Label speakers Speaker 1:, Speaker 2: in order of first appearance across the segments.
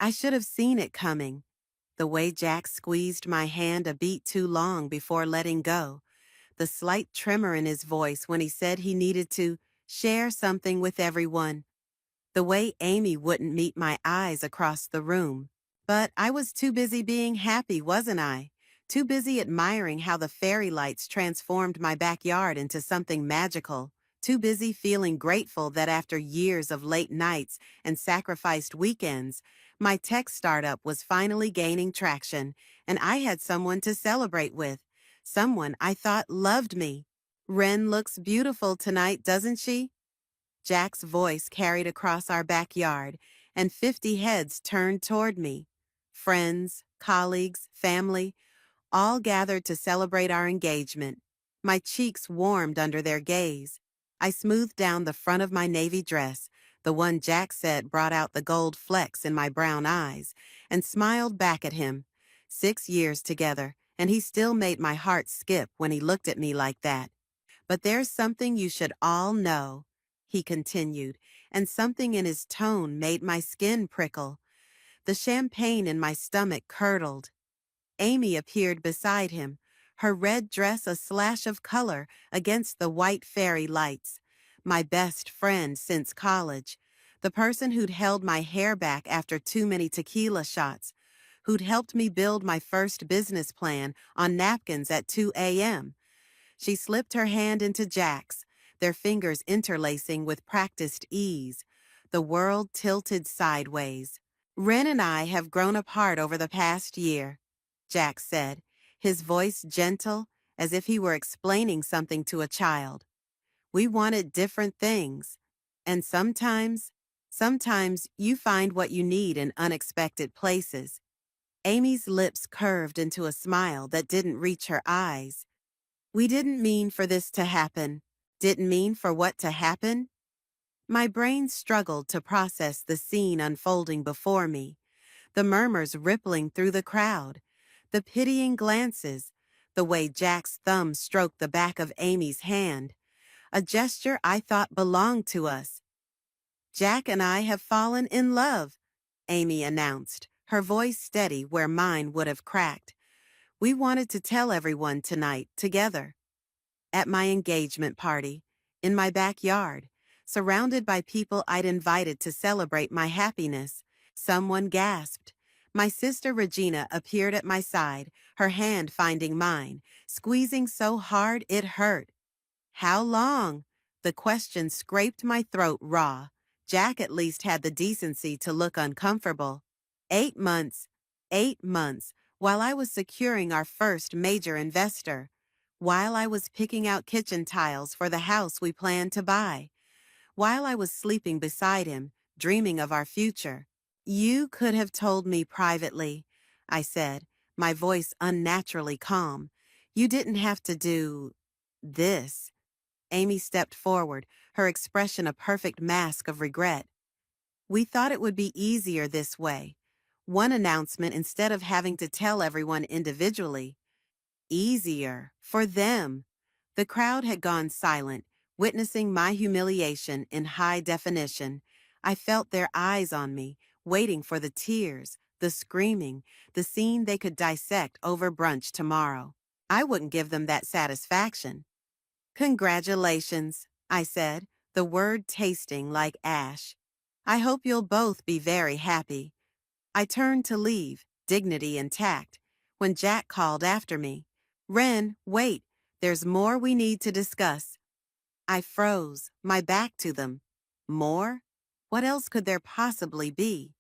Speaker 1: I should have seen it coming. The way Jack squeezed my hand a beat too long before letting go. The slight tremor in his voice when he said he needed to share something with everyone. The way Amy wouldn't meet my eyes across the room. But I was too busy being happy, wasn't I? Too busy admiring how the fairy lights transformed my backyard into something magical. Too busy feeling grateful that after years of late nights and sacrificed weekends, my tech startup was finally gaining traction, and I had someone to celebrate with. Someone I thought loved me. Wren looks beautiful tonight, doesn't she? Jack's voice carried across our backyard, and 50 heads turned toward me. Friends, colleagues, family, all gathered to celebrate our engagement. My cheeks warmed under their gaze. I smoothed down the front of my navy dress, the one Jack said brought out the gold flecks in my brown eyes, and smiled back at him. 6 years together, and he still made my heart skip when he looked at me like that. But there's something you should all know, he continued, and something in his tone made my skin prickle. The champagne in my stomach curdled. Amy appeared beside him, her red dress a slash of color against the white fairy lights. My best friend since college, the person who'd held my hair back after too many tequila shots, who'd helped me build my first business plan on napkins at 2 a.m. She slipped her hand into Jack's, their fingers interlacing with practiced ease. The world tilted sideways. Wren and I have grown apart over the past year, Jack said, his voice gentle, as if he were explaining something to a child. We wanted different things. And sometimes you find what you need in unexpected places. Amy's lips curved into a smile that didn't reach her eyes. We didn't mean for this to happen. Didn't mean for what to happen? My brain struggled to process the scene unfolding before me, the murmurs rippling through the crowd, the pitying glances, the way Jack's thumb stroked the back of Amy's hand, a gesture I thought belonged to us. Jack and I have fallen in love, Amy announced, her voice steady where mine would have cracked. We wanted to tell everyone tonight, together. At my engagement party, in my backyard, surrounded by people I'd invited to celebrate my happiness, someone gasped. My sister Regina appeared at my side, her hand finding mine, squeezing so hard it hurt. How long? The question scraped my throat raw. Jack at least had the decency to look uncomfortable. 8 months. 8 months, while I was securing our first major investor. While I was picking out kitchen tiles for the house we planned to buy. While I was sleeping beside him, dreaming of our future. You could have told me privately, I said, my voice unnaturally calm. You didn't have to do this. Amy stepped forward, her expression a perfect mask of regret. We thought it would be easier this way. One announcement instead of having to tell everyone individually. Easier for them. The crowd had gone silent, witnessing my humiliation in high definition. I felt their eyes on me, waiting for the tears, the screaming, the scene they could dissect over brunch tomorrow. I wouldn't give them that satisfaction. Congratulations, I said, the word tasting like ash. I hope you'll both be very happy. I turned to leave, dignity intact, when Jack called after me. Wren, wait, there's more we need to discuss. I froze, my back to them. More? What else could there possibly be?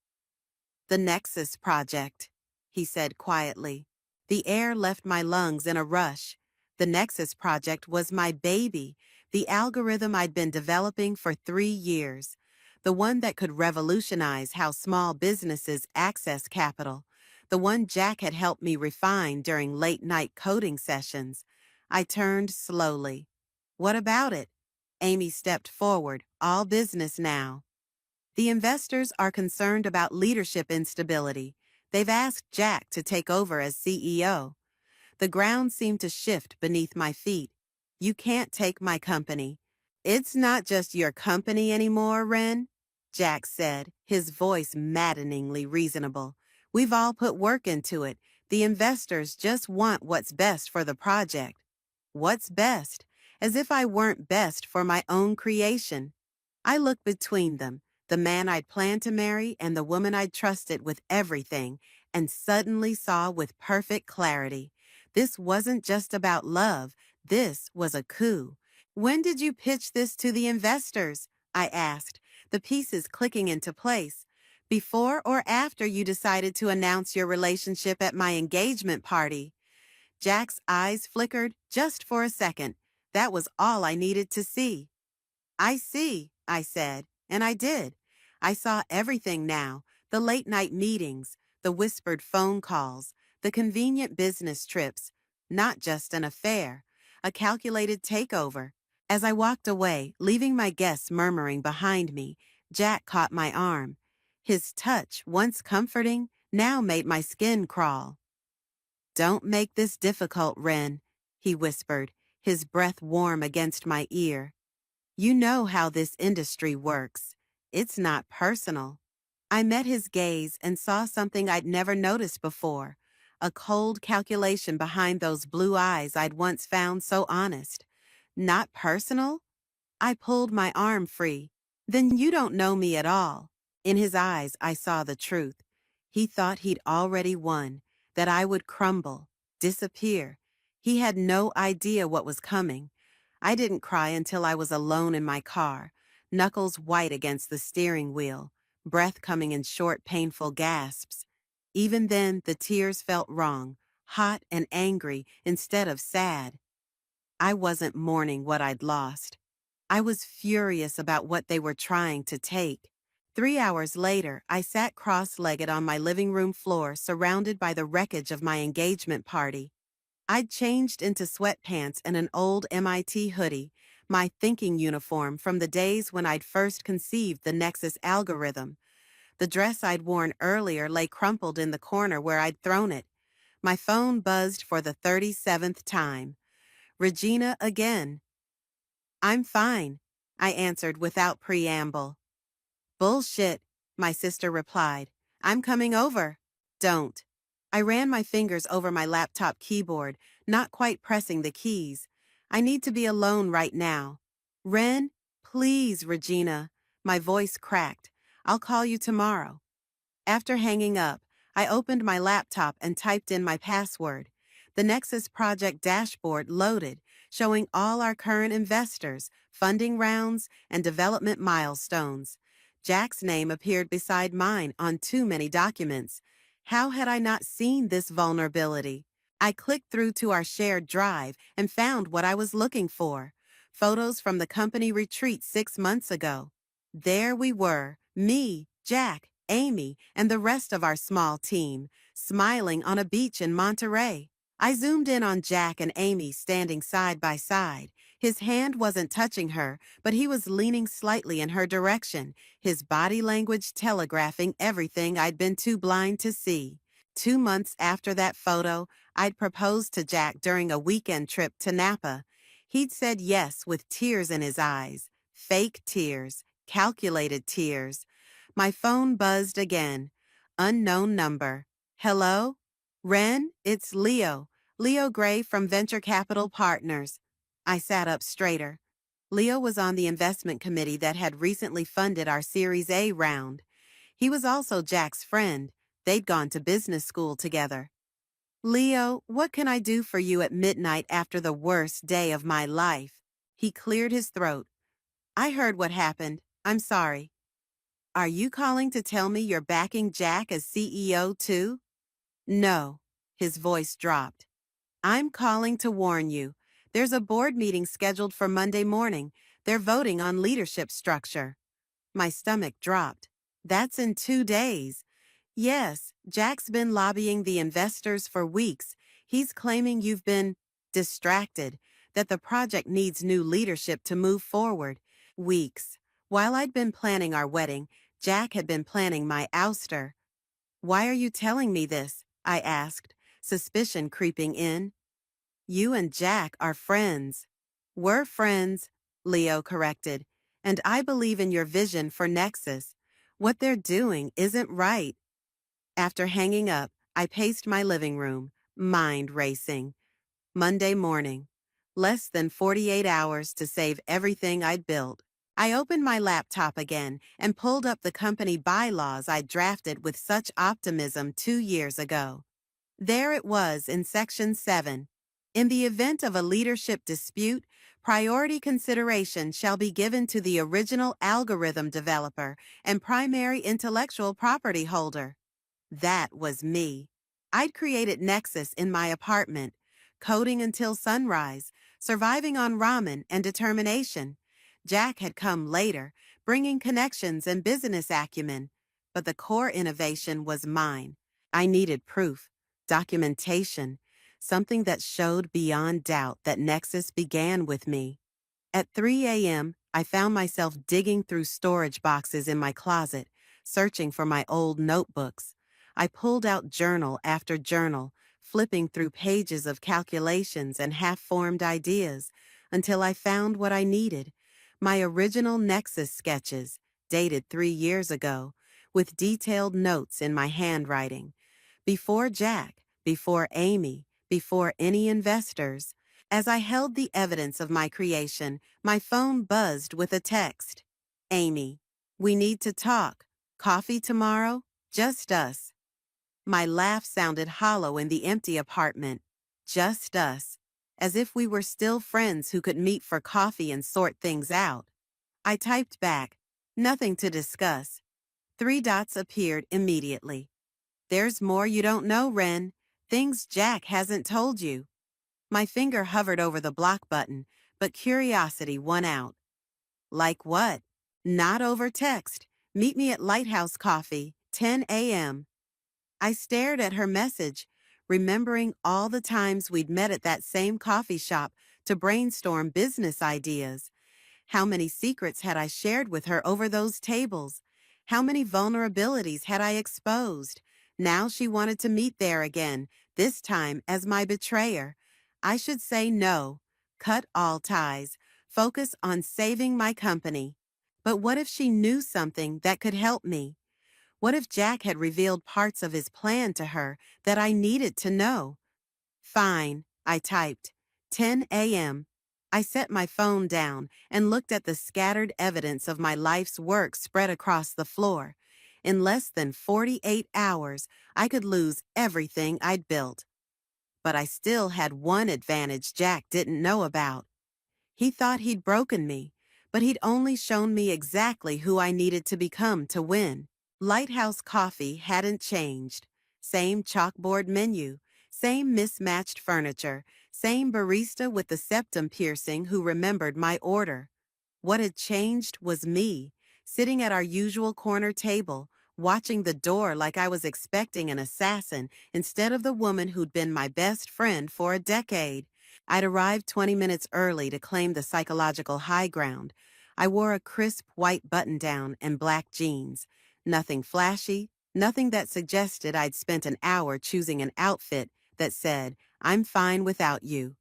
Speaker 1: The Nexus Project, he said quietly. The air left my lungs in a rush. The Nexus Project was my baby, the algorithm I'd been developing for 3 years, the one that could revolutionize how small businesses access capital, the one Jack had helped me refine during late-night coding sessions. I turned slowly. What about it? Amy stepped forward, all business now. The investors are concerned about leadership instability. They've asked Jack to take over as CEO. The ground seemed to shift beneath my feet. You can't take my company. It's not just your company anymore, Wren. Jack said, his voice maddeningly reasonable. We've all put work into it. The investors just want what's best for the project. What's best? As if I weren't best for my own creation. I looked between them, the man I'd planned to marry and the woman I'd trusted with everything, and suddenly saw with perfect clarity. This wasn't just about love, this was a coup. When did you pitch this to the investors? I asked, the pieces clicking into place. Before or after you decided to announce your relationship at my engagement party? Jack's eyes flickered just for a second. That was all I needed to see. I see, I said, and I did. I saw everything now, the late-night meetings, the whispered phone calls, the convenient business trips, not just an affair, a calculated takeover. As I walked away, leaving my guests murmuring behind me, Jack caught my arm. His touch, once comforting, now made my skin crawl. "Don't make this difficult, Ren," he whispered, his breath warm against my ear. "You know how this industry works. It's not personal." I met his gaze and saw something I'd never noticed before, a cold calculation behind those blue eyes I'd once found so honest. "Not personal?" I pulled my arm free. "Then you don't know me at all." In his eyes, I saw the truth. He thought he'd already won, that I would crumble, disappear. He had no idea what was coming. I didn't cry until I was alone in my car, knuckles white against the steering wheel, breath coming in short, painful gasps. Even then, the tears felt wrong, hot and angry instead of sad. I wasn't mourning what I'd lost. I was furious about what they were trying to take. 3 hours later, I sat cross-legged on my living room floor surrounded by the wreckage of my engagement party. I'd changed into sweatpants and an old MIT hoodie, my thinking uniform from the days when I'd first conceived the Nexus algorithm. The dress I'd worn earlier lay crumpled in the corner where I'd thrown it. My phone buzzed for the 37th time. "Regina again." "I'm fine," I answered without preamble. "Bullshit," my sister replied. "I'm coming over." "Don't." I ran my fingers over my laptop keyboard, not quite pressing the keys. "I need to be alone right now." "Ren, please, Regina." My voice cracked. "I'll call you tomorrow." After hanging up, I opened my laptop and typed in my password. The Nexus project dashboard loaded, showing all our current investors, funding rounds, and development milestones. Jack's name appeared beside mine on too many documents. How had I not seen this vulnerability? I clicked through to our shared drive and found what I was looking for. Photos from the company retreat 6 months ago. There we were, me, Jack, Amy, and the rest of our small team, smiling on a beach in Monterey. I zoomed in on Jack and Amy standing side by side. His hand wasn't touching her, but he was leaning slightly in her direction, his body language telegraphing everything I'd been too blind to see. 2 months after that photo, I'd proposed to Jack during a weekend trip to Napa. He'd said yes with tears in his eyes. Fake tears, calculated tears. My phone buzzed again. Unknown number. "Hello? Ren, it's Leo. Leo Gray from Venture Capital Partners." I sat up straighter. Leo was on the investment committee that had recently funded our Series A round. He was also Jack's friend. They'd gone to business school together. "Leo, what can I do for you at midnight after the worst day of my life?" He cleared his throat. "I heard what happened. I'm sorry." "Are you calling to tell me you're backing Jack as CEO too?" "No." His voice dropped. "I'm calling to warn you. There's a board meeting scheduled for Monday morning. They're voting on leadership structure." My stomach dropped. "That's in 2 days." "Yes, Jack's been lobbying the investors for weeks. He's claiming you've been distracted, that the project needs new leadership to move forward." Weeks. While I'd been planning our wedding, Jack had been planning my ouster. "Why are you telling me this?" I asked, suspicion creeping in. "You and Jack are friends." "We're friends," Leo corrected, "and I believe in your vision for Nexus. What they're doing isn't right. After hanging up, I paced my living room, mind racing. Monday morning. Less than 48 hours to save everything I'd built. I opened my laptop again and pulled up the company bylaws I'd drafted with such optimism 2 years ago. There it was in Section 7. In the event of a leadership dispute, priority consideration shall be given to the original algorithm developer and primary intellectual property holder. That was me. I'd created Nexus in my apartment, coding until sunrise, surviving on ramen and determination. Jack had come later, bringing connections and business acumen, but the core innovation was mine. I needed proof, documentation, something that showed beyond doubt that Nexus began with me. At 3 a.m., I found myself digging through storage boxes in my closet, searching for my old notebooks. I pulled out journal after journal, flipping through pages of calculations and half-formed ideas, until I found what I needed. My original Nexus sketches, dated 3 years ago, with detailed notes in my handwriting. Before Jack, before Amy, before any investors. As I held the evidence of my creation, my phone buzzed with a text. Amy, we need to talk. Coffee tomorrow? Just us. My laugh sounded hollow in the empty apartment. Just us. As if we were still friends who could meet for coffee and sort things out. I typed back, nothing to discuss. 3 dots appeared immediately. There's more you don't know, Ren. Things Jack hasn't told you. My finger hovered over the block button, but curiosity won out. Like what? Not over text. Meet me at Lighthouse Coffee, 10 a.m. I stared at her message, remembering all the times we'd met at that same coffee shop to brainstorm business ideas. How many secrets had I shared with her over those tables? How many vulnerabilities had I exposed? Now she wanted to meet there again, this time as my betrayer. I should say no, cut all ties, focus on saving my company. But what if she knew something that could help me? What if Jack had revealed parts of his plan to her that I needed to know? Fine, I typed. 10 a.m. I set my phone down and looked at the scattered evidence of my life's work spread across the floor. In less than 48 hours, I could lose everything I'd built. But I still had one advantage Jack didn't know about. He thought he'd broken me, but he'd only shown me exactly who I needed to become to win. Lighthouse Coffee hadn't changed. Same chalkboard menu, same mismatched furniture, same barista with the septum piercing who remembered my order. What had changed was me, sitting at our usual corner table, watching the door like I was expecting an assassin instead of the woman who'd been my best friend for a decade. I'd arrived 20 minutes early to claim the psychological high ground. I wore a crisp white button-down and black jeans. Nothing flashy, nothing that suggested I'd spent an hour choosing an outfit that said, I'm fine without you.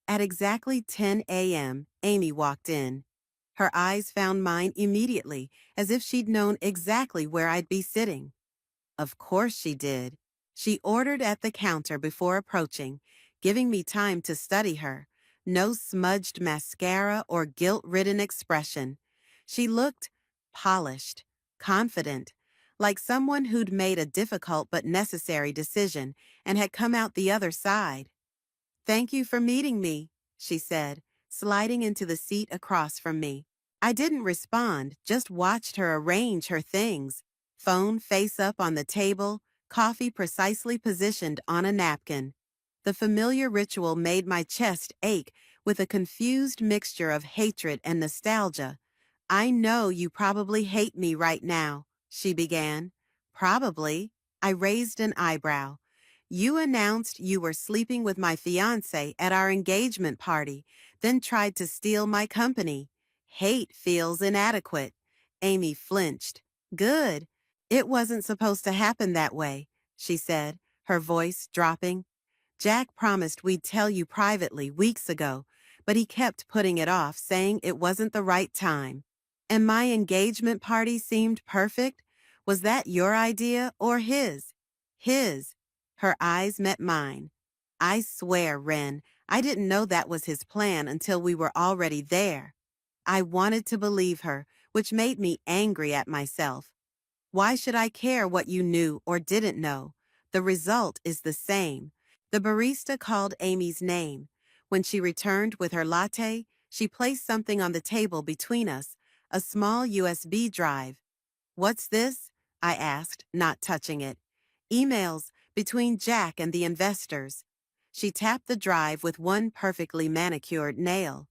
Speaker 1: At exactly 10 a.m., Amy walked in. Her eyes found mine immediately, as if she'd known exactly where I'd be sitting. Of course she did. She ordered at the counter before approaching, giving me time to study her. No smudged mascara or guilt-ridden expression. She looked polished, confident, like someone who'd made a difficult but necessary decision and had come out the other side. Thank you for meeting me, she said, sliding into the seat across from me. I didn't respond, just watched her arrange her things. Phone face up on the table, coffee precisely positioned on a napkin. The familiar ritual made my chest ache with a confused mixture of hatred and nostalgia. I know you probably hate me right now, she began. Probably. I raised an eyebrow. You announced you were sleeping with my fiancé at our engagement party, then tried to steal my company. Hate feels inadequate. Amy flinched. Good. It wasn't supposed to happen that way, she said, her voice dropping. Jack promised we'd tell you privately weeks ago, but he kept putting it off, saying it wasn't the right time. And my engagement party seemed perfect, Was that your idea or his? His. Her eyes met mine. I swear, Ren, I didn't know that was his plan until we were already there. I wanted to believe her, which made me angry at myself. Why should I care what you knew or didn't know? The result is the same. The barista called Amy's name. When she returned with her latte, she placed something on the table between us, a small USB drive. What's this? I asked, not touching it. Emails between Jack and the investors. She tapped the drive with one perfectly manicured nail.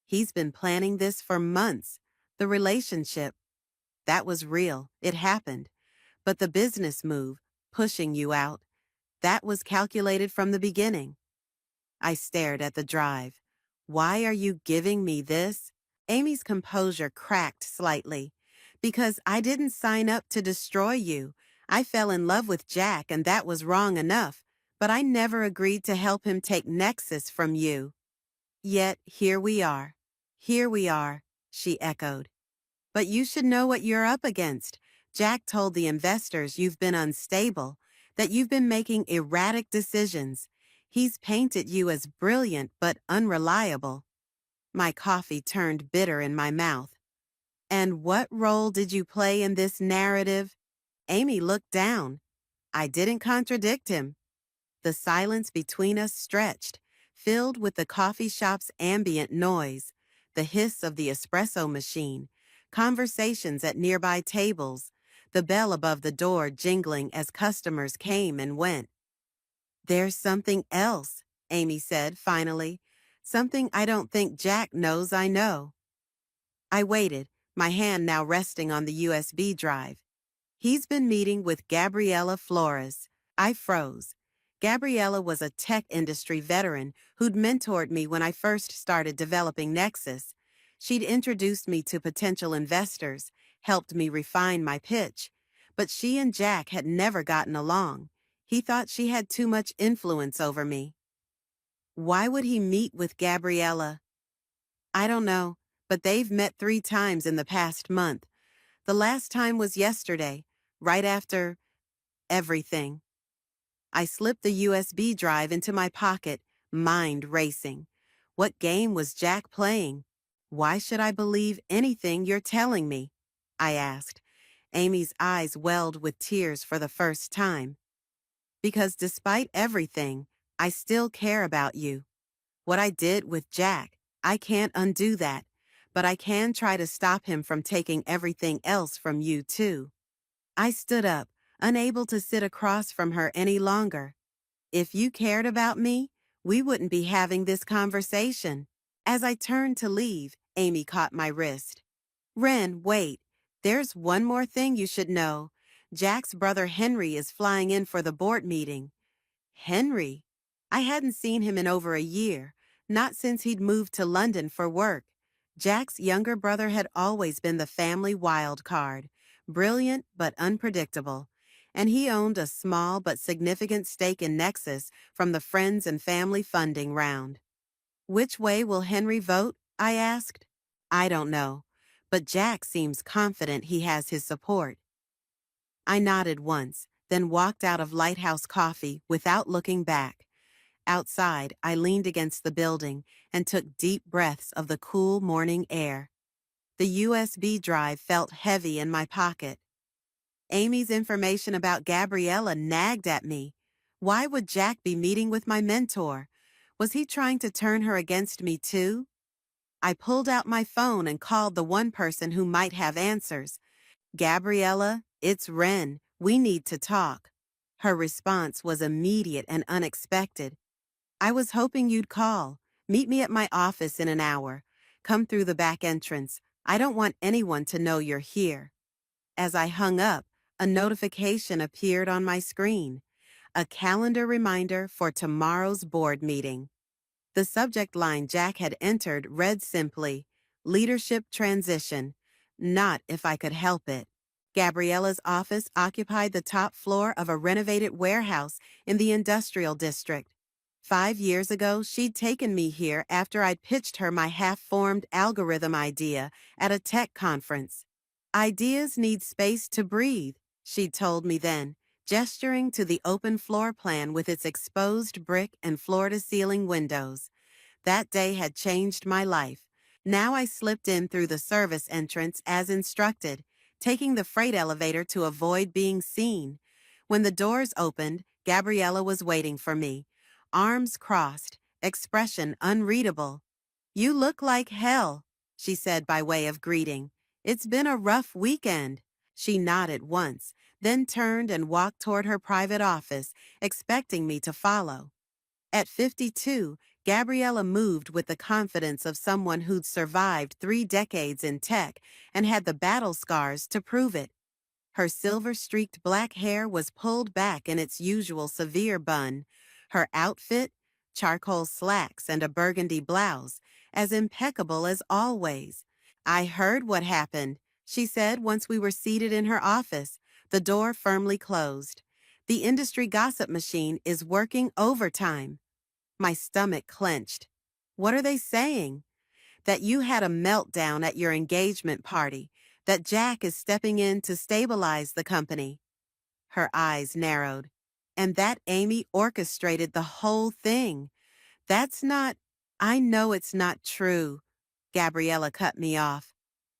Speaker 1: He's been planning this for months. The relationship. That was real. It happened. But the business move, pushing you out, that was calculated from the beginning. I stared at the drive. Why are you giving me this? Amy's composure cracked slightly. Because I didn't sign up to destroy you. I fell in love with Jack and that was wrong enough, but I never agreed to help him take Nexus from you. Yet here we are. Here we are, she echoed. But you should know what you're up against. Jack told the investors you've been unstable, that you've been making erratic decisions. He's painted you as brilliant but unreliable. My coffee turned bitter in my mouth. And what role did you play in this narrative? Amy looked down. I didn't contradict him. The silence between us stretched, filled with the coffee shop's ambient noise, the hiss of the espresso machine, conversations at nearby tables, the bell above the door jingling as customers came and went. There's something else, Amy said finally. Something I don't think Jack knows I know. I waited, my hand now resting on the USB drive. He's been meeting with Gabriela Flores. I froze. Gabriela was a tech industry veteran who'd mentored me when I first started developing Nexus. She'd introduced me to potential investors, helped me refine my pitch. But she and Jack had never gotten along. He thought she had too much influence over me. Why would he meet with Gabriela? I don't know, but they've met 3 times in the past month. The last time was yesterday, right after everything. I slipped the USB drive into my pocket, mind racing. What game was Jack playing? Why should I believe anything you're telling me? I asked. Amy's eyes welled with tears for the first time. Because despite everything, I still care about you. What I did with Jack, I can't undo that, but I can try to stop him from taking everything else from you too. I stood up, unable to sit across from her any longer. If you cared about me, we wouldn't be having this conversation. As I turned to leave, Amy caught my wrist. Ren, wait. There's one more thing you should know. Jack's brother Henry is flying in for the board meeting. Henry? I hadn't seen him in over a year, not since he'd moved to London for work. Jack's younger brother had always been the family wild card, brilliant but unpredictable, and he owned a small but significant stake in Nexus from the friends and family funding round. Which way will Henry vote? I asked. I don't know, but Jack seems confident he has his support. I nodded once, then walked out of Lighthouse Coffee without looking back. Outside, I leaned against the building and took deep breaths of the cool morning air. The USB drive felt heavy in my pocket. Amy's information about Gabriela nagged at me. Why would Jack be meeting with my mentor? Was he trying to turn her against me too? I pulled out my phone and called the one person who might have answers. Gabriela, it's Ren. We need to talk. Her response was immediate and unexpected. I was hoping you'd call. Meet me at my office in an hour. Come through the back entrance. I don't want anyone to know you're here. As I hung up, a notification appeared on my screen. A calendar reminder for tomorrow's board meeting. The subject line Jack had entered read simply, Leadership Transition, not if I could help it. Gabriela's office occupied the top floor of a renovated warehouse in the industrial district. 5 years ago, she'd taken me here after I'd pitched her my half-formed algorithm idea at a tech conference. Ideas need space to breathe, she told me then, gesturing to the open floor plan with its exposed brick and floor-to-ceiling windows. That day had changed my life. Now I slipped in through the service entrance as instructed, taking the freight elevator to avoid being seen. When the doors opened, Gabriella was waiting for me, arms crossed, expression unreadable. "You look like hell," she said by way of greeting. "It's been a rough weekend." She nodded once, then turned and walked toward her private office, expecting me to follow. At 52, Gabriella moved with the confidence of someone who'd survived 3 decades in tech and had the battle scars to prove it. Her silver-streaked black hair was pulled back in its usual severe bun. Her outfit, charcoal slacks and a burgundy blouse, as impeccable as always. "I heard what happened," she said once we were seated in her office, the door firmly closed. "The industry gossip machine is working overtime." My stomach clenched. "What are they saying?" "That you had a meltdown at your engagement party, that Jack is stepping in to stabilize the company." Her eyes narrowed. "And that Amy orchestrated the whole thing. That's not—" "I know it's not true," Gabriella cut me off.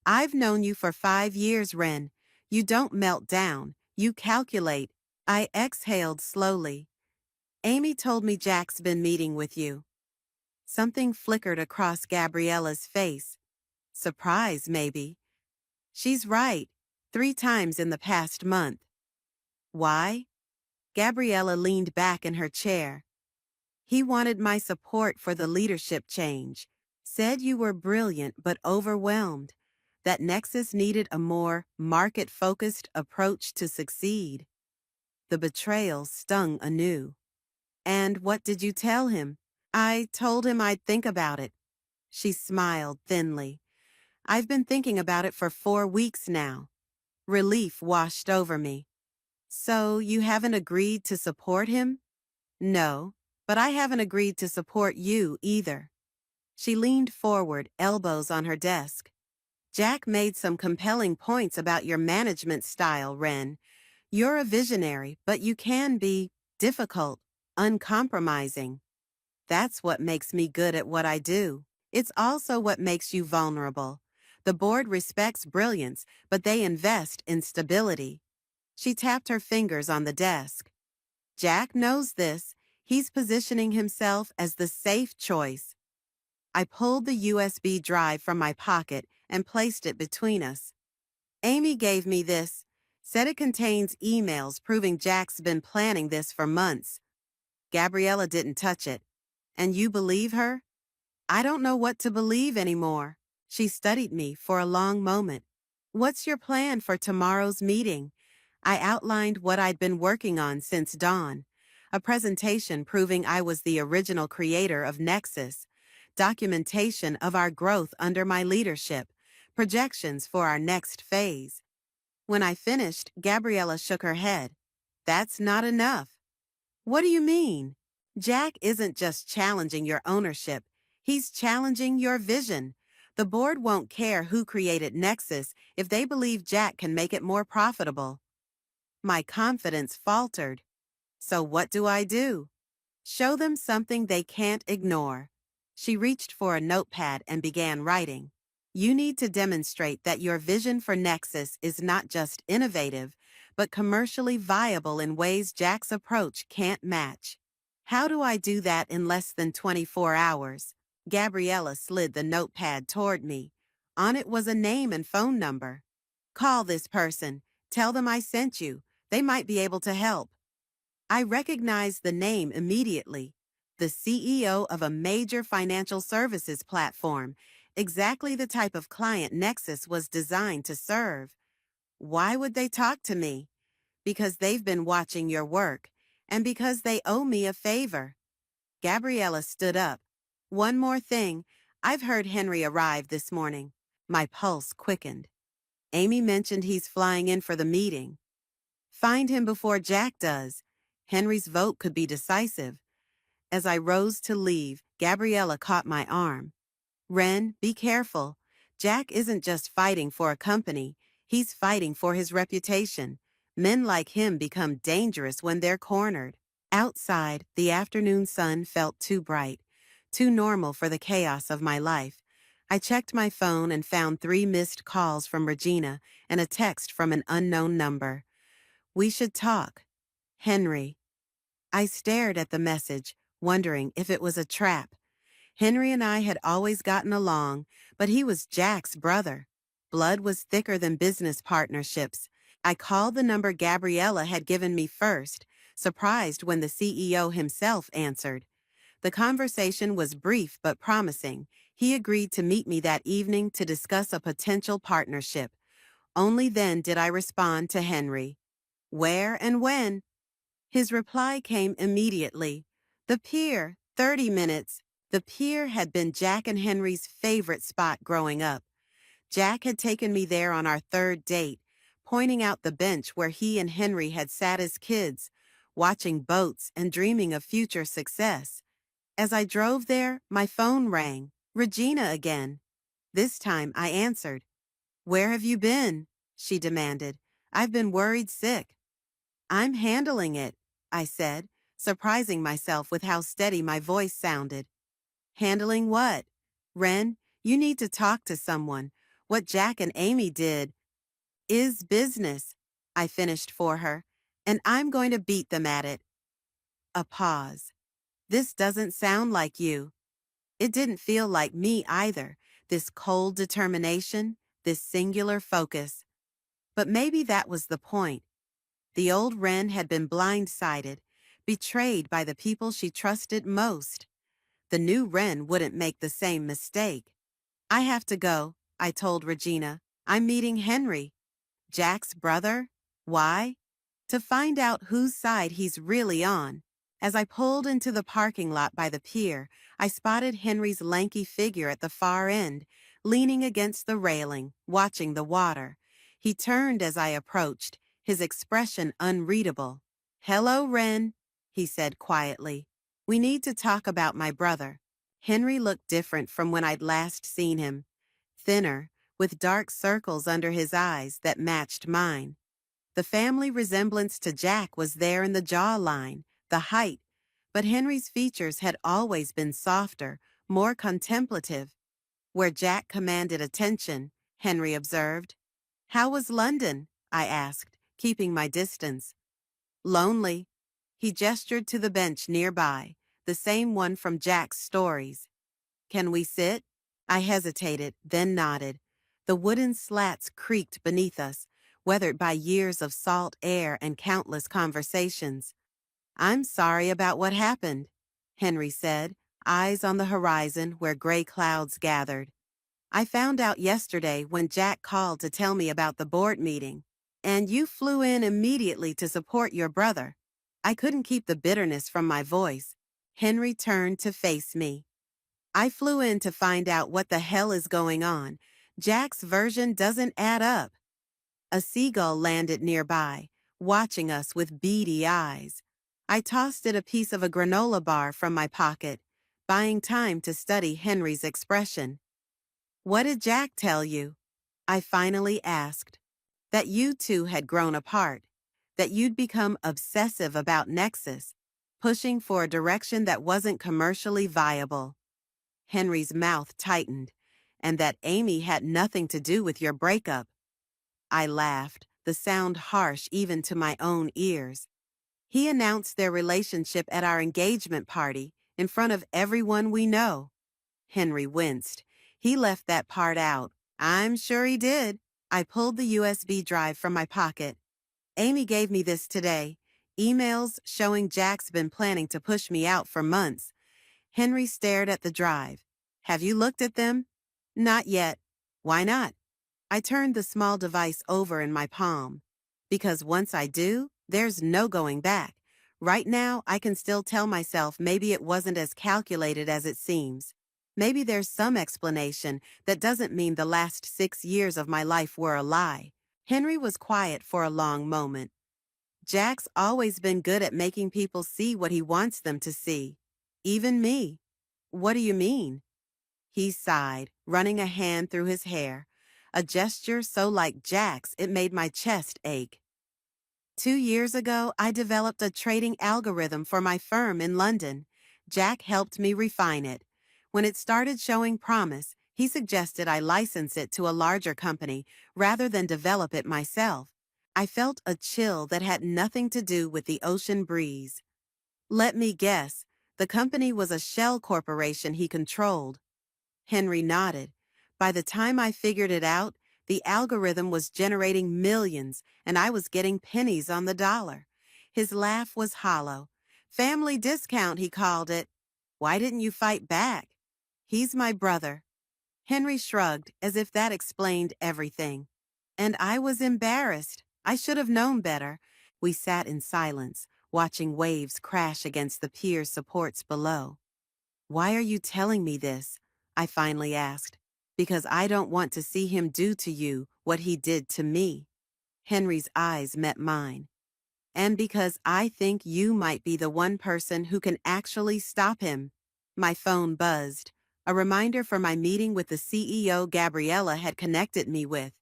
Speaker 1: "I've known you for 5 years, Ren. You don't melt down. You calculate." I exhaled slowly. "Amy told me Jack's been meeting with you." Something flickered across Gabriella's face. Surprise, maybe. "She's right. 3 times in the past month." "Why?" Gabriella leaned back in her chair. "He wanted my support for the leadership change. Said you were brilliant but overwhelmed. That Nexus needed a more market-focused approach to succeed." The betrayal stung anew. "And what did you tell him?" "I told him I'd think about it." She smiled thinly. "I've been thinking about it for 4 weeks now." Relief washed over me. "So you haven't agreed to support him?" "No, but I haven't agreed to support you either." She leaned forward, elbows on her desk. "Jack made some compelling points about your management style, Ren. You're a visionary, but you can be difficult, uncompromising. That's what makes me good at what I do. It's also what makes you vulnerable. The board respects brilliance, but they invest in stability." She tapped her fingers on the desk. "Jack knows this. He's positioning himself as the safe choice." I pulled the USB drive from my pocket and placed it between us. "Amy gave me this. Said it contains emails proving Jack's been planning this for months." Gabriella didn't touch it. "And you believe her?" "I don't know what to believe anymore." She studied me for a long moment. "What's your plan for tomorrow's meeting?" I outlined what I'd been working on since dawn. A presentation proving I was the original creator of Nexus, documentation of our growth under my leadership, projections for our next phase. When I finished, Gabriella shook her head. "That's not enough." "What do you mean?" "Jack isn't just challenging your ownership. He's challenging your vision. The board won't care who created Nexus if they believe Jack can make it more profitable." My confidence faltered. "So what do I do?" "Show them something they can't ignore." She reached for a notepad and began writing. "You need to demonstrate that your vision for Nexus is not just innovative, but commercially viable in ways Jack's approach can't match." "How do I do that in less than 24 hours? Gabriella slid the notepad toward me. On it was a name and phone number. "Call this person. Tell them I sent you. They might be able to help." I recognized the name immediately. The CEO of a major financial services platform, exactly the type of client Nexus was designed to serve. "Why would they talk to me?" "Because they've been watching your work, and because they owe me a favor." Gabriella stood up. "One more thing. I've heard Henry arrived this morning." My pulse quickened. "Amy mentioned he's flying in for the meeting." "Find him before Jack does. Henry's vote could be decisive." As I rose to leave, Gabriella caught my arm. "Ren, be careful. Jack isn't just fighting for a company. He's fighting for his reputation. Men like him become dangerous when they're cornered. Outside, the afternoon sun felt too bright, too normal for the chaos of my life. I checked my phone and found 3 missed calls from Regina and a text from an unknown number. "We should talk. Henry." I stared at the message, wondering if it was a trap. Henry and I had always gotten along, but he was Jack's brother. Blood was thicker than business partnerships. I called the number Gabriella had given me first, surprised when the CEO himself answered. The conversation was brief but promising. He agreed to meet me that evening to discuss a potential partnership. Only then did I respond to Henry. "Where and when?" His reply came immediately. "The pier, 30 minutes." The pier had been Jack and Henry's favorite spot growing up. Jack had taken me there on our 3rd date, pointing out the bench where he and Henry had sat as kids, watching boats and dreaming of future success. As I drove there, my phone rang. Regina again. This time I answered. "Where have you been?" she demanded. "I've been worried sick." "I'm handling it," I said, surprising myself with how steady my voice sounded. "Handling what?" "Ren, you need to talk to someone. What Jack and Amy did is business," I finished for her, "and I'm going to beat them at it." A pause. "This doesn't sound like you." It didn't feel like me either, this cold determination, this singular focus. But maybe that was the point. The old Wren had been blindsided, betrayed by the people she trusted most. The new Wren wouldn't make the same mistake. "I have to go," I told Regina. "I'm meeting Henry." "Jack's brother? Why?" "To find out whose side he's really on." As I pulled into the parking lot by the pier, I spotted Henry's lanky figure at the far end, leaning against the railing, watching the water. He turned as I approached, his expression unreadable. "Hello, Wren," he said quietly. "We need to talk about my brother." Henry looked different from when I'd last seen him. Thinner, with dark circles under his eyes that matched mine. The family resemblance to Jack was there in the jawline, the height, but Henry's features had always been softer, more contemplative. Where Jack commanded attention, Henry observed. "How was London?" I asked, keeping my distance. "Lonely." He gestured to the bench nearby, the same one from Jack's stories. "Can we sit?" I hesitated, then nodded. The wooden slats creaked beneath us, weathered by years of salt air and countless conversations. "I'm sorry about what happened," Henry said, eyes on the horizon where gray clouds gathered. "I found out yesterday when Jack called to tell me about the board meeting. And you flew in immediately to support your brother." I couldn't keep the bitterness from my voice. Henry turned to face me. "I flew in to find out what the hell is going on. Jack's version doesn't add up." A seagull landed nearby, watching us with beady eyes. I tossed it a piece of a granola bar from my pocket, buying time to study Henry's expression. "What did Jack tell you?" I finally asked. "That you two had grown apart, that you'd become obsessive about Nexus, pushing for a direction that wasn't commercially viable." Henry's mouth tightened, "And that Amy had nothing to do with your breakup." I laughed, the sound harsh even to my own ears. "He announced their relationship at our engagement party, in front of everyone we know." Henry winced. "He left that part out." "I'm sure he did." I pulled the USB drive from my pocket. "Amy gave me this today. Emails showing Jack's been planning to push me out for months." Henry stared at the drive. "Have you looked at them?" "Not yet." "Why not?" I turned the small device over in my palm. "Because once I do, there's no going back. Right now, I can still tell myself maybe it wasn't as calculated as it seems. Maybe there's some explanation that doesn't mean the last 6 years of my life were a lie." Henry was quiet for a long moment. "Jack's always been good at making people see what he wants them to see. Even me." "What do you mean?" He sighed, running a hand through his hair, a gesture so like Jack's it made my chest ache. 2 years ago, I developed a trading algorithm for my firm in London. Jack helped me refine it. When it started showing promise, he suggested I license it to a larger company rather than develop it myself. I felt a chill that had nothing to do with the ocean breeze. Let me guess, the company was a shell corporation he controlled. Henry nodded. By the time I figured it out, the algorithm was generating millions, and I was getting pennies on the dollar. His laugh was hollow. Family discount, he called it. Why didn't you fight back? He's my brother. Henry shrugged, as if that explained everything. And I was embarrassed. I should have known better. We sat in silence, watching waves crash against the pier's supports below. Why are you telling me this? I finally asked. Because I don't want to see him do to you what he did to me. Henry's eyes met mine. And because I think you might be the one person who can actually stop him. My phone buzzed. A reminder for my meeting with the CEO Gabriella had connected me with.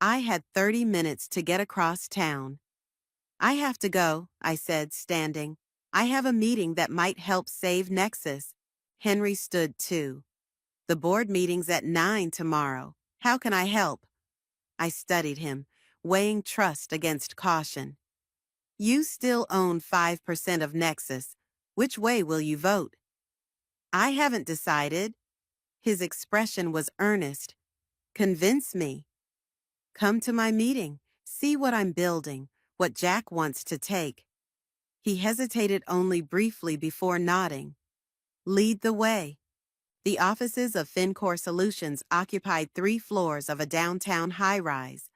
Speaker 1: I had 30 minutes to get across town. I have to go, I said, standing. I have a meeting that might help save Nexus. Henry stood too. The board meeting's at 9 tomorrow. How can I help? I studied him, weighing trust against caution. You still own 5% of Nexus. Which way will you vote? I haven't decided. His expression was earnest. Convince me. Come to my meeting. See what I'm building, what Jack wants to take. He hesitated only briefly before nodding. Lead the way. The offices of Fincor Solutions occupied 3 floors of a downtown high-rise.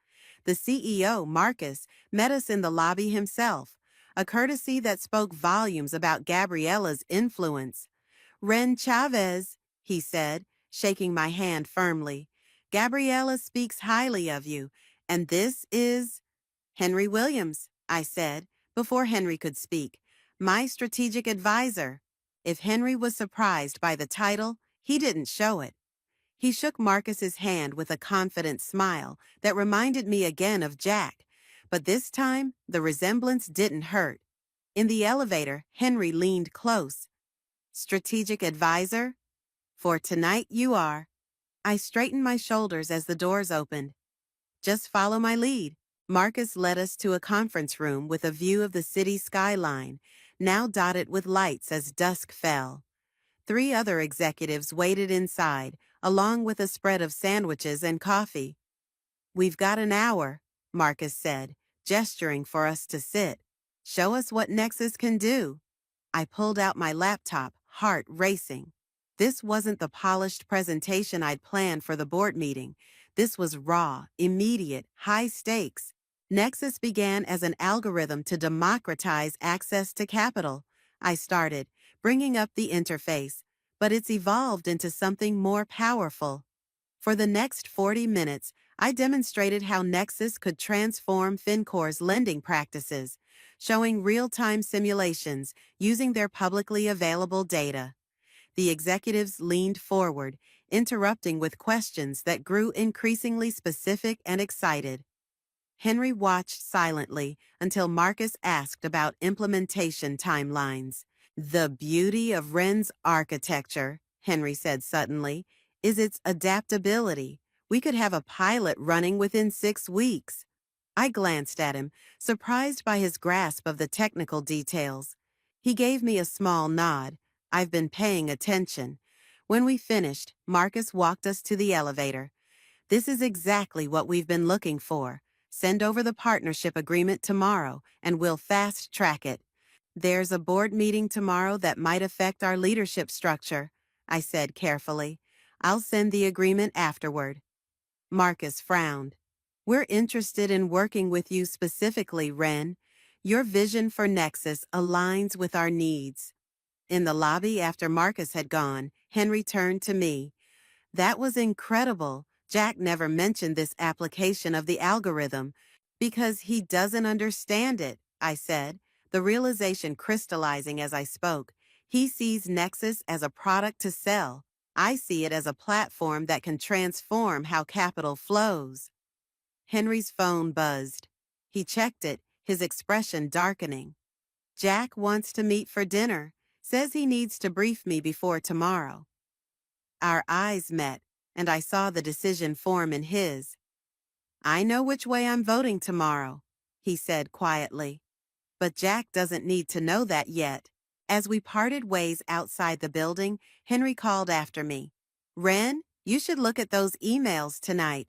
Speaker 1: The CEO, Marcus, met us in the lobby himself, a courtesy that spoke volumes about Gabriella's influence. Ren Chavez, he said, shaking my hand firmly. Gabriella speaks highly of you, and this is Henry Williams, I said, before Henry could speak. My strategic advisor. If Henry was surprised by the title, he didn't show it. He shook Marcus's hand with a confident smile that reminded me again of Jack, but this time the resemblance didn't hurt. In the elevator, Henry leaned close. Strategic advisor? For tonight you are. I straightened my shoulders as the doors opened. Just follow my lead. Marcus led us to a conference room with a view of the city skyline, now dotted with lights as dusk fell. 3 other executives waited inside, along with a spread of sandwiches and coffee. We've got an hour, Marcus said, gesturing for us to sit. Show us what Nexus can do. I pulled out my laptop, heart racing. This wasn't the polished presentation I'd planned for the board meeting. This was raw, immediate, high stakes. Nexus began as an algorithm to democratize access to capital. I started, bringing up the interface, but it's evolved into something more powerful. For the next 40 minutes, I demonstrated how Nexus could transform Fincor's lending practices, showing real-time simulations using their publicly available data. The executives leaned forward, interrupting with questions that grew increasingly specific and excited. Henry watched silently until Marcus asked about implementation timelines. The beauty of Wren's architecture, Henry said suddenly, is its adaptability. We could have a pilot running within 6 weeks. I glanced at him, surprised by his grasp of the technical details. He gave me a small nod. I've been paying attention. When we finished, Marcus walked us to the elevator. This is exactly what we've been looking for. Send over the partnership agreement tomorrow, and we'll fast-track it. There's a board meeting tomorrow that might affect our leadership structure, I said carefully. I'll send the agreement afterward. Marcus frowned. We're interested in working with you specifically, Ren. Your vision for Nexus aligns with our needs. In the lobby after Marcus had gone, Henry turned to me. That was incredible. Jack never mentioned this application of the algorithm. Because he doesn't understand it, I said, the realization crystallizing as I spoke. He sees Nexus as a product to sell. I see it as a platform that can transform how capital flows. Henry's phone buzzed. He checked it, his expression darkening. Jack wants to meet for dinner, says he needs to brief me before tomorrow. Our eyes met, and I saw the decision form in his. I know which way I'm voting tomorrow, he said quietly. But Jack doesn't need to know that yet. As we parted ways outside the building, Henry called after me. Ren, you should look at those emails tonight.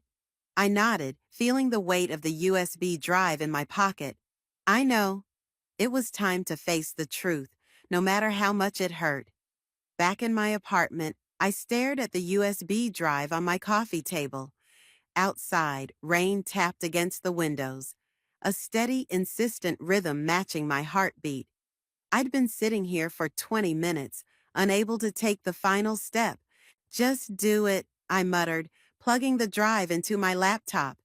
Speaker 1: I nodded, feeling the weight of the USB drive in my pocket. I know. It was time to face the truth, no matter how much it hurt. Back in my apartment, I stared at the USB drive on my coffee table. Outside, rain tapped against the windows, a steady, insistent rhythm matching my heartbeat. I'd been sitting here for 20 minutes, unable to take the final step. Just do it, I muttered, plugging the drive into my laptop.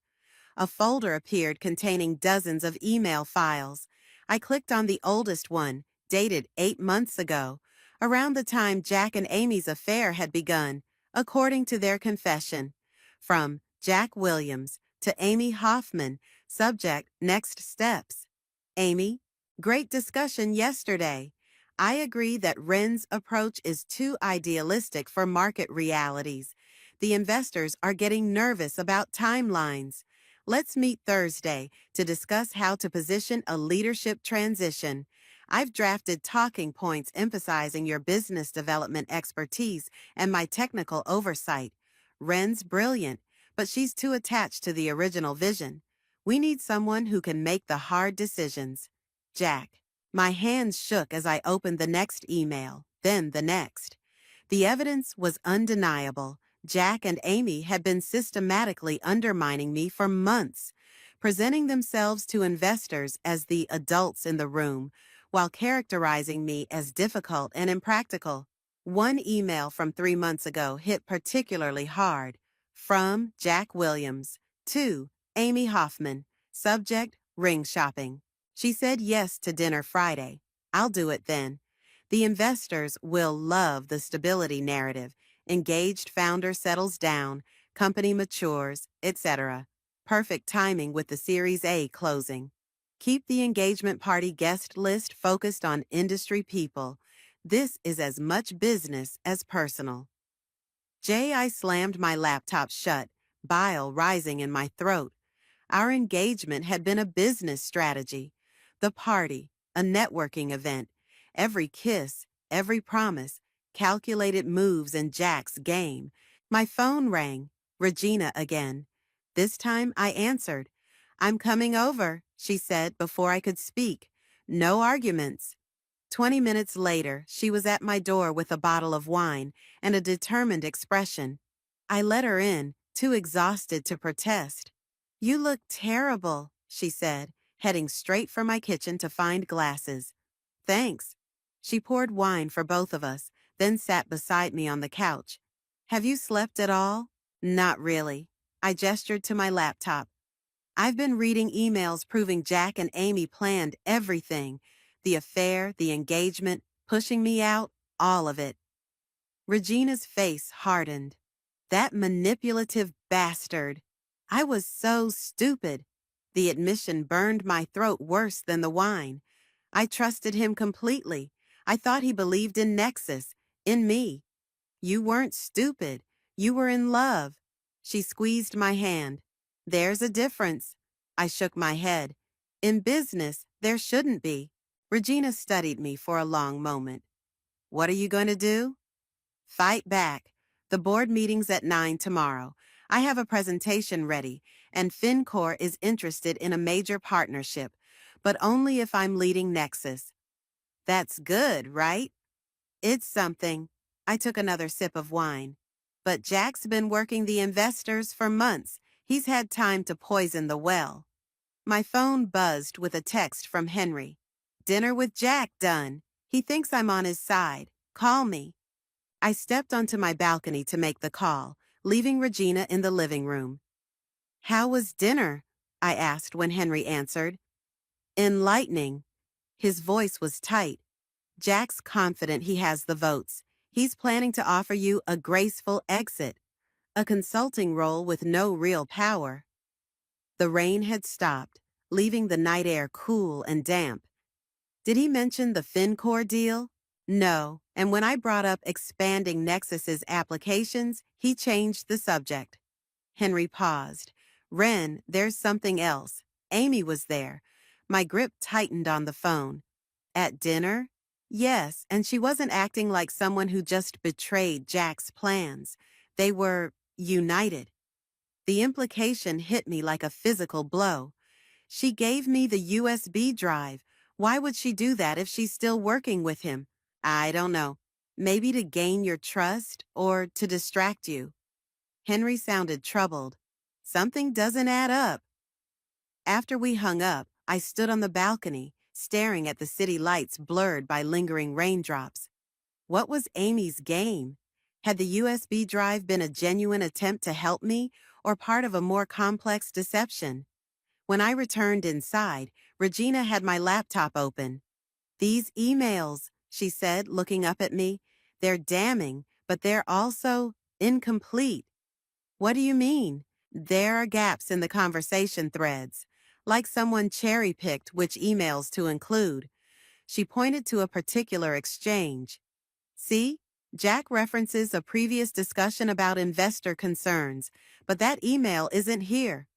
Speaker 1: A folder appeared containing dozens of email files. I clicked on the oldest one, dated 8 months ago, around the time Jack and Amy's affair had begun, according to their confession. From Jack Williams to Amy Hoffman, subject next steps. Amy, great discussion yesterday. I agree that Ren's approach is too idealistic for market realities. The investors are getting nervous about timelines. Let's meet Thursday to discuss how to position a leadership transition. I've drafted talking points emphasizing your business development expertise and my technical oversight. Ren's brilliant, but she's too attached to the original vision. We need someone who can make the hard decisions. Jack. My hands shook as I opened the next email, then the next. The evidence was undeniable. Jack and Amy had been systematically undermining me for months, presenting themselves to investors as the adults in the room, while characterizing me as difficult and impractical. One email from 3 months ago hit particularly hard. From Jack Williams to Amy Hoffman. Subject, ring shopping. She said yes to dinner Friday. I'll do it then. The investors will love the stability narrative. Engaged founder settles down, company matures, etc. Perfect timing with the Series A closing. Keep the engagement party guest list focused on industry people. This is as much business as personal. I slammed my laptop shut, bile rising in my throat. Our engagement had been a business strategy. The party, a networking event. Every kiss, every promise, calculated moves in Jack's game. My phone rang. Regina again. This time I answered. I'm coming over, she said before I could speak. No arguments. 20 minutes later, she was at my door with a bottle of wine and a determined expression. I let her in, too exhausted to protest. You look terrible, she said, heading straight for my kitchen to find glasses. Thanks. She poured wine for both of us, then sat beside me on the couch. Have you slept at all? Not really. I gestured to my laptop. I've been reading emails proving Jack and Amy planned everything. The affair, the engagement, pushing me out, all of it. Regina's face hardened. That manipulative bastard. I was so stupid. The admission burned my throat worse than the wine. I trusted him completely. I thought he believed in Nexus, in me. You weren't stupid. You were in love. She squeezed my hand. There's a difference. I shook my head. In business, there shouldn't be. Regina studied me for a long moment. What are you going to do? Fight back. The board meeting's at 9 tomorrow. I have a presentation ready, and FinCorp is interested in a major partnership, but only if I'm leading Nexus. That's good, right? It's something. I took another sip of wine. But Jack's been working the investors for months. He's had time to poison the well. My phone buzzed with a text from Henry. Dinner with Jack done. He thinks I'm on his side. Call me. I stepped onto my balcony to make the call, leaving Regina in the living room. How was dinner? I asked when Henry answered. Enlightening. His voice was tight. Jack's confident he has the votes. He's planning to offer you a graceful exit, a consulting role with no real power. The rain had stopped, leaving the night air cool and damp. Did he mention the FinCore deal? No, and when I brought up expanding Nexus's applications, he changed the subject. Henry paused. Ren, there's something else. Amy was there. My grip tightened on the phone. At dinner? Yes, and she wasn't acting like someone who just betrayed Jack's plans. They were united. The implication hit me like a physical blow. She gave me the USB drive. Why would she do that if she's still working with him? I don't know. Maybe to gain your trust or to distract you. Henry sounded troubled. Something doesn't add up. After we hung up, I stood on the balcony, staring at the city lights blurred by lingering raindrops. What was Amy's game? Had the USB drive been a genuine attempt to help me or part of a more complex deception? When I returned inside, Regina had my laptop open. These emails, she said, looking up at me, they're damning, but they're also incomplete. What do you mean? There are gaps in the conversation threads, like someone cherry-picked which emails to include. She pointed to a particular exchange. See, Jack references a previous discussion about investor concerns, but that email isn't here.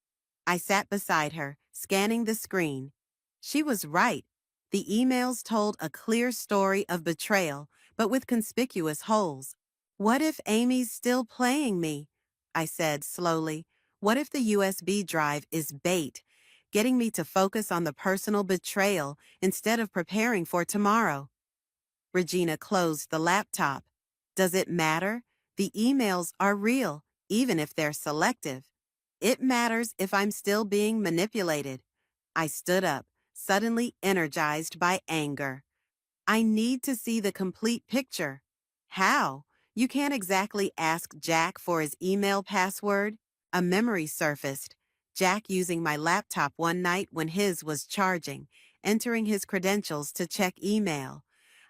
Speaker 1: I sat beside her, scanning the screen. She was right. The emails told a clear story of betrayal, but with conspicuous holes. What if Amy's still playing me? I said slowly. What if the USB drive is bait, getting me to focus on the personal betrayal instead of preparing for tomorrow? Regina closed the laptop. Does it matter? The emails are real, even if they're selective. It matters if I'm still being manipulated. I stood up, suddenly energized by anger. I need to see the complete picture. How? You can't exactly ask Jack for his email password. A memory surfaced. Jack using my laptop one night when his was charging, entering his credentials to check email.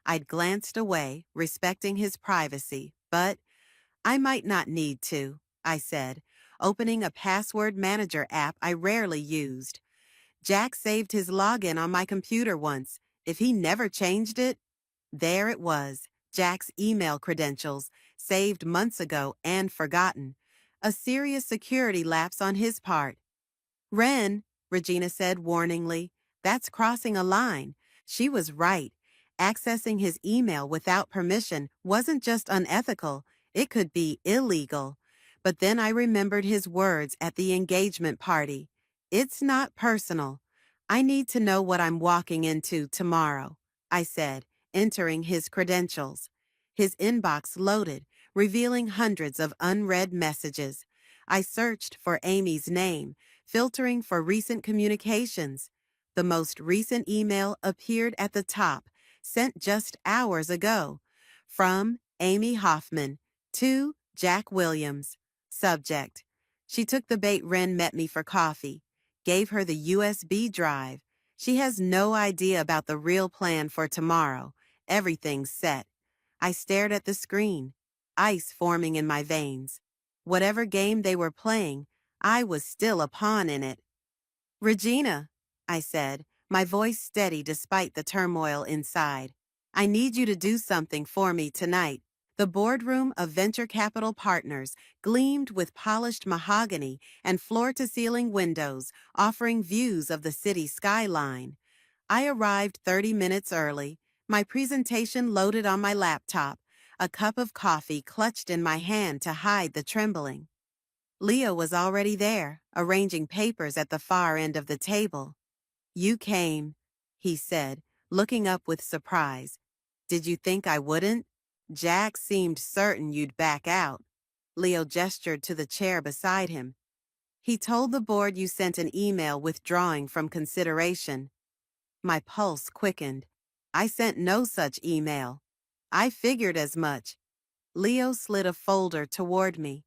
Speaker 1: I'd glanced away, respecting his privacy, but I might not need to, I said, opening a password manager app I rarely used. Jack saved his login on my computer once. If he never changed it, there it was, Jack's email credentials, saved months ago and forgotten. A serious security lapse on his part. Ren, Regina said warningly, that's crossing a line. She was right. Accessing his email without permission wasn't just unethical, it could be illegal. But then I remembered his words at the engagement party. It's not personal. I need to know what I'm walking into tomorrow, I said, entering his credentials. His inbox loaded, revealing hundreds of unread messages. I searched for Amy's name, filtering for recent communications. The most recent email appeared at the top, sent just hours ago. From Amy Hoffman to Jack Williams. Subject. She took the bait Ren met me for coffee. Gave her the USB drive. She has no idea about the real plan for tomorrow. Everything's set. I stared at the screen. Ice forming in my veins. Whatever game they were playing, I was still a pawn in it. Regina, I said, my voice steady despite the turmoil inside. I need you to do something for me tonight. The boardroom of venture capital partners gleamed with polished mahogany and floor-to-ceiling windows offering views of the city skyline. I arrived 30 minutes early, my presentation loaded on my laptop, a cup of coffee clutched in my hand to hide the trembling. Leo was already there, arranging papers at the far end of the table. You came, he said, looking up with surprise. Did you think I wouldn't? Jack seemed certain you'd back out. Leo gestured to the chair beside him. He told the board you sent an email withdrawing from consideration. My pulse quickened. I sent no such email. I figured as much. Leo slid a folder toward me.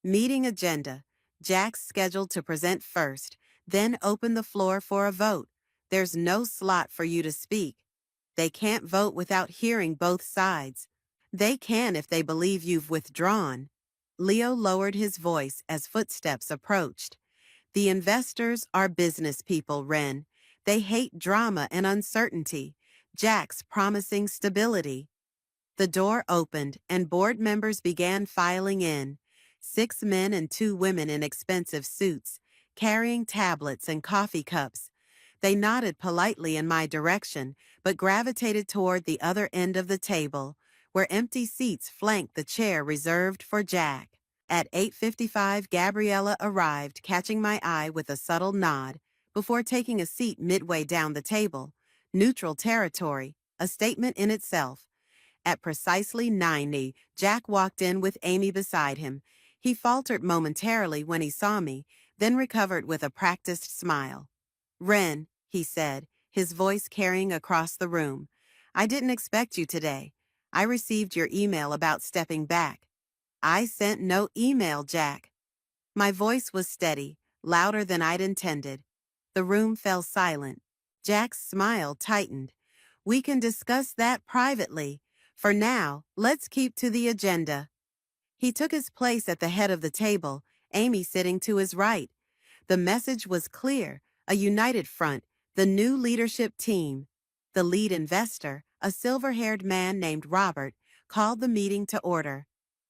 Speaker 1: Meeting agenda. Jack's scheduled to present first, then open the floor for a vote. There's no slot for you to speak. They can't vote without hearing both sides. They can if they believe you've withdrawn. Leo lowered his voice as footsteps approached. The investors are business people, Ren. They hate drama and uncertainty. Jack's promising stability. The door opened and board members began filing in. 6 men and 2 women in expensive suits, carrying tablets and coffee cups. They nodded politely in my direction, but gravitated toward the other end of the table, where empty seats flanked the chair reserved for Jack. At 8:55, Gabriella arrived, catching my eye with a subtle nod, before taking a seat midway down the table. Neutral territory, a statement in itself. At precisely 90, Jack walked in with Amy beside him. He faltered momentarily when he saw me, then recovered with a practiced smile. "Ren," he said, his voice carrying across the room. "I didn't expect you today. I received your email about stepping back." "I sent no email, Jack." My voice was steady, louder than I'd intended. The room fell silent. Jack's smile tightened. "We can discuss that privately. For now, let's keep to the agenda." He took his place at the head of the table, Amy sitting to his right. The message was clear: a united front, the new leadership team. The lead investor, a silver-haired man named Robert, called the meeting to order.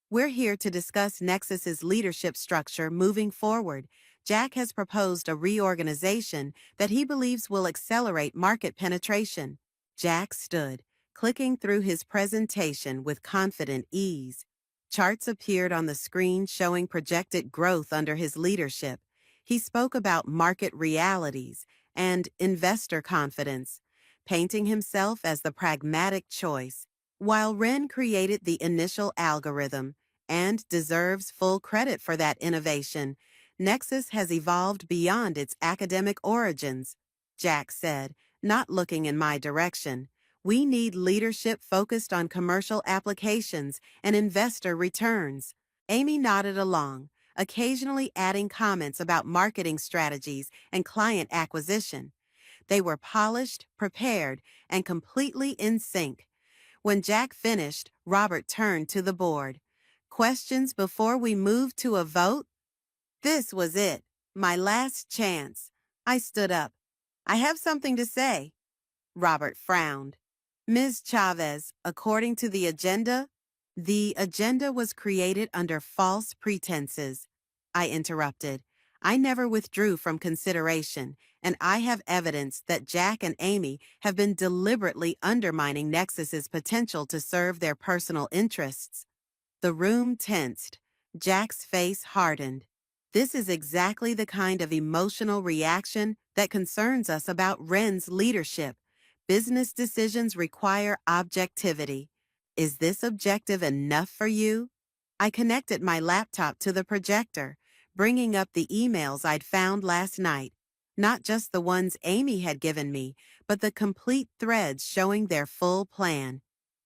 Speaker 1: "We're here to discuss Nexus's leadership structure moving forward. Jack has proposed a reorganization that he believes will accelerate market penetration." Jack stood, clicking through his presentation with confident ease. Charts appeared on the screen showing projected growth under his leadership. He spoke about market realities and investor confidence, painting himself as the pragmatic choice. While Wren created the initial algorithm and deserves full credit for that innovation, Nexus has evolved beyond its academic origins, Jack said, not looking in my direction. "We need leadership focused on commercial applications and investor returns." Amy nodded along, occasionally adding comments about marketing strategies and client acquisition. They were polished, prepared, and completely in sync. When Jack finished, Robert turned to the board. "Questions before we move to a vote?" This was it, my last chance. I stood up. "I have something to say." Robert frowned. "Ms. Chavez, according to the agenda?" "The agenda was created under false pretenses," I interrupted. "I never withdrew from consideration, and I have evidence that Jack and Amy have been deliberately undermining Nexus's potential to serve their personal interests." The room tensed. Jack's face hardened. "This is exactly the kind of emotional reaction that concerns us about Wren's leadership. Business decisions require objectivity. Is this objective enough for you?" I connected my laptop to the projector, bringing up the emails I'd found last night. Not just the ones Amy had given me, but the complete threads showing their full plan.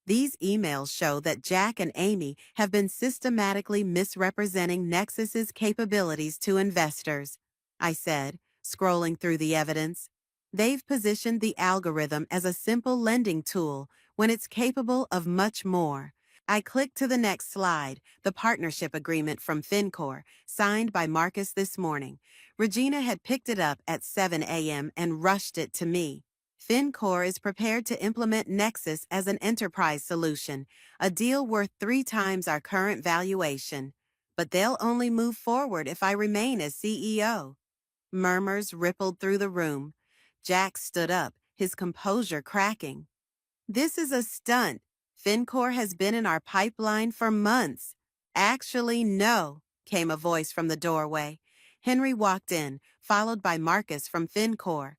Speaker 1: These emails show that Jack and Amy have been systematically misrepresenting Nexus's capabilities to investors, I said, scrolling through the evidence. They've positioned the algorithm as a simple lending tool when it's capable of much more. I clicked to the next slide, the partnership agreement from FinCor, signed by Marcus this morning. Regina had picked it up at 7 a.m. and rushed it to me. FinCor is prepared to implement Nexus as an enterprise solution, a deal worth 3 times our current valuation. But they'll only move forward if I remain as CEO. Murmurs rippled through the room. Jack stood up, his composure cracking. "This is a stunt. FinCor has been in our pipeline for months." "Actually, no," came a voice from the doorway. Henry walked in, followed by Marcus from FinCor.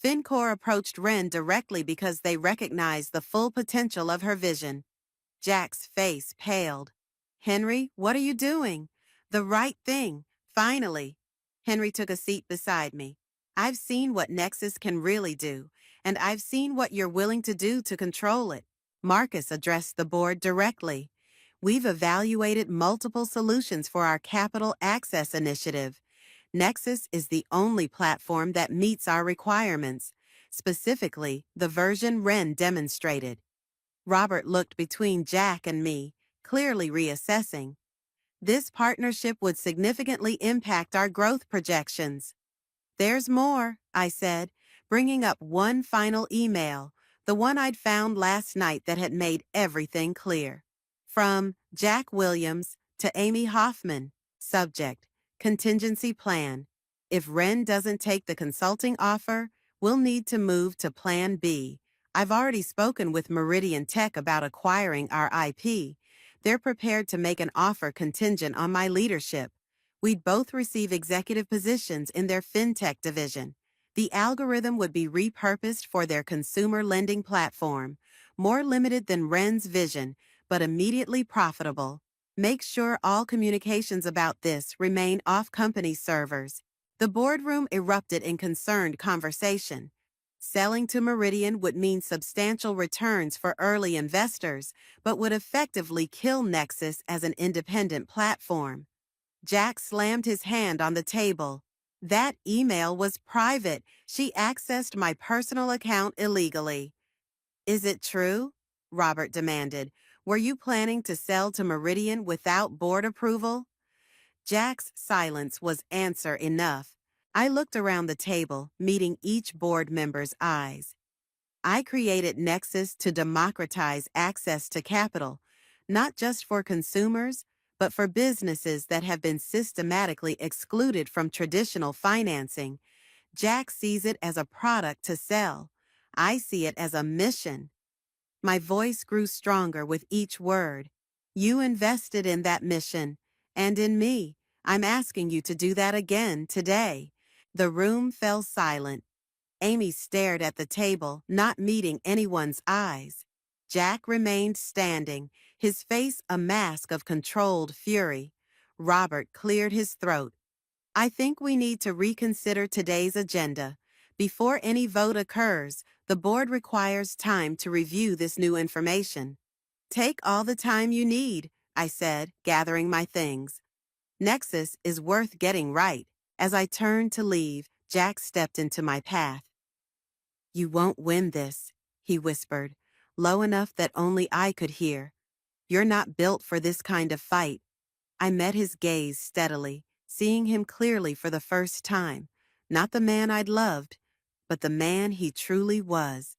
Speaker 1: FinCor approached Wren directly because they recognized the full potential of her vision. Jack's face paled. "Henry, what are you doing?" "The right thing, finally." Henry took a seat beside me. "I've seen what Nexus can really do, and I've seen what you're willing to do to control it." Marcus addressed the board directly. "We've evaluated multiple solutions for our capital access initiative. Nexus is the only platform that meets our requirements, specifically the version Wren demonstrated." Robert looked between Jack and me, clearly reassessing. This partnership would significantly impact our growth projections. There's more, I said, bringing up one final email, the one I'd found last night that had made everything clear. From Jack Williams to Amy Hoffman. Subject: Contingency Plan. If Ren doesn't take the consulting offer, we'll need to move to Plan B. I've already spoken with Meridian Tech about acquiring our IP. They're prepared to make an offer contingent on my leadership. We'd both receive executive positions in their fintech division. The algorithm would be repurposed for their consumer lending platform, more limited than Ren's vision, but immediately profitable. Make sure all communications about this remain off company servers. The boardroom erupted in concerned conversation. Selling to Meridian would mean substantial returns for early investors, but would effectively kill Nexus as an independent platform. Jack slammed his hand on the table. That email was private. She accessed my personal account illegally. Is it true? Robert demanded. Were you planning to sell to Meridian without board approval? Jack's silence was answer enough. I looked around the table, meeting each board member's eyes. I created Nexus to democratize access to capital, not just for consumers, but for businesses that have been systematically excluded from traditional financing. Jack sees it as a product to sell. I see it as a mission. My voice grew stronger with each word. You invested in that mission, and in me. I'm asking you to do that again today. The room fell silent. Amy stared at the table, not meeting anyone's eyes. Jack remained standing, his face a mask of controlled fury. Robert cleared his throat. I think we need to reconsider today's agenda. Before any vote occurs, the board requires time to review this new information. Take all the time you need, I said, gathering my things. Nexus is worth getting right. As I turned to leave, Jack stepped into my path. You won't win this, he whispered, low enough that only I could hear. You're not built for this kind of fight. I met his gaze steadily, seeing him clearly for the first time. Not the man I'd loved, but the man he truly was.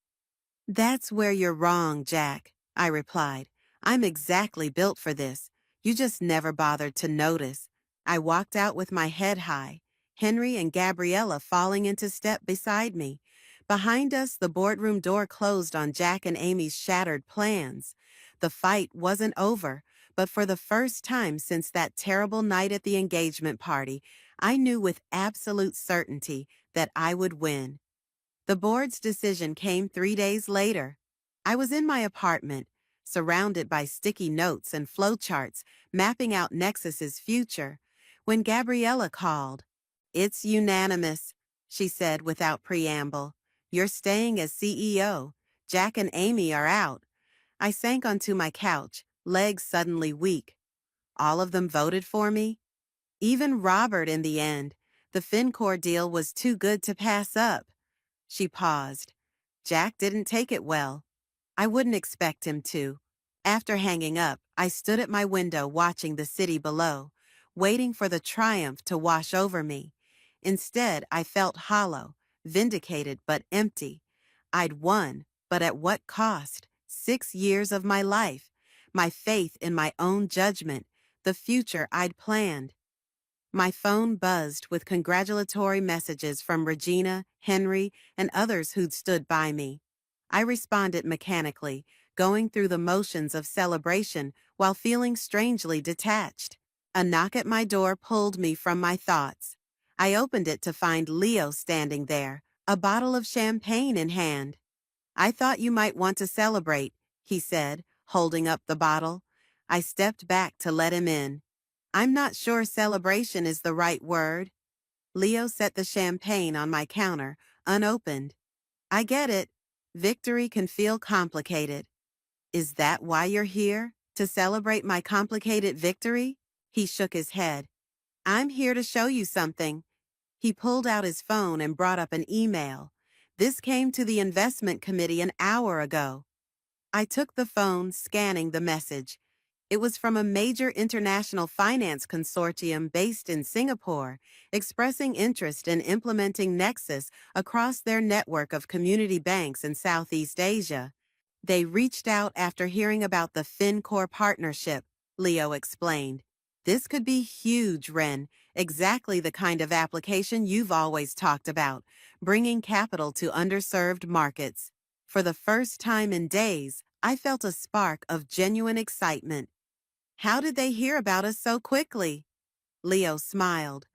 Speaker 1: That's where you're wrong, Jack, I replied. I'm exactly built for this. You just never bothered to notice. I walked out with my head high, Henry and Gabriella falling into step beside me. Behind us, the boardroom door closed on Jack and Amy's shattered plans. The fight wasn't over, but for the first time since that terrible night at the engagement party, I knew with absolute certainty that I would win. The board's decision came 3 days later. I was in my apartment, surrounded by sticky notes and flowcharts mapping out Nexus's future, when Gabriella called. It's unanimous, she said without preamble. You're staying as CEO. Jack and Amy are out. I sank onto my couch, legs suddenly weak. All of them voted for me? Even Robert in the end. The FinCorp deal was too good to pass up. She paused. Jack didn't take it well. I wouldn't expect him to. After hanging up, I stood at my window watching the city below, waiting for the triumph to wash over me. Instead, I felt hollow, vindicated but empty. I'd won, but at what cost? 6 years of my life, my faith in my own judgment, the future I'd planned. My phone buzzed with congratulatory messages from Regina, Henry, and others who'd stood by me. I responded mechanically, going through the motions of celebration while feeling strangely detached. A knock at my door pulled me from my thoughts. I opened it to find Leo standing there, a bottle of champagne in hand. I thought you might want to celebrate, he said, holding up the bottle. I stepped back to let him in. I'm not sure celebration is the right word. Leo set the champagne on my counter, unopened. I get it. Victory can feel complicated. Is that why you're here? To celebrate my complicated victory? He shook his head. I'm here to show you something. He pulled out his phone and brought up an email. This came to the investment committee an hour ago. I took the phone, scanning the message. It was from a major international finance consortium based in Singapore, expressing interest in implementing Nexus across their network of community banks in Southeast Asia. They reached out after hearing about the FinCorp partnership, Leo explained. This could be huge, Ren, exactly the kind of application you've always talked about, bringing capital to underserved markets. For the first time in days, I felt a spark of genuine excitement. How did they hear about us so quickly? Leo smiled.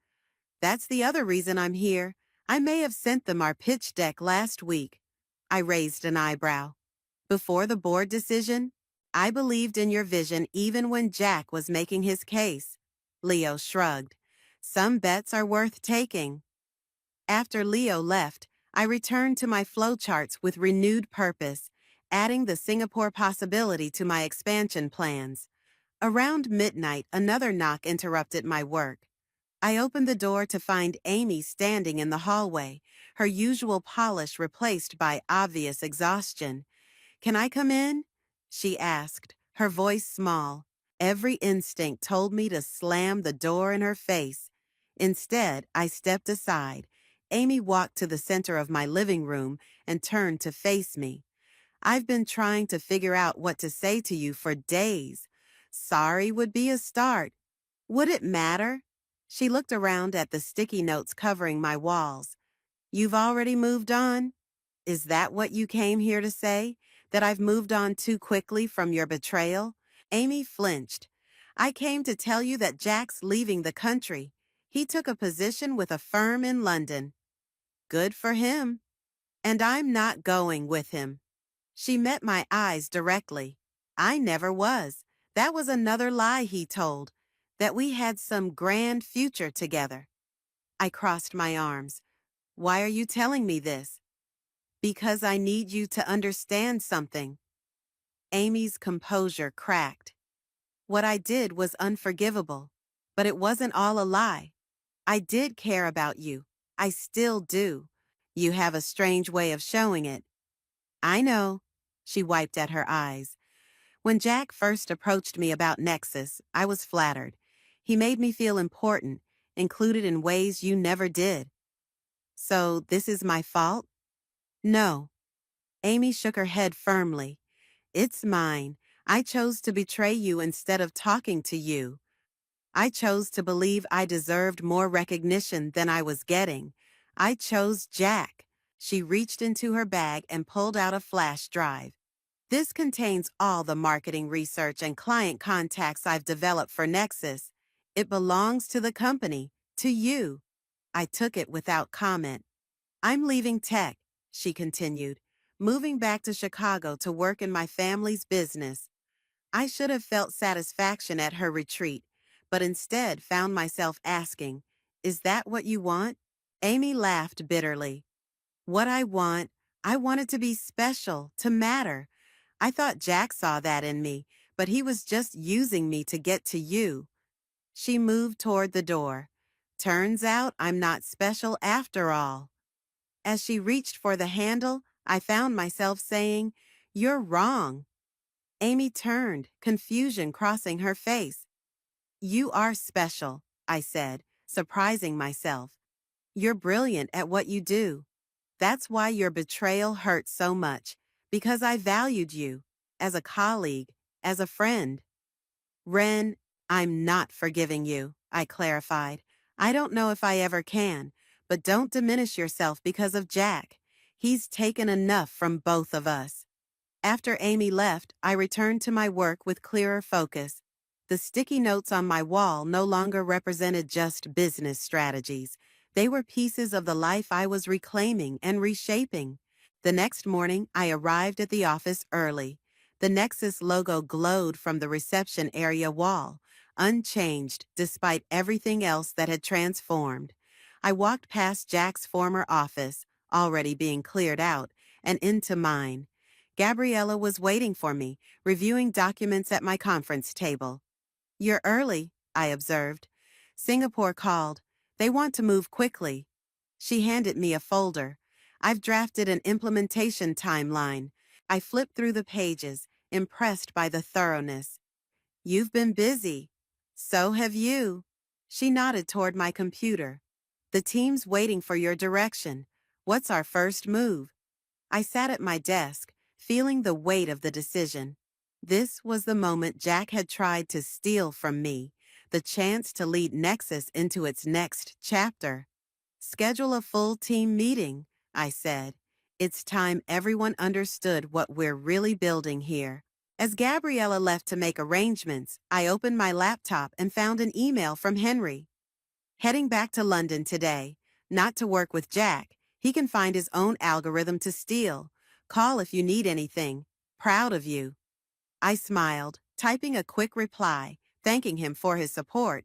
Speaker 1: That's the other reason I'm here. I may have sent them our pitch deck last week. I raised an eyebrow. Before the board decision, I believed in your vision even when Jack was making his case. Leo shrugged. Some bets are worth taking. After Leo left, I returned to my flowcharts with renewed purpose, adding the Singapore possibility to my expansion plans. Around midnight, another knock interrupted my work. I opened the door to find Amy standing in the hallway, her usual polish replaced by obvious exhaustion. "Can I come in?" she asked, her voice small. Every instinct told me to slam the door in her face. Instead, I stepped aside. Amy walked to the center of my living room and turned to face me. "I've been trying to figure out what to say to you for days. Sorry would be a start. Would it matter?" She looked around at the sticky notes covering my walls. "You've already moved on? Is that what you came here to say? That I've moved on too quickly from your betrayal?" Amy flinched. "I came to tell you that Jack's leaving the country. He took a position with a firm in London." "Good for him. And I'm not going with him." She met my eyes directly. "I never was. That was another lie he told, that we had some grand future together." I crossed my arms. "Why are you telling me this?" "Because I need you to understand something." Amy's composure cracked. "What I did was unforgivable, but it wasn't all a lie. I did care about you. I still do. You have a strange way of showing it." "I know." She wiped at her eyes. "When Jack first approached me about Nexus, I was flattered. He made me feel important, included in ways you never did." "So this is my fault?" "No." Amy shook her head firmly. "It's mine. I chose to betray you instead of talking to you. I chose to believe I deserved more recognition than I was getting. I chose Jack." She reached into her bag and pulled out a flash drive. "This contains all the marketing research and client contacts I've developed for Nexus. It belongs to the company, to you." I took it without comment. "I'm leaving tech," she continued, "moving back to Chicago to work in my family's business." I should have felt satisfaction at her retreat, but instead found myself asking, "Is that what you want?" Amy laughed bitterly. "What I wanted to be special, to matter. I thought Jack saw that in me, but he was just using me to get to you." She moved toward the door. "Turns out I'm not special after all." As she reached for the handle, I found myself saying, "You're wrong." Amy turned, confusion crossing her face. "You are special," I said, surprising myself. "You're brilliant at what you do. That's why your betrayal hurt so much, because I valued you, as a colleague, as a friend." "Ren, I'm not forgiving you," I clarified. "I don't know if I ever can, but don't diminish yourself because of Jack. He's taken enough from both of us." After Amy left, I returned to my work with clearer focus. The sticky notes on my wall no longer represented just business strategies. They were pieces of the life I was reclaiming and reshaping. The next morning, I arrived at the office early. The Nexus logo glowed from the reception area wall, unchanged despite everything else that had transformed. I walked past Jack's former office, already being cleared out, and into mine. Gabriella was waiting for me, reviewing documents at my conference table. "You're early," I observed. "Singapore called. They want to move quickly." She handed me a folder. "I've drafted an implementation timeline." I flipped through the pages, impressed by the thoroughness. You've been busy. So have you. She nodded toward my computer. The team's waiting for your direction. What's our first move? I sat at my desk, feeling the weight of the decision. This was the moment Jack had tried to steal from me, the chance to lead Nexus into its next chapter. Schedule a full team meeting, I said. It's time everyone understood what we're really building here. As Gabriella left to make arrangements, I opened my laptop and found an email from Henry. Heading back to London today, not to work with Jack. He can find his own algorithm to steal. Call if you need anything. Proud of you. I smiled, typing a quick reply, thanking him for his support,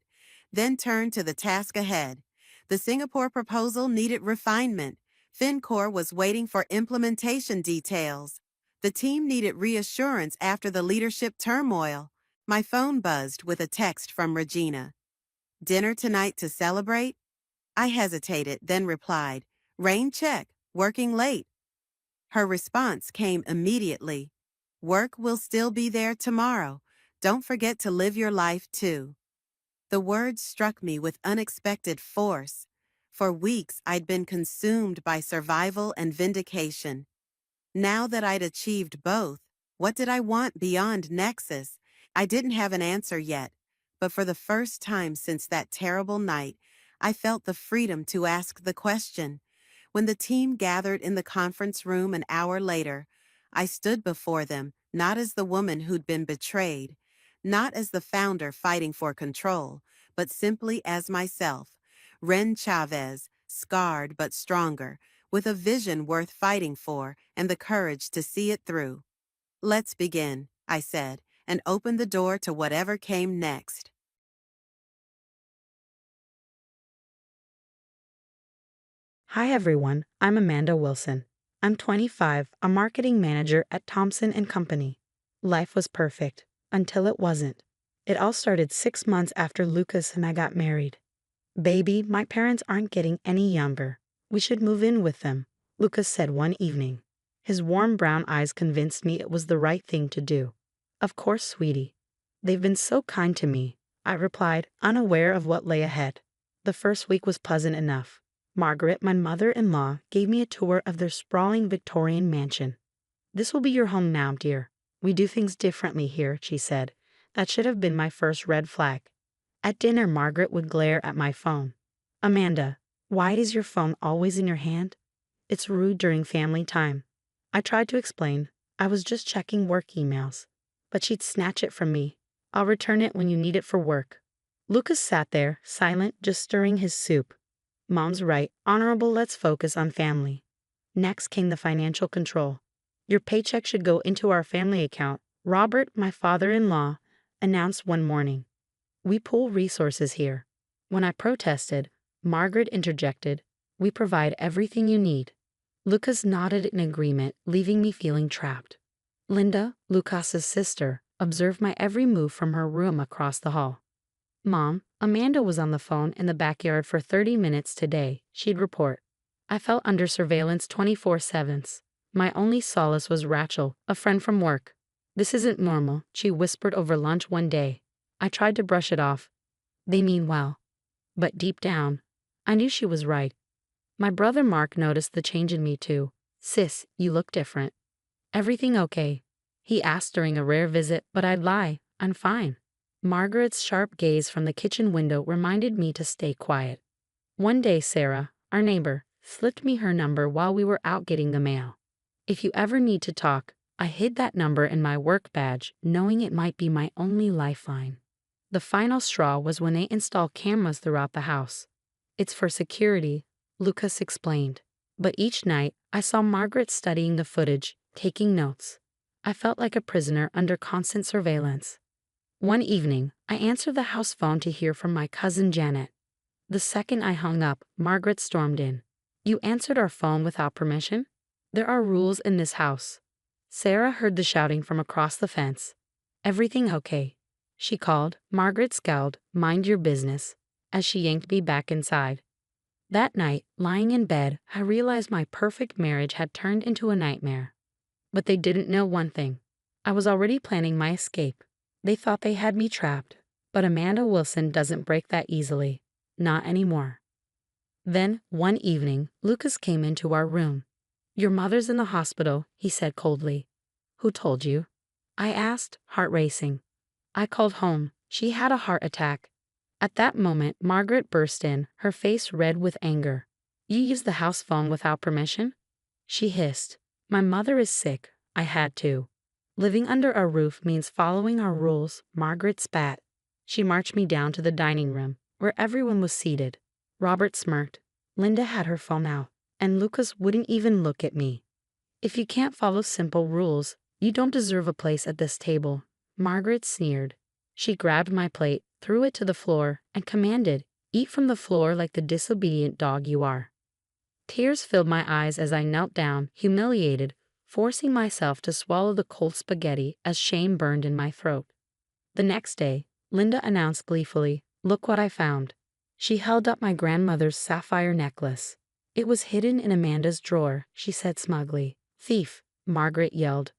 Speaker 1: then turned to the task ahead. The Singapore proposal needed refinement. FinCorp was waiting for implementation details. The team needed reassurance after the leadership turmoil. My phone buzzed with a text from Regina. Dinner tonight to celebrate? I hesitated, then replied, Rain check, working late. Her response came immediately. Work will still be there tomorrow. Don't forget to live your life too. The words struck me with unexpected force. For weeks I'd been consumed by survival and vindication. Now that I'd achieved both, what did I want beyond Nexus? I didn't have an answer yet, but for the first time since that terrible night, I felt the freedom to ask the question. When the team gathered in the conference room an hour later, I stood before them, not as the woman who'd been betrayed, not as the founder fighting for control, but simply as myself, Ren Chavez, scarred but stronger, with a vision worth fighting for and the courage to see it through. Let's begin, I said, and opened the door to whatever came next.
Speaker 2: Hi everyone, I'm Amanda Wilson. I'm 25, a marketing manager at Thompson & Company. Life was perfect, until it wasn't. It all started 6 months after Lucas and I got married. Baby, my parents aren't getting any younger. We should move in with them, Lucas said one evening. His warm brown eyes convinced me it was the right thing to do. Of course, sweetie. They've been so kind to me, I replied, unaware of what lay ahead. The first week was pleasant enough. Margaret, my mother-in-law, gave me a tour of their sprawling Victorian mansion. This will be your home now, dear. We do things differently here, she said. That should have been my first red flag. At dinner, Margaret would glare at my phone. Amanda, why is your phone always in your hand? It's rude during family time. I tried to explain. I was just checking work emails. But she'd snatch it from me. I'll return it when you need it for work. Lucas sat there, silent, just stirring his soup. Mom's right, honorable, let's focus on family. Next came the financial control. Your paycheck should go into our family account, Robert, my father-in-law, announced one morning. We pool resources here. When I protested, Margaret interjected, we provide everything you need. Lucas nodded in agreement, leaving me feeling trapped. Linda, Lucas's sister, observed my every move from her room across the hall. Mom, Amanda was on the phone in the backyard for 30 minutes today, she'd report. I felt under surveillance 24/7. My only solace was Rachel, a friend from work. This isn't normal, she whispered over lunch one day. I tried to brush it off. They mean well. But deep down, I knew she was right. My brother Mark noticed the change in me too. Sis, you look different. Everything okay? He asked during a rare visit, but I'd lie. I'm fine. Margaret's sharp gaze from the kitchen window reminded me to stay quiet. One day, Sarah, our neighbor, slipped me her number while we were out getting the mail. If you ever need to talk, I hid that number in my work badge, knowing it might be my only lifeline. The final straw was when they installed cameras throughout the house. It's for security, Lucas explained. But each night, I saw Margaret studying the footage, taking notes. I felt like a prisoner under constant surveillance. One evening, I answered the house phone to hear from my cousin Janet. The second I hung up, Margaret stormed in. You answered our phone without permission? There are rules in this house. Sarah heard the shouting from across the fence. Everything okay? She called. Margaret scowled, mind your business, as she yanked me back inside. That night, lying in bed, I realized my perfect marriage had turned into a nightmare. But they didn't know one thing. I was already planning my escape. They thought they had me trapped, but Amanda Wilson doesn't break that easily. Not anymore. Then, one evening, Lucas came into our room. "Your mother's in the hospital," he said coldly. "Who told you?" I asked, heart racing. "I called home. She had a heart attack." At that moment, Margaret burst in, her face red with anger. "You used the house phone without permission?" She hissed. "My mother is sick. I had to. Living under our roof means following our rules." Margaret spat. She marched me down to the dining room, where everyone was seated. Robert smirked. Linda had her phone out, and Lucas wouldn't even look at me. "If you can't follow simple rules, you don't deserve a place at this table." Margaret sneered. She grabbed my plate, threw it to the floor, and commanded, "Eat from the floor like the disobedient dog you are." Tears filled my eyes as I knelt down, humiliated, forcing myself to swallow the cold spaghetti as shame burned in my throat. The next day, Linda announced gleefully, "Look what I found." She held up my grandmother's sapphire necklace. "It was hidden in Amanda's drawer," she said smugly. "Thief," Margaret yelled.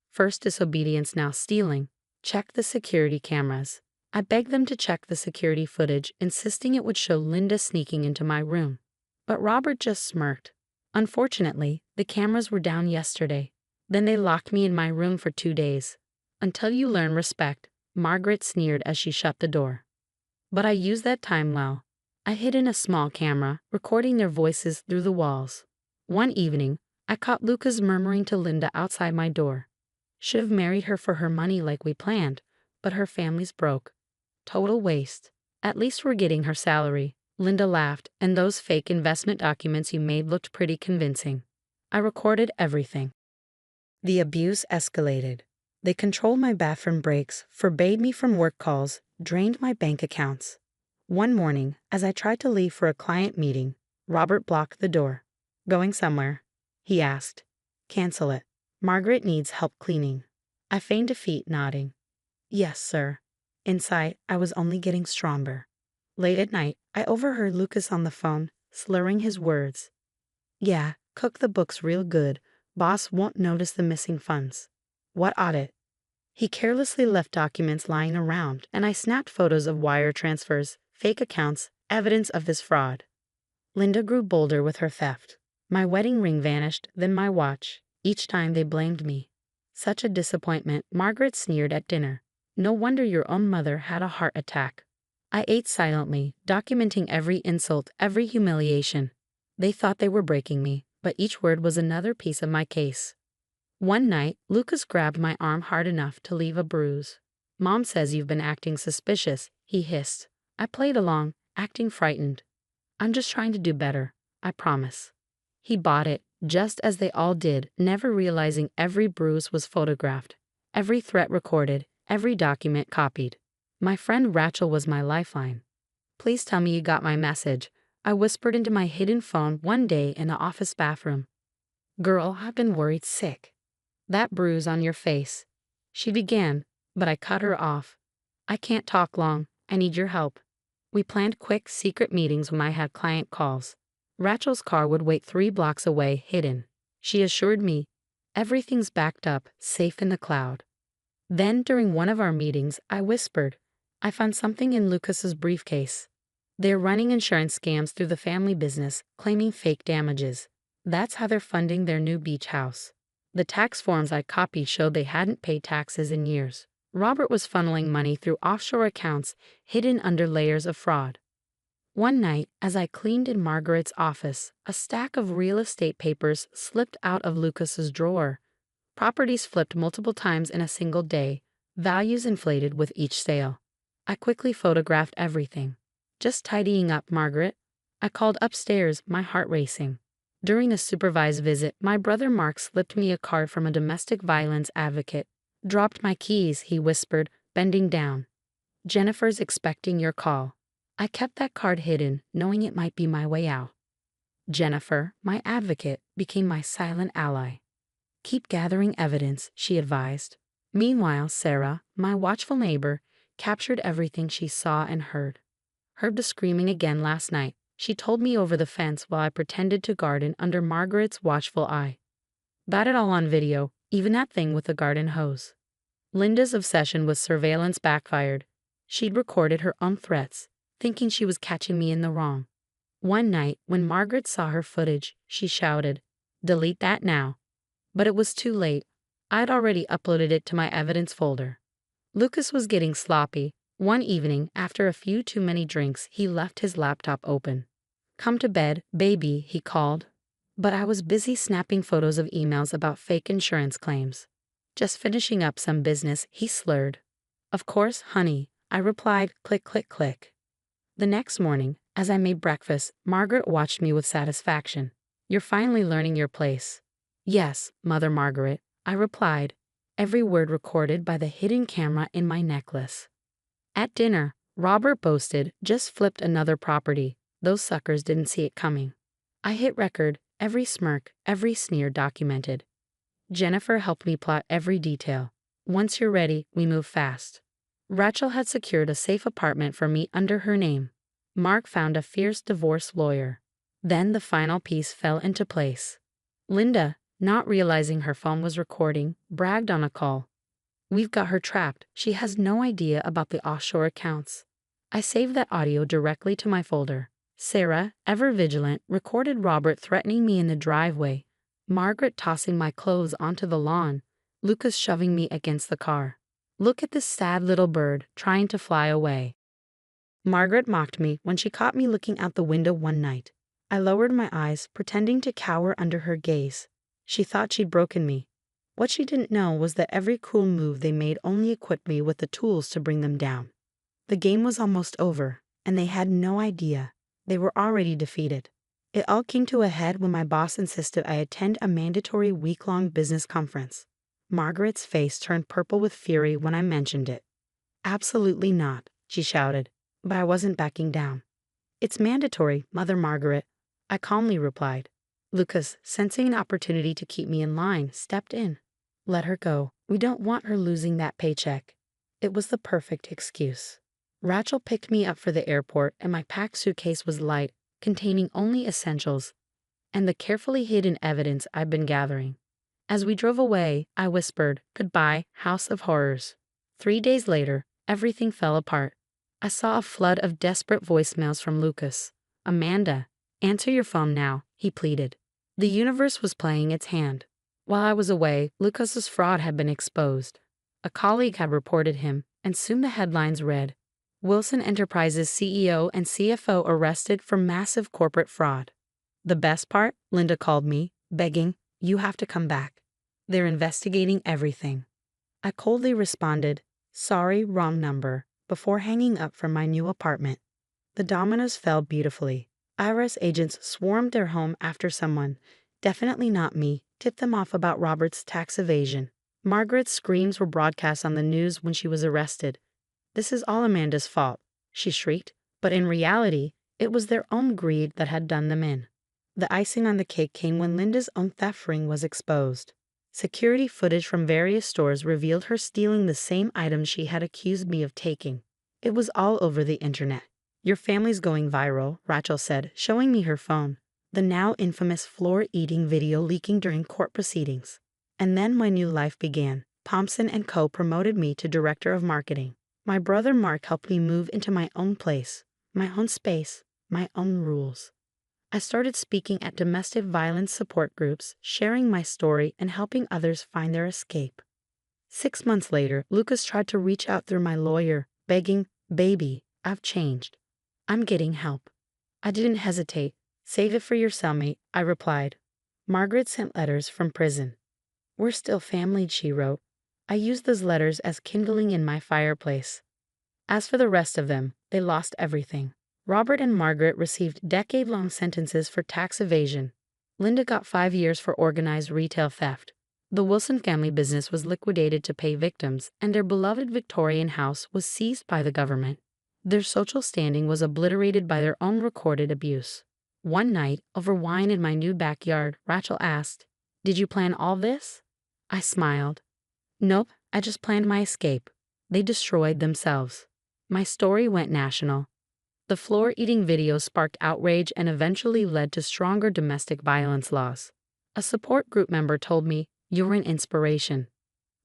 Speaker 2: "First disobedience, now stealing. Check the security cameras." I begged them to check the security footage, insisting it would show Linda sneaking into my room. But Robert just smirked. "Unfortunately, the cameras were down yesterday. Then they locked me in my room for 2 days. Until you learn respect," Margaret sneered as she shut the door. But I used that time well. I hid in a small camera, recording their voices through the walls. One evening, I caught Lucas murmuring to Linda outside my door. "Should have married her for her money like we planned, but her family's broke. Total waste. At least we're getting her salary." Linda laughed, "And those fake investment documents you made looked pretty convincing." I recorded everything. The abuse escalated. They controlled my bathroom breaks, forbade me from work calls, drained my bank accounts. One morning, as I tried to leave for a client meeting, Robert blocked the door. "Going somewhere?" he asked. "Cancel it. Margaret needs help cleaning." I feigned defeat, nodding. "Yes, sir." Inside, I was only getting stronger. Late at night, I overheard Lucas on the phone, slurring his words. "Yeah, cook the books real good. Boss won't notice the missing funds." "What audit?" He carelessly left documents lying around, and I snapped photos of wire transfers, fake accounts, evidence of this fraud. Linda grew bolder with her theft. My wedding ring vanished, then my watch. Each time they blamed me. "Such a disappointment," Margaret sneered at dinner. "No wonder your own mother had a heart attack." I ate silently, documenting every insult, every humiliation. They thought they were breaking me, but each word was another piece of my case. One night, Lucas grabbed my arm hard enough to leave a bruise. "Mom says you've been acting suspicious," he hissed. I played along, acting frightened. "I'm just trying to do better, I promise." He bought it, just as they all did, never realizing every bruise was photographed, every threat recorded, every document copied. My friend Rachel was my lifeline. "Please tell me you got my message," I whispered into my hidden phone one day in the office bathroom. "Girl, I've been worried sick." "That bruise on your face." She began, but I cut her off. "I can't talk long. I need your help." We planned quick, secret meetings when I had client calls. Rachel's car would wait 3 blocks away, hidden. She assured me, "Everything's backed up, safe in the cloud." Then, during one of our meetings, I whispered, "I found something in Lucas's briefcase. They're running insurance scams through the family business, claiming fake damages. That's how they're funding their new beach house." The tax forms I copied showed they hadn't paid taxes in years. Robert was funneling money through offshore accounts hidden under layers of fraud. One night, as I cleaned in Margaret's office, a stack of real estate papers slipped out of Lucas's drawer. Properties flipped multiple times in a single day, values inflated with each sale. I quickly photographed everything. "Just tidying up, Margaret." I called upstairs, my heart racing. During a supervised visit, my brother Mark slipped me a card from a domestic violence advocate. "Dropped my keys," he whispered, bending down. "Jennifer's expecting your call." I kept that card hidden, knowing it might be my way out. Jennifer, my advocate, became my silent ally. "Keep gathering evidence," she advised. Meanwhile, Sarah, my watchful neighbor, captured everything she saw and heard. "Heard the screaming again last night," she told me over the fence while I pretended to garden under Margaret's watchful eye. "Got it all on video, even that thing with the garden hose." Linda's obsession with surveillance backfired. She'd recorded her own threats, thinking she was catching me in the wrong. One night, when Margaret saw her footage, she shouted, "Delete that now." But it was too late. I'd already uploaded it to my evidence folder. Lucas was getting sloppy. One evening, after a few too many drinks, he left his laptop open. "Come to bed, baby," he called. But I was busy snapping photos of emails about fake insurance claims. "Just finishing up some business," he slurred. "Of course, honey," I replied, click, click, click. The next morning, as I made breakfast, Margaret watched me with satisfaction. "You're finally learning your place." "Yes, Mother Margaret," I replied, every word recorded by the hidden camera in my necklace. At dinner, Robert boasted, "Just flipped another property. Those suckers didn't see it coming." I hit record, every smirk, every sneer documented. Jennifer helped me plot every detail. Once you're ready, we move fast. Rachel had secured a safe apartment for me under her name. Mark found a fierce divorce lawyer. Then the final piece fell into place. Linda, not realizing her phone was recording, bragged on a call. "We've got her trapped. She has no idea about the offshore accounts." I saved that audio directly to my folder. Sarah, ever vigilant, recorded Robert threatening me in the driveway, Margaret tossing my clothes onto the lawn, Lucas shoving me against the car. "Look at this sad little bird trying to fly away." Margaret mocked me when she caught me looking out the window one night. I lowered my eyes, pretending to cower under her gaze. She thought she'd broken me. What she didn't know was that every cruel move they made only equipped me with the tools to bring them down. The game was almost over, and they had no idea. They were already defeated. It all came to a head when my boss insisted I attend a mandatory week-long business conference. Margaret's face turned purple with fury when I mentioned it. "Absolutely not," she shouted, but I wasn't backing down. "It's mandatory, Mother Margaret," I calmly replied. Lucas, sensing an opportunity to keep me in line, stepped in. "Let her go. We don't want her losing that paycheck." It was the perfect excuse. Rachel picked me up for the airport, and my packed suitcase was light, containing only essentials, and the carefully hidden evidence I'd been gathering. As we drove away, I whispered, "Goodbye, House of Horrors." 3 days later, everything fell apart. I saw a flood of desperate voicemails from Lucas. "Amanda, answer your phone now," he pleaded. The universe was playing its hand. While I was away, Lucas's fraud had been exposed. A colleague had reported him, and soon the headlines read, "Wilson Enterprises CEO and CFO arrested for massive corporate fraud." The best part? Linda called me, begging, "You have to come back. They're investigating everything." I coldly responded, "Sorry, wrong number," before hanging up from my new apartment. The dominoes fell beautifully. IRS agents swarmed their home after someone, definitely not me, tipped them off about Robert's tax evasion. Margaret's screams were broadcast on the news when she was arrested. "This is all Amanda's fault," she shrieked, but in reality, it was their own greed that had done them in. The icing on the cake came when Linda's own theft ring was exposed. Security footage from various stores revealed her stealing the same items she had accused me of taking. It was all over the internet. "Your family's going viral," Rachel said, showing me her phone. The now infamous floor-eating video leaking during court proceedings. And then my new life began. Thompson & Co. promoted me to Director of Marketing. My brother Mark helped me move into my own place, my own space, my own rules. I started speaking at domestic violence support groups, sharing my story and helping others find their escape. 6 months later, Lucas tried to reach out through my lawyer, begging, "Baby, I've changed. I'm getting help." I didn't hesitate. "Save it for your cellmate," I replied. Margaret sent letters from prison. "We're still family," she wrote. I used those letters as kindling in my fireplace. As for the rest of them, they lost everything. Robert and Margaret received decade-long sentences for tax evasion. Linda got 5 years for organized retail theft. The Wilson family business was liquidated to pay victims, and their beloved Victorian house was seized by the government. Their social standing was obliterated by their own recorded abuse. One night, over wine in my new backyard, Rachel asked, "Did you plan all this?" I smiled. "Nope, I just planned my escape." They destroyed themselves. My story went national. The floor-eating video sparked outrage and eventually led to stronger domestic violence laws. A support group member told me, "You're an inspiration."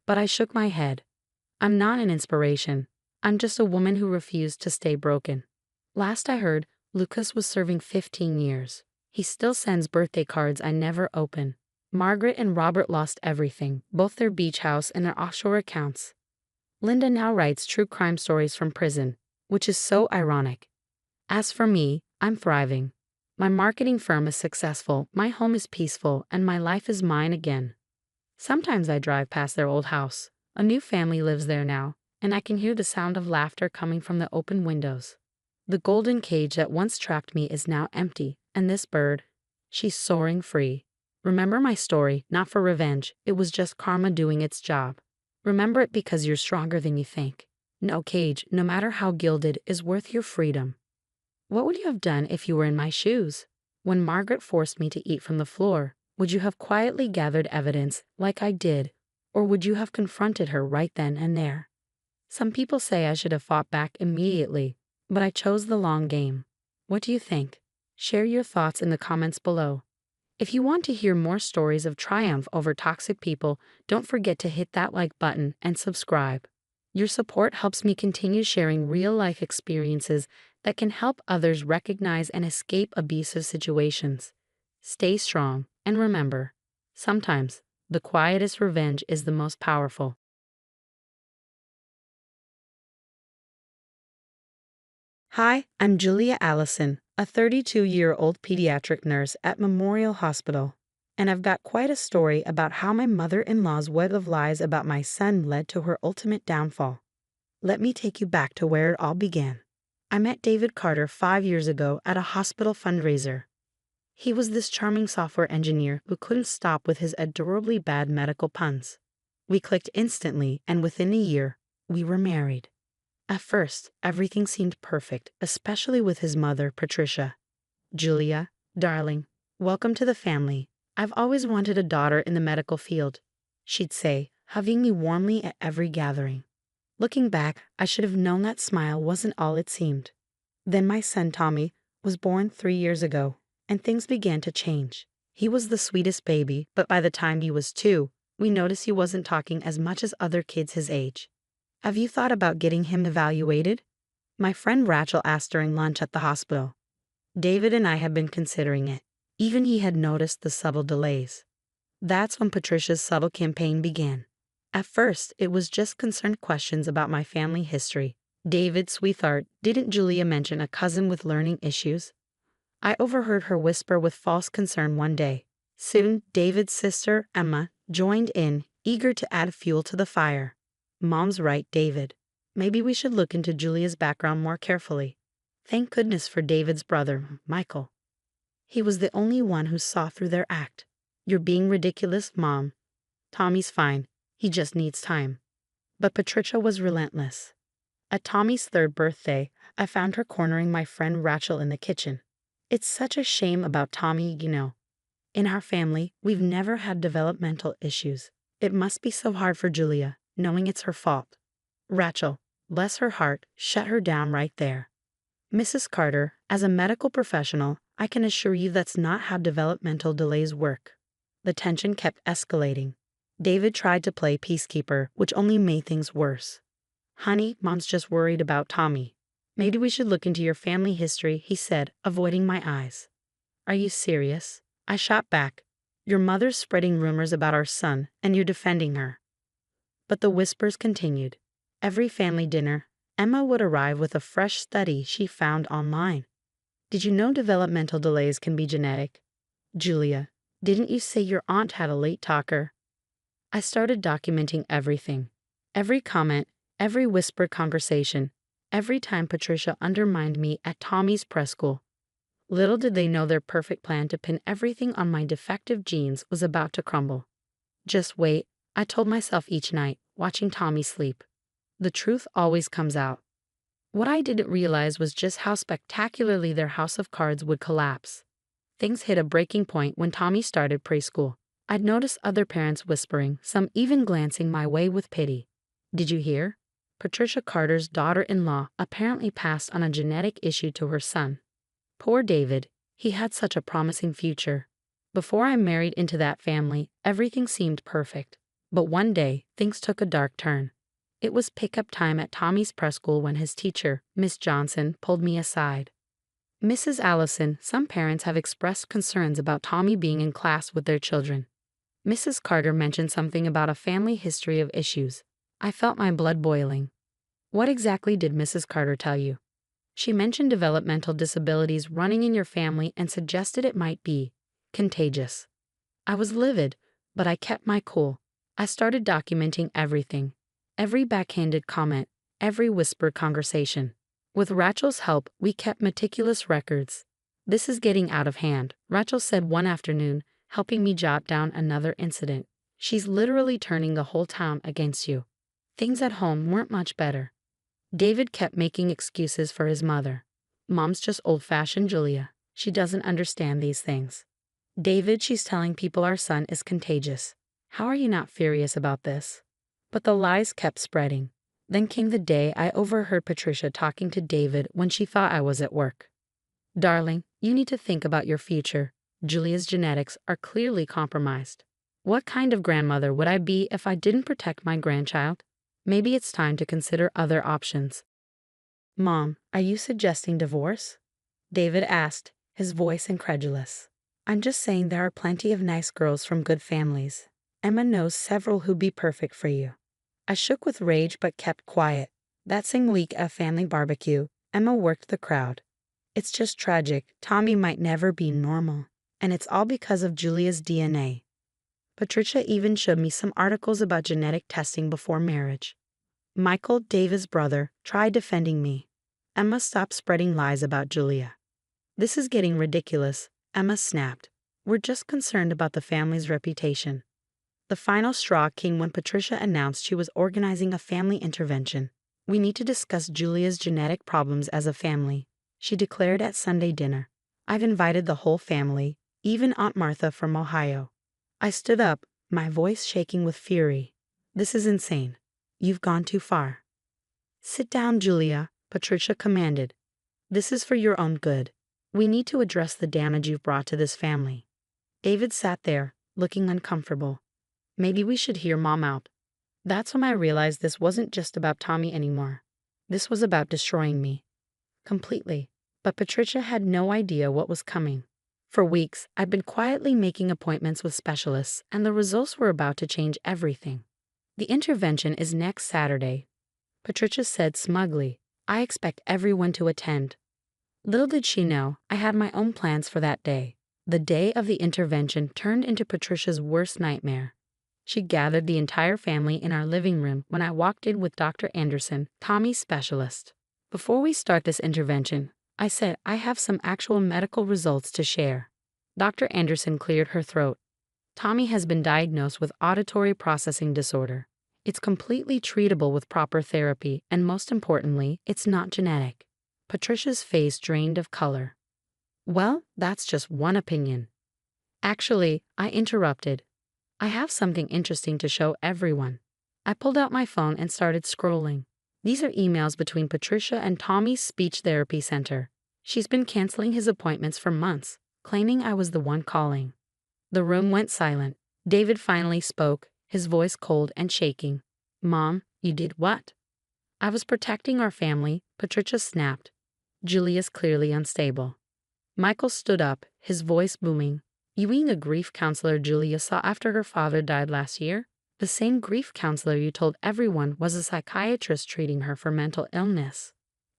Speaker 2: But I shook my head. I'm not an inspiration. I'm just a woman who refused to stay broken. Last I heard, Lucas was serving 15 years. He still sends birthday cards I never open. Margaret and Robert lost everything, both their beach house and their offshore accounts. Linda now writes true crime stories from prison, which is so ironic. As for me, I'm thriving. My marketing firm is successful, my home is peaceful, and my life is mine again. Sometimes I drive past their old house. A new family lives there now, and I can hear the sound of laughter coming from the open windows. The golden cage that once trapped me is now empty, and this bird, she's soaring free. Remember my story, not for revenge, it was just karma doing its job. Remember it because you're stronger than you think. No cage, no matter how gilded, is worth your freedom. What would you have done if you were in my shoes? When Margaret forced me to eat from the floor, would you have quietly gathered evidence, like I did, or would you have confronted her right then and there? Some people say I should have fought back immediately, but I chose the long game. What do you think? Share your thoughts in the comments below. If you want to hear more stories of triumph over toxic people, don't forget to hit that like button and subscribe. Your support helps me continue sharing real-life experiences that can help others recognize and escape abusive situations. Stay strong, and remember, sometimes the quietest revenge is the most powerful. Hi, I'm Julia Allison, a 32-year-old pediatric nurse at Memorial Hospital, and I've got quite a story about how my mother-in-law's web of lies about my son led to her ultimate downfall. Let me take you back to where it all began. I met David Carter 5 years ago at a hospital fundraiser. He was this charming software engineer who couldn't stop with his adorably bad medical puns. We clicked instantly, and within a year, we were married. At first, everything seemed perfect, especially with his mother, Patricia. "Julia, darling, welcome to the family. I've always wanted a daughter in the medical field," she'd say, hugging me warmly at every gathering. Looking back, I should have known that smile wasn't all it seemed. Then my son Tommy was born 3 years ago, and things began to change. He was the sweetest baby, but by the time he was 2, we noticed he wasn't talking as much as other kids his age. Have you thought about getting him evaluated? My friend Rachel asked during lunch at the hospital. David and I had been considering it. Even he had noticed the subtle delays. That's when Patricia's subtle campaign began. At first, it was just concerned questions about my family history. "David, sweetheart, didn't Julia mention a cousin with learning issues?" I overheard her whisper with false concern one day. Soon, David's sister, Emma, joined in, eager to add fuel to the fire. "Mom's right, David. Maybe we should look into Julia's background more carefully." Thank goodness for David's brother, Michael. He was the only one who saw through their act. "You're being ridiculous, Mom. Tommy's fine. He just needs time." But Patricia was relentless. At Tommy's 3rd birthday, I found her cornering my friend Rachel in the kitchen. "It's such a shame about Tommy, you know. In our family, we've never had developmental issues. It must be so hard for Julia, knowing it's her fault." Rachel, bless her heart, shut her down right there. "Mrs. Carter, as a medical professional, I can assure you that's not how developmental delays work." The tension kept escalating. David tried to play peacekeeper, which only made things worse. "Honey, Mom's just worried about Tommy. Maybe we should look into your family history," he said, avoiding my eyes. "Are you serious?" I shot back. "Your mother's spreading rumors about our son, and you're defending her." But the whispers continued. Every family dinner, Emma would arrive with a fresh study she found online. "Did you know developmental delays can be genetic?" "Julia, didn't you say your aunt had a late talker?" I started documenting everything. Every comment, every whispered conversation, every time Patricia undermined me at Tommy's preschool. Little did they know their perfect plan to pin everything on my defective genes was about to crumble. "Just wait," I told myself each night, watching Tommy sleep. "The truth always comes out." What I didn't realize was just how spectacularly their house of cards would collapse. Things hit a breaking point when Tommy started preschool. I'd noticed other parents whispering, some even glancing my way with pity. "Did you hear? Patricia Carter's daughter-in-law apparently passed on a genetic issue to her son." Poor David, he had such a promising future. Before I married into that family, everything seemed perfect. But one day, things took a dark turn. It was pickup time at Tommy's preschool when his teacher, Miss Johnson, pulled me aside. "Mrs. Allison, some parents have expressed concerns about Tommy being in class with their children." Mrs. Carter mentioned something about a family history of issues. I felt my blood boiling. "What exactly did Mrs. Carter tell you?" "She mentioned developmental disabilities running in your family and suggested it might be contagious." I was livid, but I kept my cool. I started documenting everything. Every backhanded comment, every whispered conversation. With Rachel's help, we kept meticulous records. "This is getting out of hand," Rachel said one afternoon, helping me jot down another incident. "She's literally turning the whole town against you." Things at home weren't much better. David kept making excuses for his mother. "Mom's just old-fashioned Julia. She doesn't understand these things." "David, she's telling people our son is contagious. How are you not furious about this?" But the lies kept spreading. Then came the day I overheard Patricia talking to David when she thought I was at work. "Darling, you need to think about your future. Julia's genetics are clearly compromised. What kind of grandmother would I be if I didn't protect my grandchild? Maybe it's time to consider other options." "Mom, are you suggesting divorce?" David asked, his voice incredulous. "I'm just saying there are plenty of nice girls from good families. Emma knows several who'd be perfect for you." I shook with rage but kept quiet. That same week at a family barbecue, Emma worked the crowd. "It's just tragic. Tommy might never be normal. And it's all because of Julia's DNA." Patricia even showed me some articles about genetic testing before marriage. Michael, David's brother, tried defending me. "Emma, stop spreading lies about Julia." "This is getting ridiculous," Emma snapped. "We're just concerned about the family's reputation." The final straw came when Patricia announced she was organizing a family intervention. "We need to discuss Julia's genetic problems as a family," she declared at Sunday dinner. "I've invited the whole family, even Aunt Martha from Ohio." I stood up, my voice shaking with fury. "This is insane. You've gone too far." "Sit down, Julia," Patricia commanded. "This is for your own good. We need to address the damage you've brought to this family." David sat there, looking uncomfortable. "Maybe we should hear Mom out." That's when I realized this wasn't just about Tommy anymore. This was about destroying me. Completely. But Patricia had no idea what was coming. For weeks, I'd been quietly making appointments with specialists, and the results were about to change everything. "The intervention is next Saturday," Patricia said smugly. "I expect everyone to attend." Little did she know, I had my own plans for that day. The day of the intervention turned into Patricia's worst nightmare. She gathered the entire family in our living room when I walked in with Dr. Anderson, Tommy's specialist. "Before we start this intervention," I said, "I have some actual medical results to share." Dr. Anderson cleared her throat. "Tommy has been diagnosed with auditory processing disorder. It's completely treatable with proper therapy, and most importantly, it's not genetic." Patricia's face drained of color. "Well, that's just one opinion." "Actually," I interrupted, "I have something interesting to show everyone." I pulled out my phone and started scrolling. These are emails between Patricia and Tommy's speech therapy center. She's been canceling his appointments for months, claiming I was the one calling. The room went silent. David finally spoke, his voice cold and shaking. "Mom, you did what?" "I was protecting our family," Patricia snapped. "Julia's clearly unstable." Michael stood up, his voice booming. "You mean the grief counselor Julia saw after her father died last year? The same grief counselor you told everyone was a psychiatrist treating her for mental illness."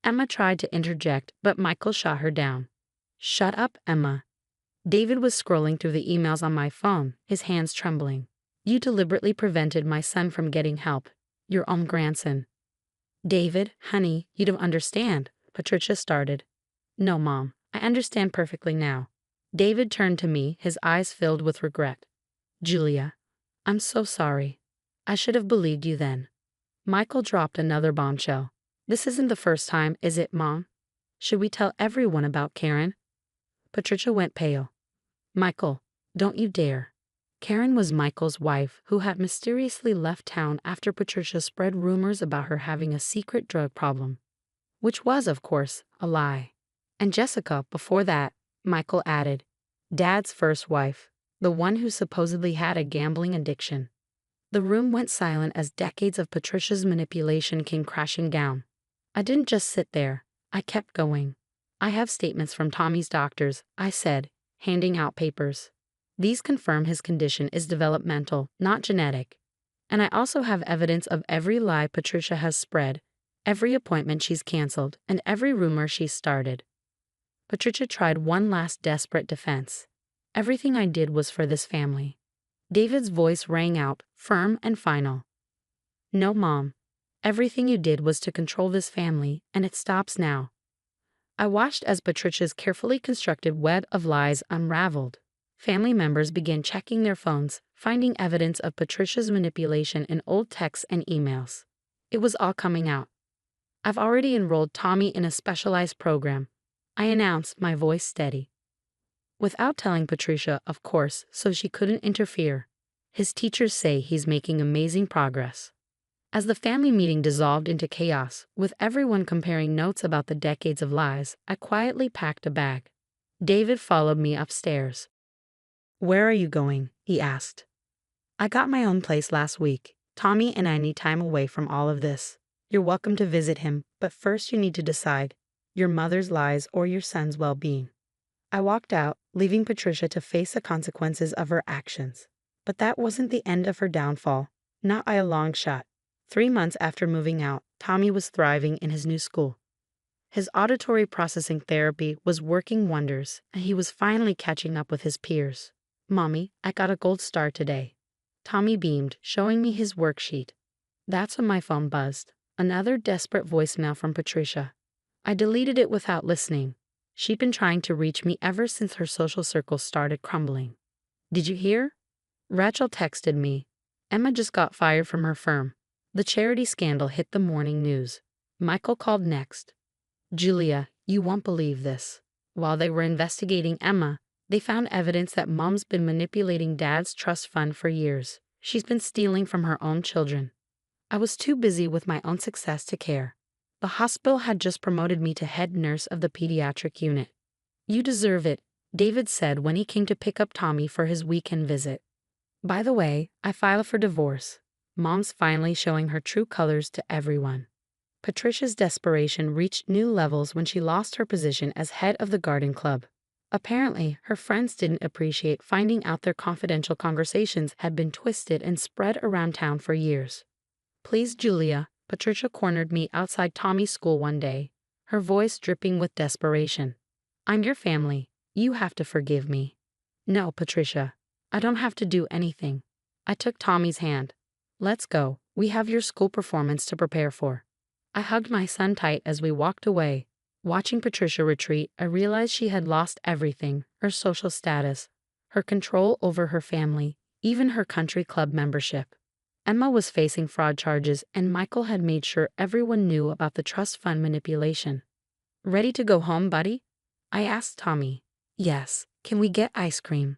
Speaker 2: Emma tried to interject, but Michael shot her down. "Shut up, Emma." David was scrolling through the emails on my phone, his hands trembling. "You deliberately prevented my son from getting help. Your own grandson." "David, honey, you don't understand," Patricia started. "No, Mom, I understand perfectly now." David turned to me, his eyes filled with regret. "Julia, I'm so sorry. I should have believed you then." Michael dropped another bombshell. "This isn't the first time, is it, Mom? Should we tell everyone about Karen?" Patricia went pale. "Michael, don't you dare." Karen was Michael's wife, who had mysteriously left town after Patricia spread rumors about her having a secret drug problem. Which was, of course, a lie. "And Jessica, before that," Michael added. "Dad's first wife, the one who supposedly had a gambling addiction." The room went silent as decades of Patricia's manipulation came crashing down. I didn't just sit there, I kept going. I have statements from Tommy's doctors, I said, handing out papers. These confirm his condition is developmental, not genetic. And I also have evidence of every lie Patricia has spread, every appointment she's canceled, and every rumor she's started. Patricia tried one last desperate defense. Everything I did was for this family. David's voice rang out, firm and final. No, Mom. Everything you did was to control this family, and it stops now. I watched as Patricia's carefully constructed web of lies unraveled. Family members began checking their phones, finding evidence of Patricia's manipulation in old texts and emails. It was all coming out. I've already enrolled Tommy in a specialized program, I announced, my voice steady. Without telling Patricia, of course, so she couldn't interfere. His teachers say he's making amazing progress. As the family meeting dissolved into chaos, with everyone comparing notes about the decades of lies, I quietly packed a bag. David followed me upstairs. Where are you going? He asked. I got my own place last week. Tommy and I need time away from all of this. You're welcome to visit him, but first you need to decide your mother's lies or your son's well-being. I walked out, leaving Patricia to face the consequences of her actions. But that wasn't the end of her downfall, not by a long shot. 3 months after moving out, Tommy was thriving in his new school. His auditory processing therapy was working wonders, and he was finally catching up with his peers. Mommy, I got a gold star today. Tommy beamed, showing me his worksheet. That's when my phone buzzed. Another desperate voicemail from Patricia. I deleted it without listening. She'd been trying to reach me ever since her social circle started crumbling. Did you hear? Rachel texted me. Emma just got fired from her firm. The charity scandal hit the morning news. Michael called next. Julia, you won't believe this. While they were investigating Emma, they found evidence that Mom's been manipulating Dad's trust fund for years. She's been stealing from her own children. I was too busy with my own success to care. The hospital had just promoted me to head nurse of the pediatric unit. You deserve it, David said when he came to pick up Tommy for his weekend visit. By the way, I filed for divorce. Mom's finally showing her true colors to everyone. Patricia's desperation reached new levels when she lost her position as head of the garden club. Apparently, her friends didn't appreciate finding out their confidential conversations had been twisted and spread around town for years. Please, Julia, Patricia cornered me outside Tommy's school one day, her voice dripping with desperation. I'm your family. You have to forgive me. No, Patricia. I don't have to do anything. I took Tommy's hand. Let's go. We have your school performance to prepare for. I hugged my son tight as we walked away. Watching Patricia retreat, I realized she had lost everything, her social status, her control over her family, even her country club membership. Emma was facing fraud charges, and Michael had made sure everyone knew about the trust fund manipulation. Ready to go home, buddy? I asked Tommy. Yes. Can we get ice cream?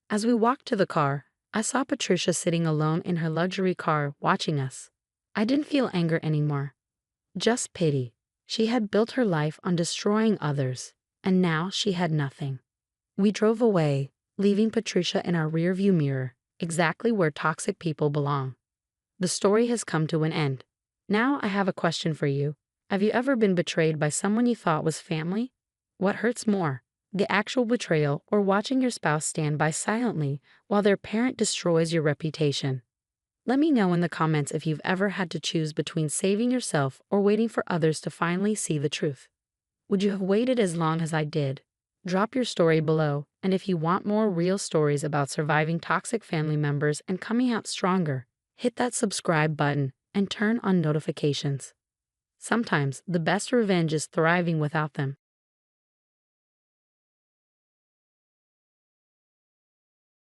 Speaker 2: As we walked to the car, I saw Patricia sitting alone in her luxury car, watching us. I didn't feel anger anymore. Just pity. She had built her life on destroying others, and now she had nothing. We drove away, leaving Patricia in our rearview mirror, exactly where toxic people belong. The story has come to an end. Now I have a question for you. Have you ever been betrayed by someone you thought was family? What hurts more, the actual betrayal or watching your spouse stand by silently while their parent destroys your reputation? Let me know in the comments if you've ever had to choose between saving yourself or waiting for others to finally see the truth. Would you have waited as long as I did? Drop your story below, and if you want more real stories about surviving toxic family members and coming out stronger, hit that subscribe button and turn on notifications. Sometimes the best revenge is thriving without them.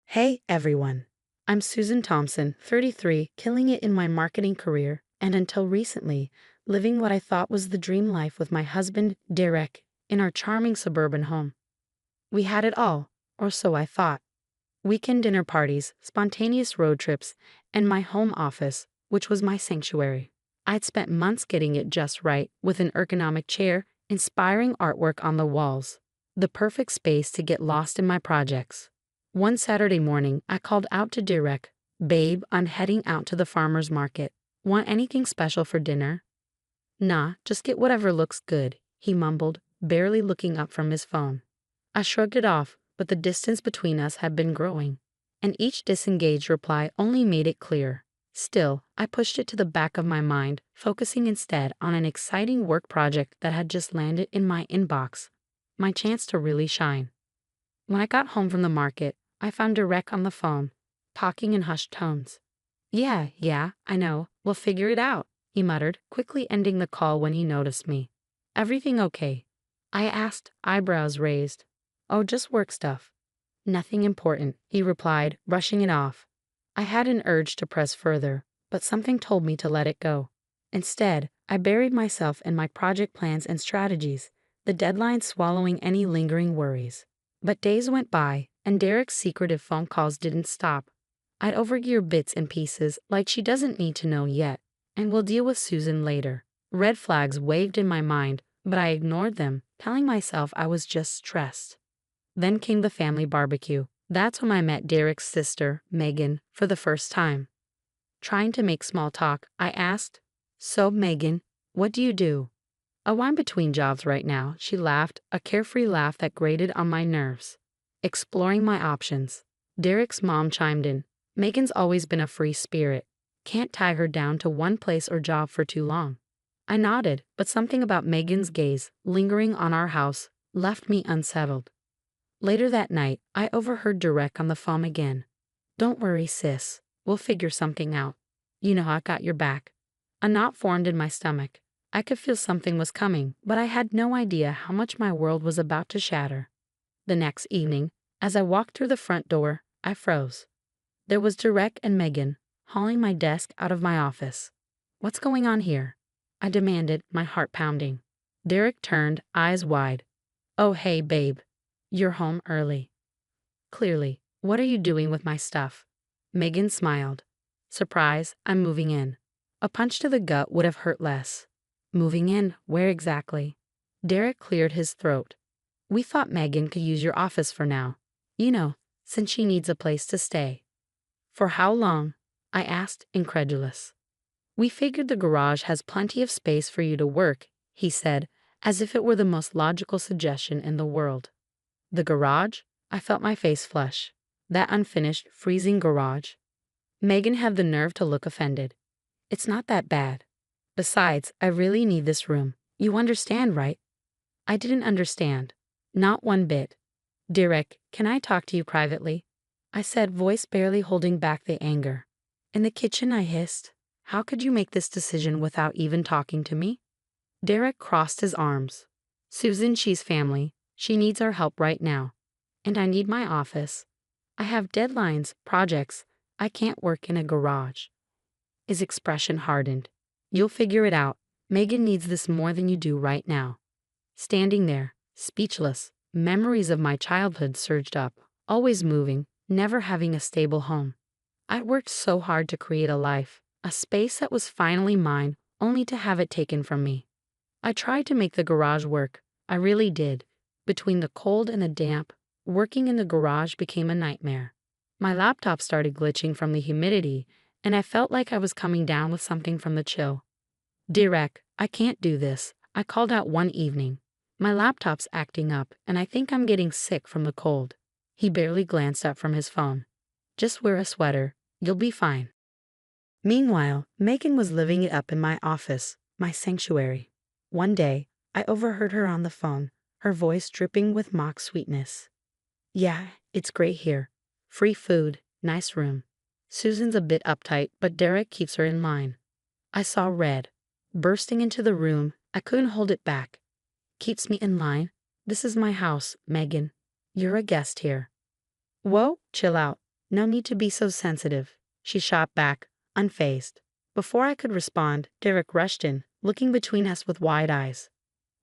Speaker 2: Hey everyone, I'm Susan Thompson, 33, killing it in my marketing career, and until recently, living what I thought was the dream life with my husband, Derek, in our charming suburban home. We had it all, or so I thought. Weekend dinner parties, spontaneous road trips, and my home office, which was my sanctuary. I'd spent months getting it just right, with an ergonomic chair, inspiring artwork on the walls, the perfect space to get lost in my projects. One Saturday morning, I called out to Derek, "Babe, I'm heading out to the farmer's market. Want anything special for dinner?" "Nah, just get whatever looks good," he mumbled, barely looking up from his phone. I shrugged it off, but the distance between us had been growing, and each disengaged reply only made it clearer. Still, I pushed it to the back of my mind, focusing instead on an exciting work project that had just landed in my inbox. My chance to really shine. When I got home from the market, I found Derek on the phone, talking in hushed tones. Yeah, I know. We'll figure it out," he muttered, quickly ending the call when he noticed me. "Everything okay?" I asked, eyebrows raised. "Oh, just work stuff." "Nothing important," he replied, brushing it off. I had an urge to press further, but something told me to let it go. Instead, I buried myself in my project plans and strategies, the deadline swallowing any lingering worries. But days went by, and Derek's secretive phone calls didn't stop. I'd overhear bits and pieces like she doesn't need to know yet, and we'll deal with Susan later. Red flags waved in my mind, but I ignored them, telling myself I was just stressed. Then came the family barbecue. That's when I met Derek's sister, Megan, for the first time. Trying to make small talk, I asked, "So, Megan, what do you do?" "Oh, I'm between jobs right now," she laughed, a carefree laugh that grated on my nerves. "Exploring my options." Derek's mom chimed in. "Megan's always been a free spirit. Can't tie her down to one place or job for too long." I nodded, but something about Megan's gaze, lingering on our house, left me unsettled. Later that night, I overheard Derek on the phone again. "Don't worry, sis. We'll figure something out. You know I got your back." A knot formed in my stomach. I could feel something was coming, but I had no idea how much my world was about to shatter. The next evening, as I walked through the front door, I froze. There was Derek and Megan, hauling my desk out of my office. "What's going on here?" I demanded, my heart pounding. Derek turned, eyes wide. "Oh, hey, babe. You're home early." "Clearly. What are you doing with my stuff?" Megan smiled. "Surprise, I'm moving in." A punch to the gut would have hurt less. "Moving in? Where exactly?" Derek cleared his throat. "We thought Megan could use your office for now. You know, since she needs a place to stay." "For how long?" I asked, incredulous. "We figured the garage has plenty of space for you to work," he said, as if it were the most logical suggestion in the world. The garage? I felt my face flush. That unfinished, freezing garage. Megan had the nerve to look offended. "It's not that bad. Besides, I really need this room. You understand, right?" I didn't understand. Not one bit. "Derek, can I talk to you privately?" I said, voice barely holding back the anger. "In the kitchen," I hissed. "How could you make this decision without even talking to me?" Derek crossed his arms. "Susan, she's family. She needs our help right now. And I need my office. I have deadlines, projects. I can't work in a garage." His expression hardened. "You'll figure it out. Megan needs this more than you do right now." Standing there, speechless, memories of my childhood surged up, always moving, never having a stable home. I'd worked so hard to create a life, a space that was finally mine, only to have it taken from me. I tried to make the garage work. I really did. Between the cold and the damp, working in the garage became a nightmare. My laptop started glitching from the humidity, and I felt like I was coming down with something from the chill. "Derek, I can't do this," I called out one evening. "My laptop's acting up, and I think I'm getting sick from the cold." He barely glanced up from his phone. "Just wear a sweater. You'll be fine." Meanwhile, Megan was living it up in my office, my sanctuary. One day, I overheard her on the phone, her voice dripping with mock sweetness. "Yeah, it's great here. Free food, nice room. Susan's a bit uptight, but Derek keeps her in line." I saw red. Bursting into the room, I couldn't hold it back. "Keeps me in line? This is my house, Megan. You're a guest here." "Whoa, chill out. No need to be so sensitive," she shot back, unfazed. Before I could respond, Derek rushed in, looking between us with wide eyes.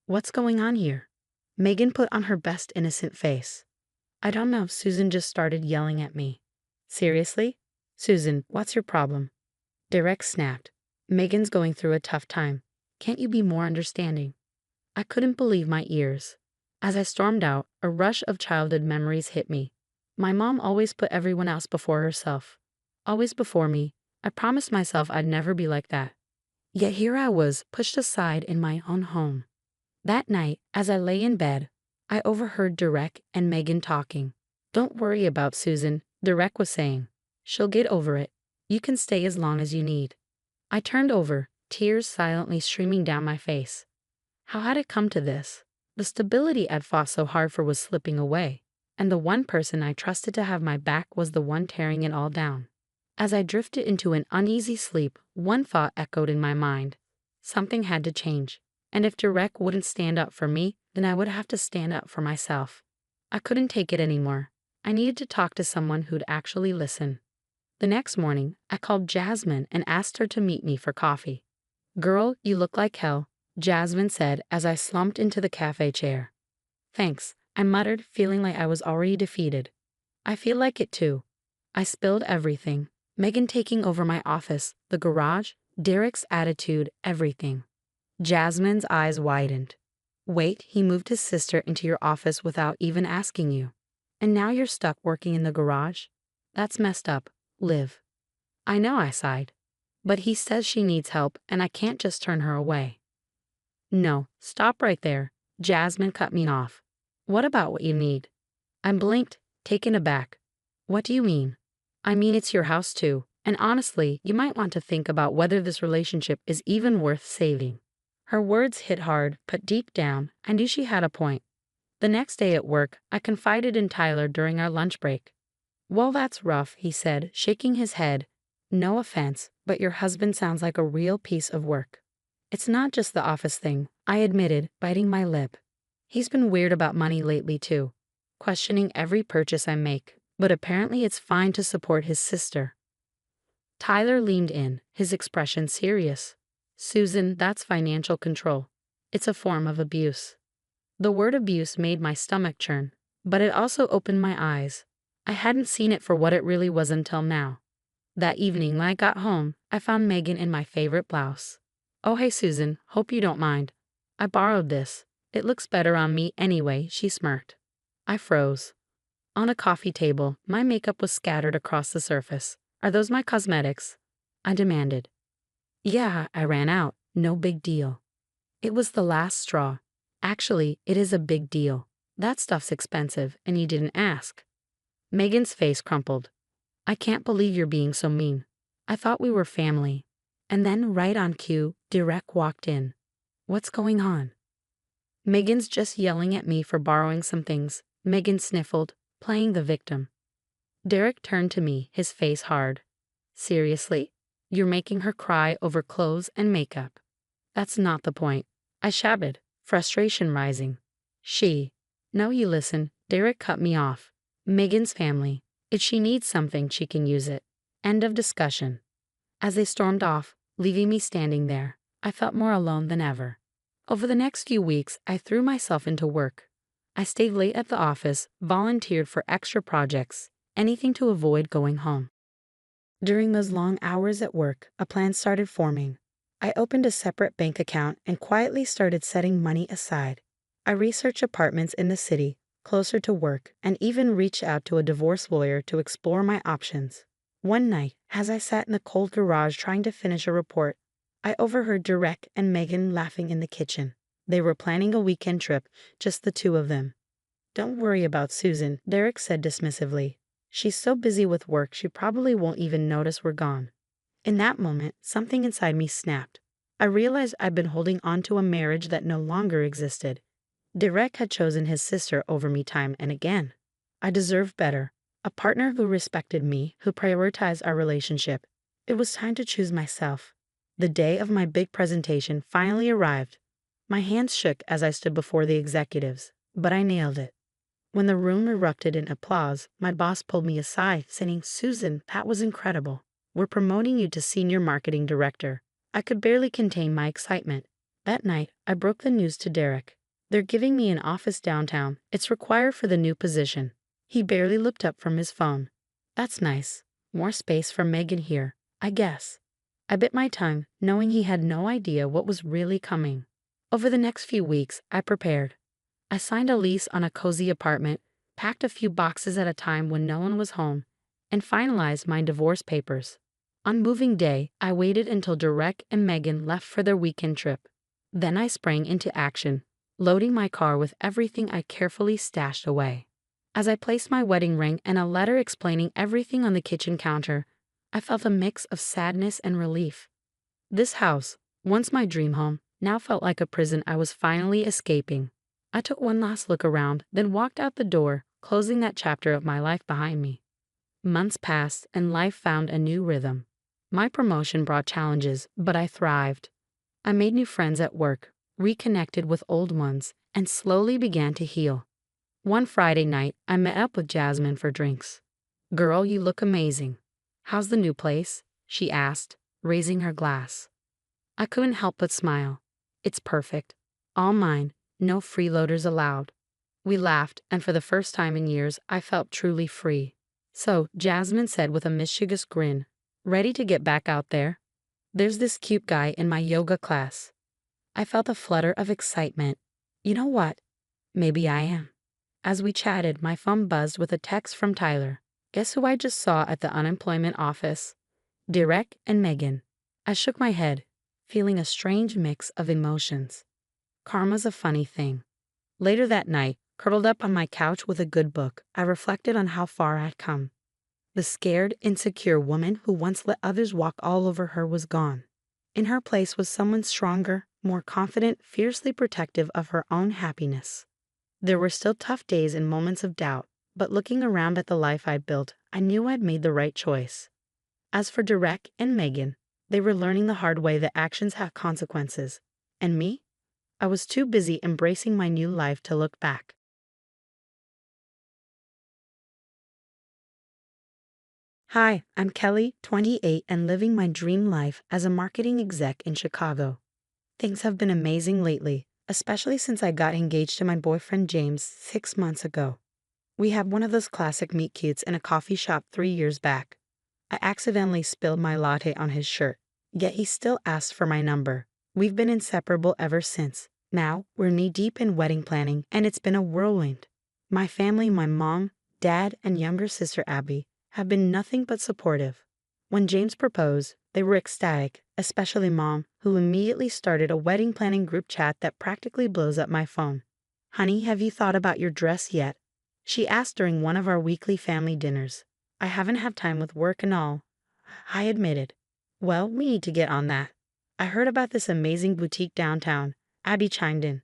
Speaker 2: "What's going on here?" Megan put on her best innocent face. "I don't know. Susan just started yelling at me." "Seriously? Susan, what's your problem?" Derek snapped. "Megan's going through a tough time. Can't you be more understanding?" I couldn't believe my ears. As I stormed out, a rush of childhood memories hit me. My mom always put everyone else before herself. always before me. I promised myself I'd never be like that. Yet here I was, pushed aside in my own home. That night, as I lay in bed, I overheard Derek and Megan talking. "Don't worry about Susan," Derek was saying. "She'll get over it. You can stay as long as you need." I turned over, tears silently streaming down my face. How had it come to this? The stability I'd fought so hard for was slipping away, and the one person I trusted to have my back was the one tearing it all down. As I drifted into an uneasy sleep, one thought echoed in my mind. Something had to change, and if Derek wouldn't stand up for me, then I would have to stand up for myself. I couldn't take it anymore. I needed to talk to someone who'd actually listen. The next morning, I called Jasmine and asked her to meet me for coffee. "Girl, you look like hell," Jasmine said as I slumped into the cafe chair. "Thanks," I muttered, feeling like I was already defeated. "I feel like it too." I spilled everything. Megan taking over my office, the garage, Derek's attitude, everything. Jasmine's eyes widened. "Wait, he moved his sister into your office without even asking you. And now you're stuck working in the garage? That's messed up, Liv." "I know," I sighed. "But he says she needs help and I can't just turn her away." "No, stop right there." Jasmine cut me off. "What about what you need?" I blinked, taken aback. "What do you mean?" "I mean it's your house too, and honestly, you might want to think about whether this relationship is even worth saving." Her words hit hard, but deep down, I knew she had a point. The next day at work, I confided in Tyler during our lunch break. "Well, that's rough," he said, shaking his head. "No offense, but your husband sounds like a real piece of work." "It's not just the office thing," I admitted, biting my lip. "He's been weird about money lately too, questioning every purchase I make, but apparently it's fine to support his sister." Tyler leaned in, his expression serious. "Susan, that's financial control. It's a form of abuse." The word abuse made my stomach churn, but it also opened my eyes. I hadn't seen it for what it really was until now. That evening when I got home, I found Megan in my favorite blouse. "Oh hey Susan, hope you don't mind. I borrowed this. It looks better on me anyway," she smirked. I froze. On a coffee table, my makeup was scattered across the surface. "Are those my cosmetics?" I demanded. "Yeah, I ran out. No big deal." It was the last straw. "Actually, it is a big deal. That stuff's expensive, and you didn't ask." Megan's face crumpled. "I can't believe you're being so mean. I thought we were family." And then, right on cue, Derek walked in. "What's going on?" "Megan's just yelling at me for borrowing some things," Megan sniffled, playing the victim. Derek turned to me, his face hard. "Seriously? You're making her cry over clothes and makeup." "That's not the point," I shouted, frustration rising. No, you listen," Derek cut me off. "Megan's family. If she needs something, she can use it. End of discussion." As they stormed off, leaving me standing there, I felt more alone than ever. Over the next few weeks, I threw myself into work. I stayed late at the office, volunteered for extra projects, anything to avoid going home. During those long hours at work, a plan started forming. I opened a separate bank account and quietly started setting money aside. I researched apartments in the city, closer to work, and even reached out to a divorce lawyer to explore my options. One night, as I sat in the cold garage trying to finish a report, I overheard Derek and Megan laughing in the kitchen. They were planning a weekend trip, just the two of them. "Don't worry about Susan," Derek said dismissively. "She's so busy with work she probably won't even notice we're gone." In that moment, something inside me snapped. I realized I'd been holding on to a marriage that no longer existed. Derek had chosen his sister over me time and again. I deserved better. A partner who respected me, who prioritized our relationship. It was time to choose myself. The day of my big presentation finally arrived. My hands shook as I stood before the executives, but I nailed it. When the room erupted in applause, my boss pulled me aside, saying, "Susan, that was incredible. We're promoting you to senior marketing director." I could barely contain my excitement. That night, I broke the news to Derek. "They're giving me an office downtown. It's required for the new position." He barely looked up from his phone. "That's nice. More space for Megan here, I guess." I bit my tongue, knowing he had no idea what was really coming. Over the next few weeks, I prepared. I signed a lease on a cozy apartment, packed a few boxes at a time when no one was home, and finalized my divorce papers. On moving day, I waited until Derek and Megan left for their weekend trip. Then I sprang into action, loading my car with everything I carefully stashed away. As I placed my wedding ring and a letter explaining everything on the kitchen counter, I felt a mix of sadness and relief. This house, once my dream home, now felt like a prison I was finally escaping. I took one last look around, then walked out the door, closing that chapter of my life behind me. Months passed and life found a new rhythm. My promotion brought challenges, but I thrived. I made new friends at work, reconnected with old ones, and slowly began to heal. One Friday night, I met up with Jasmine for drinks. "Girl, you look amazing. How's the new place?" she asked, raising her glass. I couldn't help but smile. "It's perfect. All mine, no freeloaders allowed." We laughed, and for the first time in years, I felt truly free. "So," Jasmine said with a mischievous grin, "ready to get back out there? There's this cute guy in my yoga class." I felt a flutter of excitement. You know what? Maybe I am. As we chatted, my phone buzzed with a text from Tyler. Guess who I just saw at the unemployment office? Derek and Megan. I shook my head, feeling a strange mix of emotions. Karma's a funny thing. Later that night, curled up on my couch with a good book, I reflected on how far I'd come. The scared, insecure woman who once let others walk all over her was gone. In her place was someone stronger, more confident, fiercely protective of her own happiness. There were still tough days and moments of doubt, but looking around at the life I'd built, I knew I'd made the right choice. As for Derek and Megan, they were learning the hard way that actions have consequences. And me? I was too busy embracing my new life to look back. Hi, I'm Kelly, 28, and living my dream life as a marketing exec in Chicago. Things have been amazing lately, especially since I got engaged to my boyfriend James 6 months ago. We had one of those classic meet cutes in a coffee shop 3 years back. I accidentally spilled my latte on his shirt, yet he still asked for my number. We've been inseparable ever since. Now, we're knee-deep in wedding planning, and it's been a whirlwind. My family, my mom, dad, and younger sister Abby, have been nothing but supportive. When James proposed, they were ecstatic, especially Mom, who immediately started a wedding planning group chat that practically blows up my phone. "Honey, have you thought about your dress yet?" she asked during one of our weekly family dinners. "I haven't had time with work and all," I admitted. "Well, we need to get on that. I heard about this amazing boutique downtown," Abby chimed in.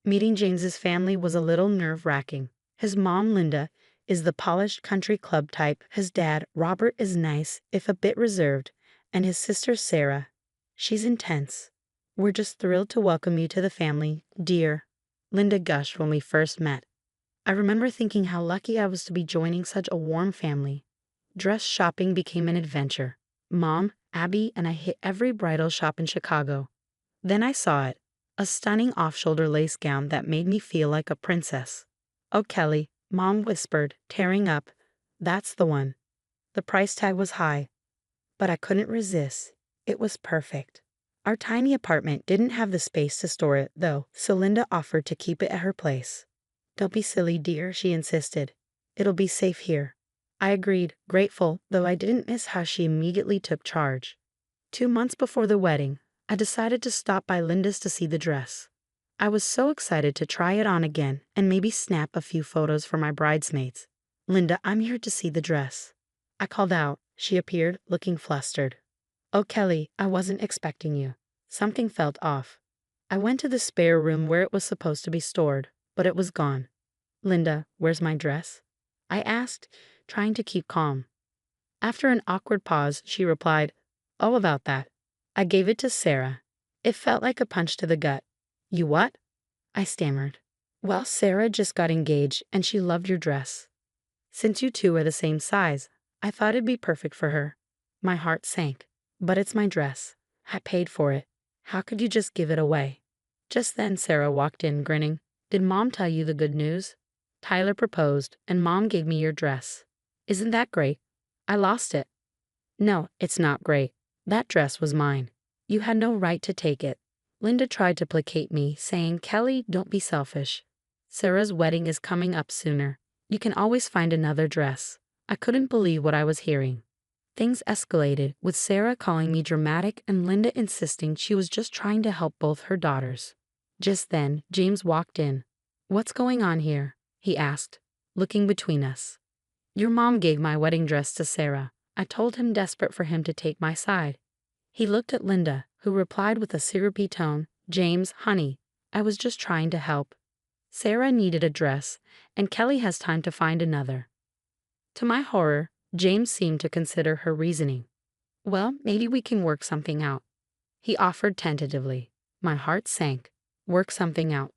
Speaker 2: Meeting James's family was a little nerve-wracking. His mom, Linda, is the polished country club type. His dad, Robert, is nice, if a bit reserved, and his sister, Sarah, she's intense. "We're just thrilled to welcome you to the family, dear," Linda gushed when we first met. I remember thinking how lucky I was to be joining such a warm family. Dress shopping became an adventure. Mom, Abby, and I hit every bridal shop in Chicago. Then I saw it, a stunning off-shoulder lace gown that made me feel like a princess. "Oh, Kelly," Mom whispered, tearing up, "that's the one." The price tag was high, but I couldn't resist. It was perfect. Our tiny apartment didn't have the space to store it, though, so Linda offered to keep it at her place. "Don't be silly, dear," she insisted. "It'll be safe here." I agreed, grateful, though I didn't miss how she immediately took charge. 2 months before the wedding, I decided to stop by Linda's to see the dress. I was so excited to try it on again and maybe snap a few photos for my bridesmaids. "Linda, I'm here to see the dress." I called out. She appeared, looking flustered. "Oh, Kelly, I wasn't expecting you." Something felt off. I went to the spare room where it was supposed to be stored, but it was gone. "Linda, where's my dress?" I asked, trying to keep calm. After an awkward pause, she replied, "Oh, about that. I gave it to Sarah." It felt like a punch to the gut. "You what?" I stammered. "Well, Sarah just got engaged, and she loved your dress. Since you two are the same size, I thought it'd be perfect for her." My heart sank. "But it's my dress. I paid for it. How could you just give it away?" Just then Sarah walked in, grinning. "Did Mom tell you the good news? Tyler proposed, and Mom gave me your dress. Isn't that great? I lost it." "No, it's not great. That dress was mine. You had no right to take it." Linda tried to placate me, saying, "Kelly, don't be selfish. Sarah's wedding is coming up sooner. You can always find another dress." I couldn't believe what I was hearing. Things escalated, with Sarah calling me dramatic and Linda insisting she was just trying to help both her daughters. Just then, James walked in. "What's going on here?" he asked, looking between us. "Your mom gave my wedding dress to Sarah," I told him, desperate for him to take my side. He looked at Linda, who replied with a syrupy tone, "James, honey, I was just trying to help. Sarah needed a dress, and Kelly has time to find another." To my horror, James seemed to consider her reasoning. "Well, maybe we can work something out," he offered tentatively. My heart sank. Work something out.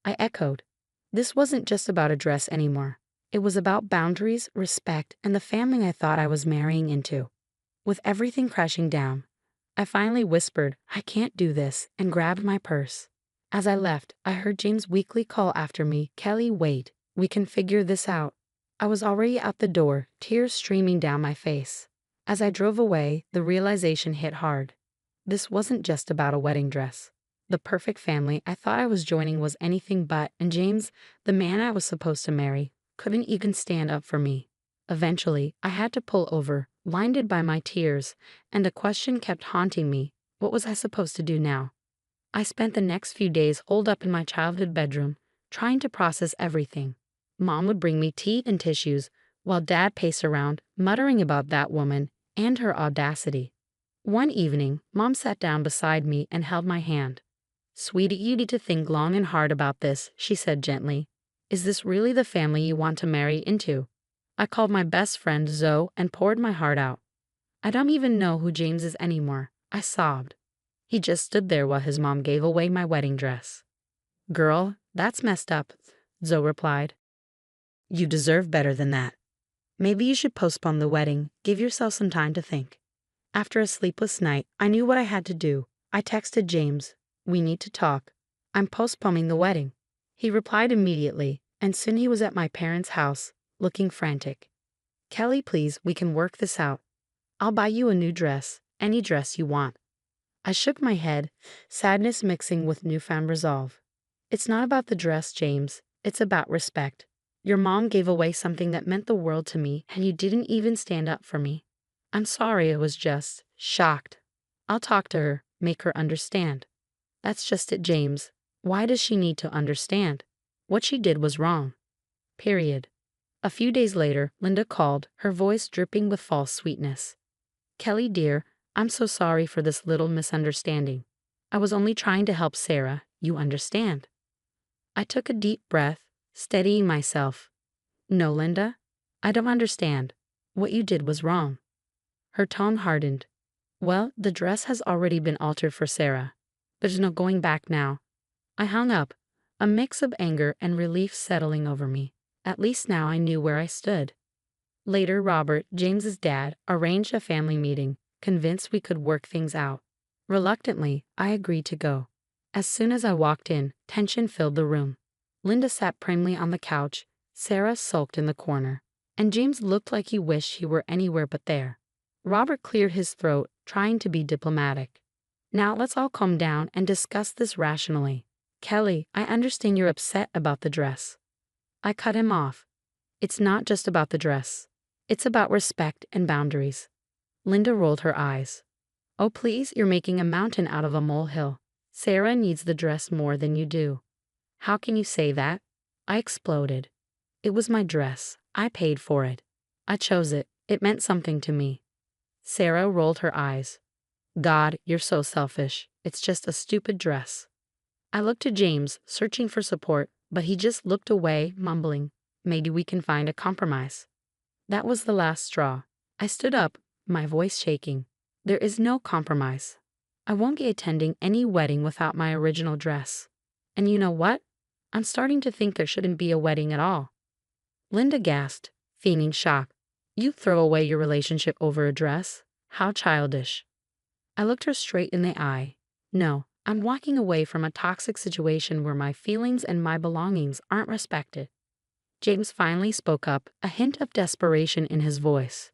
Speaker 2: I echoed. This wasn't just about a dress anymore. It was about boundaries, respect, and the family I thought I was marrying into. With everything crashing down, I finally whispered, "I can't do this," and grabbed my purse. As I left, I heard James weakly call after me, "Kelly, wait. We can figure this out." I was already out the door, tears streaming down my face. As I drove away, the realization hit hard. This wasn't just about a wedding dress. The perfect family I thought I was joining was anything but, and James, the man I was supposed to marry, couldn't even stand up for me. Eventually, I had to pull over, blinded by my tears, and a question kept haunting me. What was I supposed to do now? I spent the next few days holed up in my childhood bedroom, trying to process everything. Mom would bring me tea and tissues, while Dad paced around, muttering about that woman and her audacity. One evening, Mom sat down beside me and held my hand. "Sweetie, you need to think long and hard about this," she said gently. "Is this really the family you want to marry into?" I called my best friend Zoe and poured my heart out. "I don't even know who James is anymore," I sobbed. He just stood there while his mom gave away my wedding dress. "Girl, that's messed up," Zoe replied. "You deserve better than that. Maybe you should postpone the wedding, give yourself some time to think." After a sleepless night, I knew what I had to do. I texted James, "We need to talk. I'm postponing the wedding." He replied immediately, and soon he was at my parents' house, looking frantic. "Kelly, please, we can work this out. I'll buy you a new dress, any dress you want." I shook my head, sadness mixing with newfound resolve. "It's not about the dress, James. It's about respect. Your mom gave away something that meant the world to me, and you didn't even stand up for me. I'm sorry, I was just shocked. I'll talk to her, make her understand." "That's just it, James. Why does she need to understand? What she did was wrong. Period." A few days later, Linda called, her voice dripping with false sweetness. "Kelly, dear, I'm so sorry for this little misunderstanding. I was only trying to help Sarah, you understand." I took a deep breath, steadying myself. "No, Linda, I don't understand. What you did was wrong." Her tone hardened. "Well, the dress has already been altered for Sarah. There's no going back now." I hung up, a mix of anger and relief settling over me. At least now I knew where I stood. Later, Robert, James's dad, arranged a family meeting, convinced we could work things out. Reluctantly, I agreed to go. As soon as I walked in, tension filled the room. Linda sat primly on the couch, Sarah sulked in the corner, and James looked like he wished he were anywhere but there. Robert cleared his throat, trying to be diplomatic. "Now let's all calm down and discuss this rationally. Kelly, I understand you're upset about the dress." I cut him off. "It's not just about the dress. It's about respect and boundaries." Linda rolled her eyes. "Oh, please, you're making a mountain out of a molehill. Sarah needs the dress more than you do." "How can you say that?" I exploded. "It was my dress. I paid for it. I chose it. It meant something to me." Sarah rolled her eyes. "God, you're so selfish. It's just a stupid dress." I looked to James, searching for support, but he just looked away, mumbling, "Maybe we can find a compromise." That was the last straw. I stood up, my voice shaking. "There is no compromise. I won't be attending any wedding without my original dress. And you know what? I'm starting to think there shouldn't be a wedding at all." Linda gasped, feigning shock. "You throw away your relationship over a dress? How childish." I looked her straight in the eye. "No, I'm walking away from a toxic situation where my feelings and my belongings aren't respected." James finally spoke up, a hint of desperation in his voice.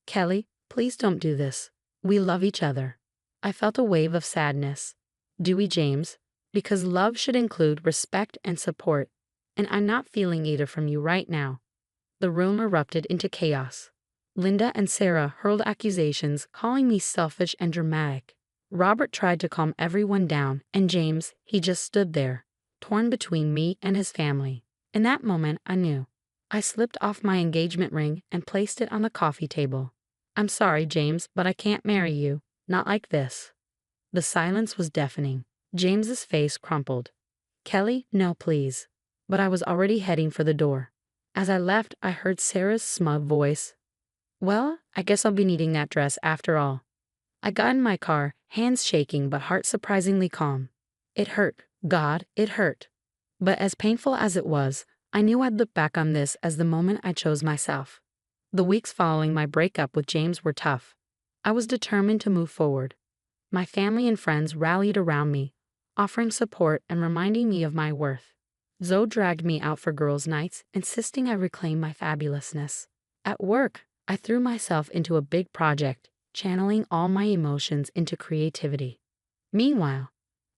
Speaker 2: "Kelly, please don't do this. We love each other." I felt a wave of sadness. "Do we, James? Because love should include respect and support, and I'm not feeling either from you right now." The room erupted into chaos. Linda and Sarah hurled accusations, calling me selfish and dramatic. Robert tried to calm everyone down, and James, he just stood there, torn between me and his family. In that moment, I knew. I slipped off my engagement ring and placed it on the coffee table. I'm sorry, James, but I can't marry you. Not like this. The silence was deafening. James's face crumpled. Kelly, no please. But I was already heading for the door. As I left, I heard Sarah's smug voice. Well, I guess I'll be needing that dress after all. I got in my car, hands shaking but heart surprisingly calm. It hurt. God, it hurt. But as painful as it was, I knew I'd look back on this as the moment I chose myself. The weeks following my breakup with James were tough. I was determined to move forward. My family and friends rallied around me, offering support and reminding me of my worth. Zoe dragged me out for girls' nights, insisting I reclaim my fabulousness. At work, I threw myself into a big project, channeling all my emotions into creativity. Meanwhile,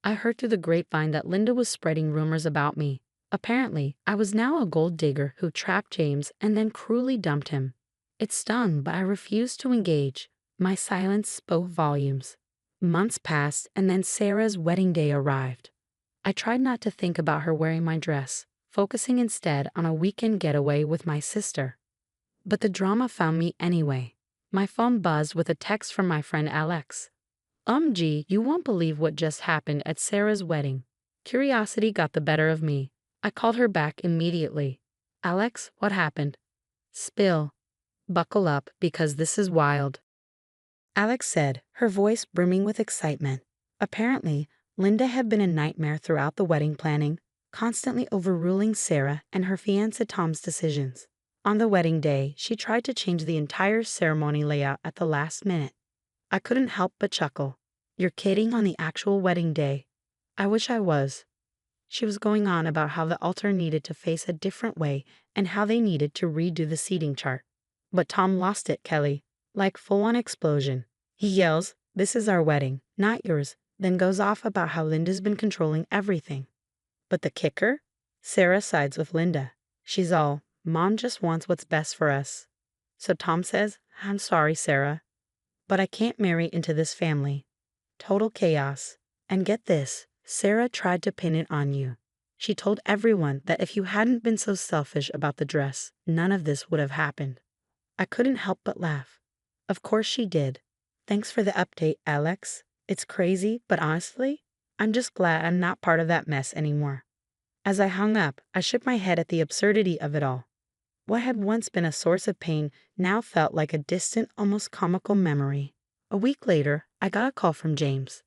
Speaker 2: I heard through the grapevine that Linda was spreading rumors about me. Apparently, I was now a gold digger who trapped James and then cruelly dumped him. It stung, but I refused to engage. My silence spoke volumes. Months passed, and then Sarah's wedding day arrived. I tried not to think about her wearing my dress, focusing instead on a weekend getaway with my sister. But the drama found me anyway. My phone buzzed with a text from my friend Alex. Gee, you won't believe what just happened at Sarah's wedding. Curiosity got the better of me. I called her back immediately. Alex, what happened? Spill. Buckle up, because this is wild. Alex said, her voice brimming with excitement. Apparently, Linda had been a nightmare throughout the wedding planning, constantly overruling Sarah and her fiancé Tom's decisions. On the wedding day, she tried to change the entire ceremony layout at the last minute. I couldn't help but chuckle. You're kidding on the actual wedding day. I wish I was. She was going on about how the altar needed to face a different way and how they needed to redo the seating chart. But Tom lost it, Kelly. Like full-on explosion. He yells, "This is our wedding, not yours," then goes off about how Linda's been controlling everything. But the kicker? Sarah sides with Linda. She's all, "Mom just wants what's best for us." So Tom says, "I'm sorry, Sarah, but I can't marry into this family." Total chaos. And get this, Sarah tried to pin it on you. She told everyone that if you hadn't been so selfish about the dress, none of this would have happened. I couldn't help but laugh. Of course she did. Thanks for the update, Alex. It's crazy, but honestly, I'm just glad I'm not part of that mess anymore. As I hung up, I shook my head at the absurdity of it all. What had once been a source of pain now felt like a distant, almost comical memory. A week later, I got a call from James.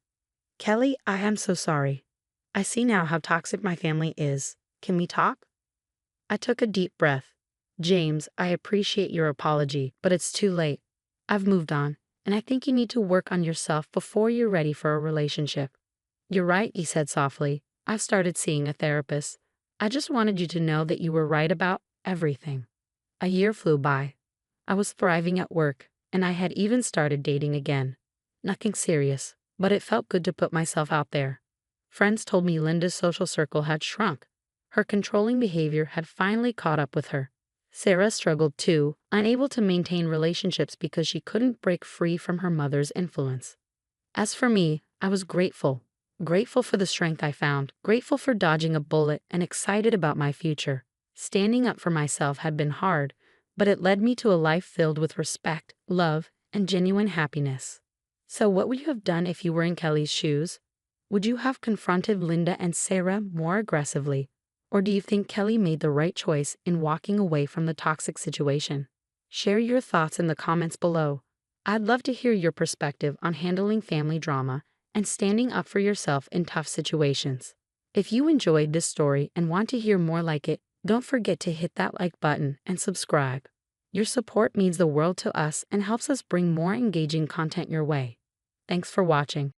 Speaker 2: Kelly, I am so sorry. I see now how toxic my family is. Can we talk? I took a deep breath. James, I appreciate your apology, but it's too late. I've moved on, and I think you need to work on yourself before you're ready for a relationship. You're right, he said softly. I've started seeing a therapist. I just wanted you to know that you were right about everything. A year flew by. I was thriving at work, and I had even started dating again. Nothing serious, but it felt good to put myself out there. Friends told me Linda's social circle had shrunk. Her controlling behavior had finally caught up with her. Sarah struggled too, unable to maintain relationships because she couldn't break free from her mother's influence. As for me, I was grateful. Grateful for the strength I found, grateful for dodging a bullet, and excited about my future. Standing up for myself had been hard, but it led me to a life filled with respect, love, and genuine happiness. So what would you have done if you were in Kelly's shoes? Would you have confronted Linda and Sarah more aggressively? Or do you think Kelly made the right choice in walking away from the toxic situation? Share your thoughts in the comments below. I'd love to hear your perspective on handling family drama and standing up for yourself in tough situations. If you enjoyed this story and want to hear more like it, don't forget to hit that like button and subscribe. Your support means the world to us and helps us bring more engaging content your way. Thanks for watching.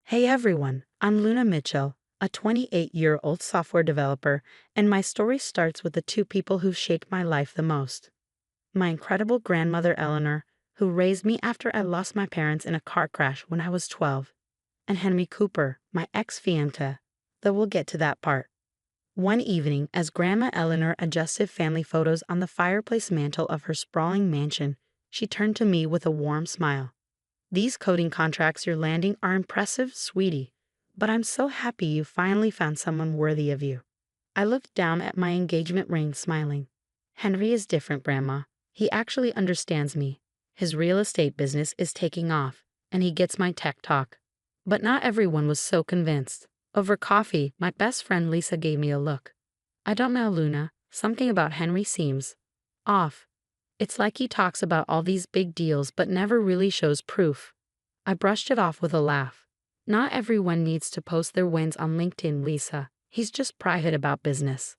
Speaker 2: Hey everyone, I'm Luna Mitchell, a 28-year-old software developer, and my story starts with the two people who shaped my life the most. My incredible grandmother Eleanor, who raised me after I lost my parents in a car crash when I was 12, and Henry Cooper, my ex-fiancé, though we'll get to that part. One evening, as Grandma Eleanor adjusted family photos on the fireplace mantel of her sprawling mansion, she turned to me with a warm smile. "These coding contracts you're landing are impressive, sweetie, but I'm so happy you finally found someone worthy of you." I looked down at my engagement ring, smiling. "Henry is different, Grandma. He actually understands me. His real estate business is taking off, and he gets my tech talk." But not everyone was so convinced. Over coffee, my best friend Lisa gave me a look. "I don't know, Luna. Something about Henry seems off. It's like he talks about all these big deals but never really shows proof." I brushed it off with a laugh. "Not everyone needs to post their wins on LinkedIn, Lisa. He's just private about business."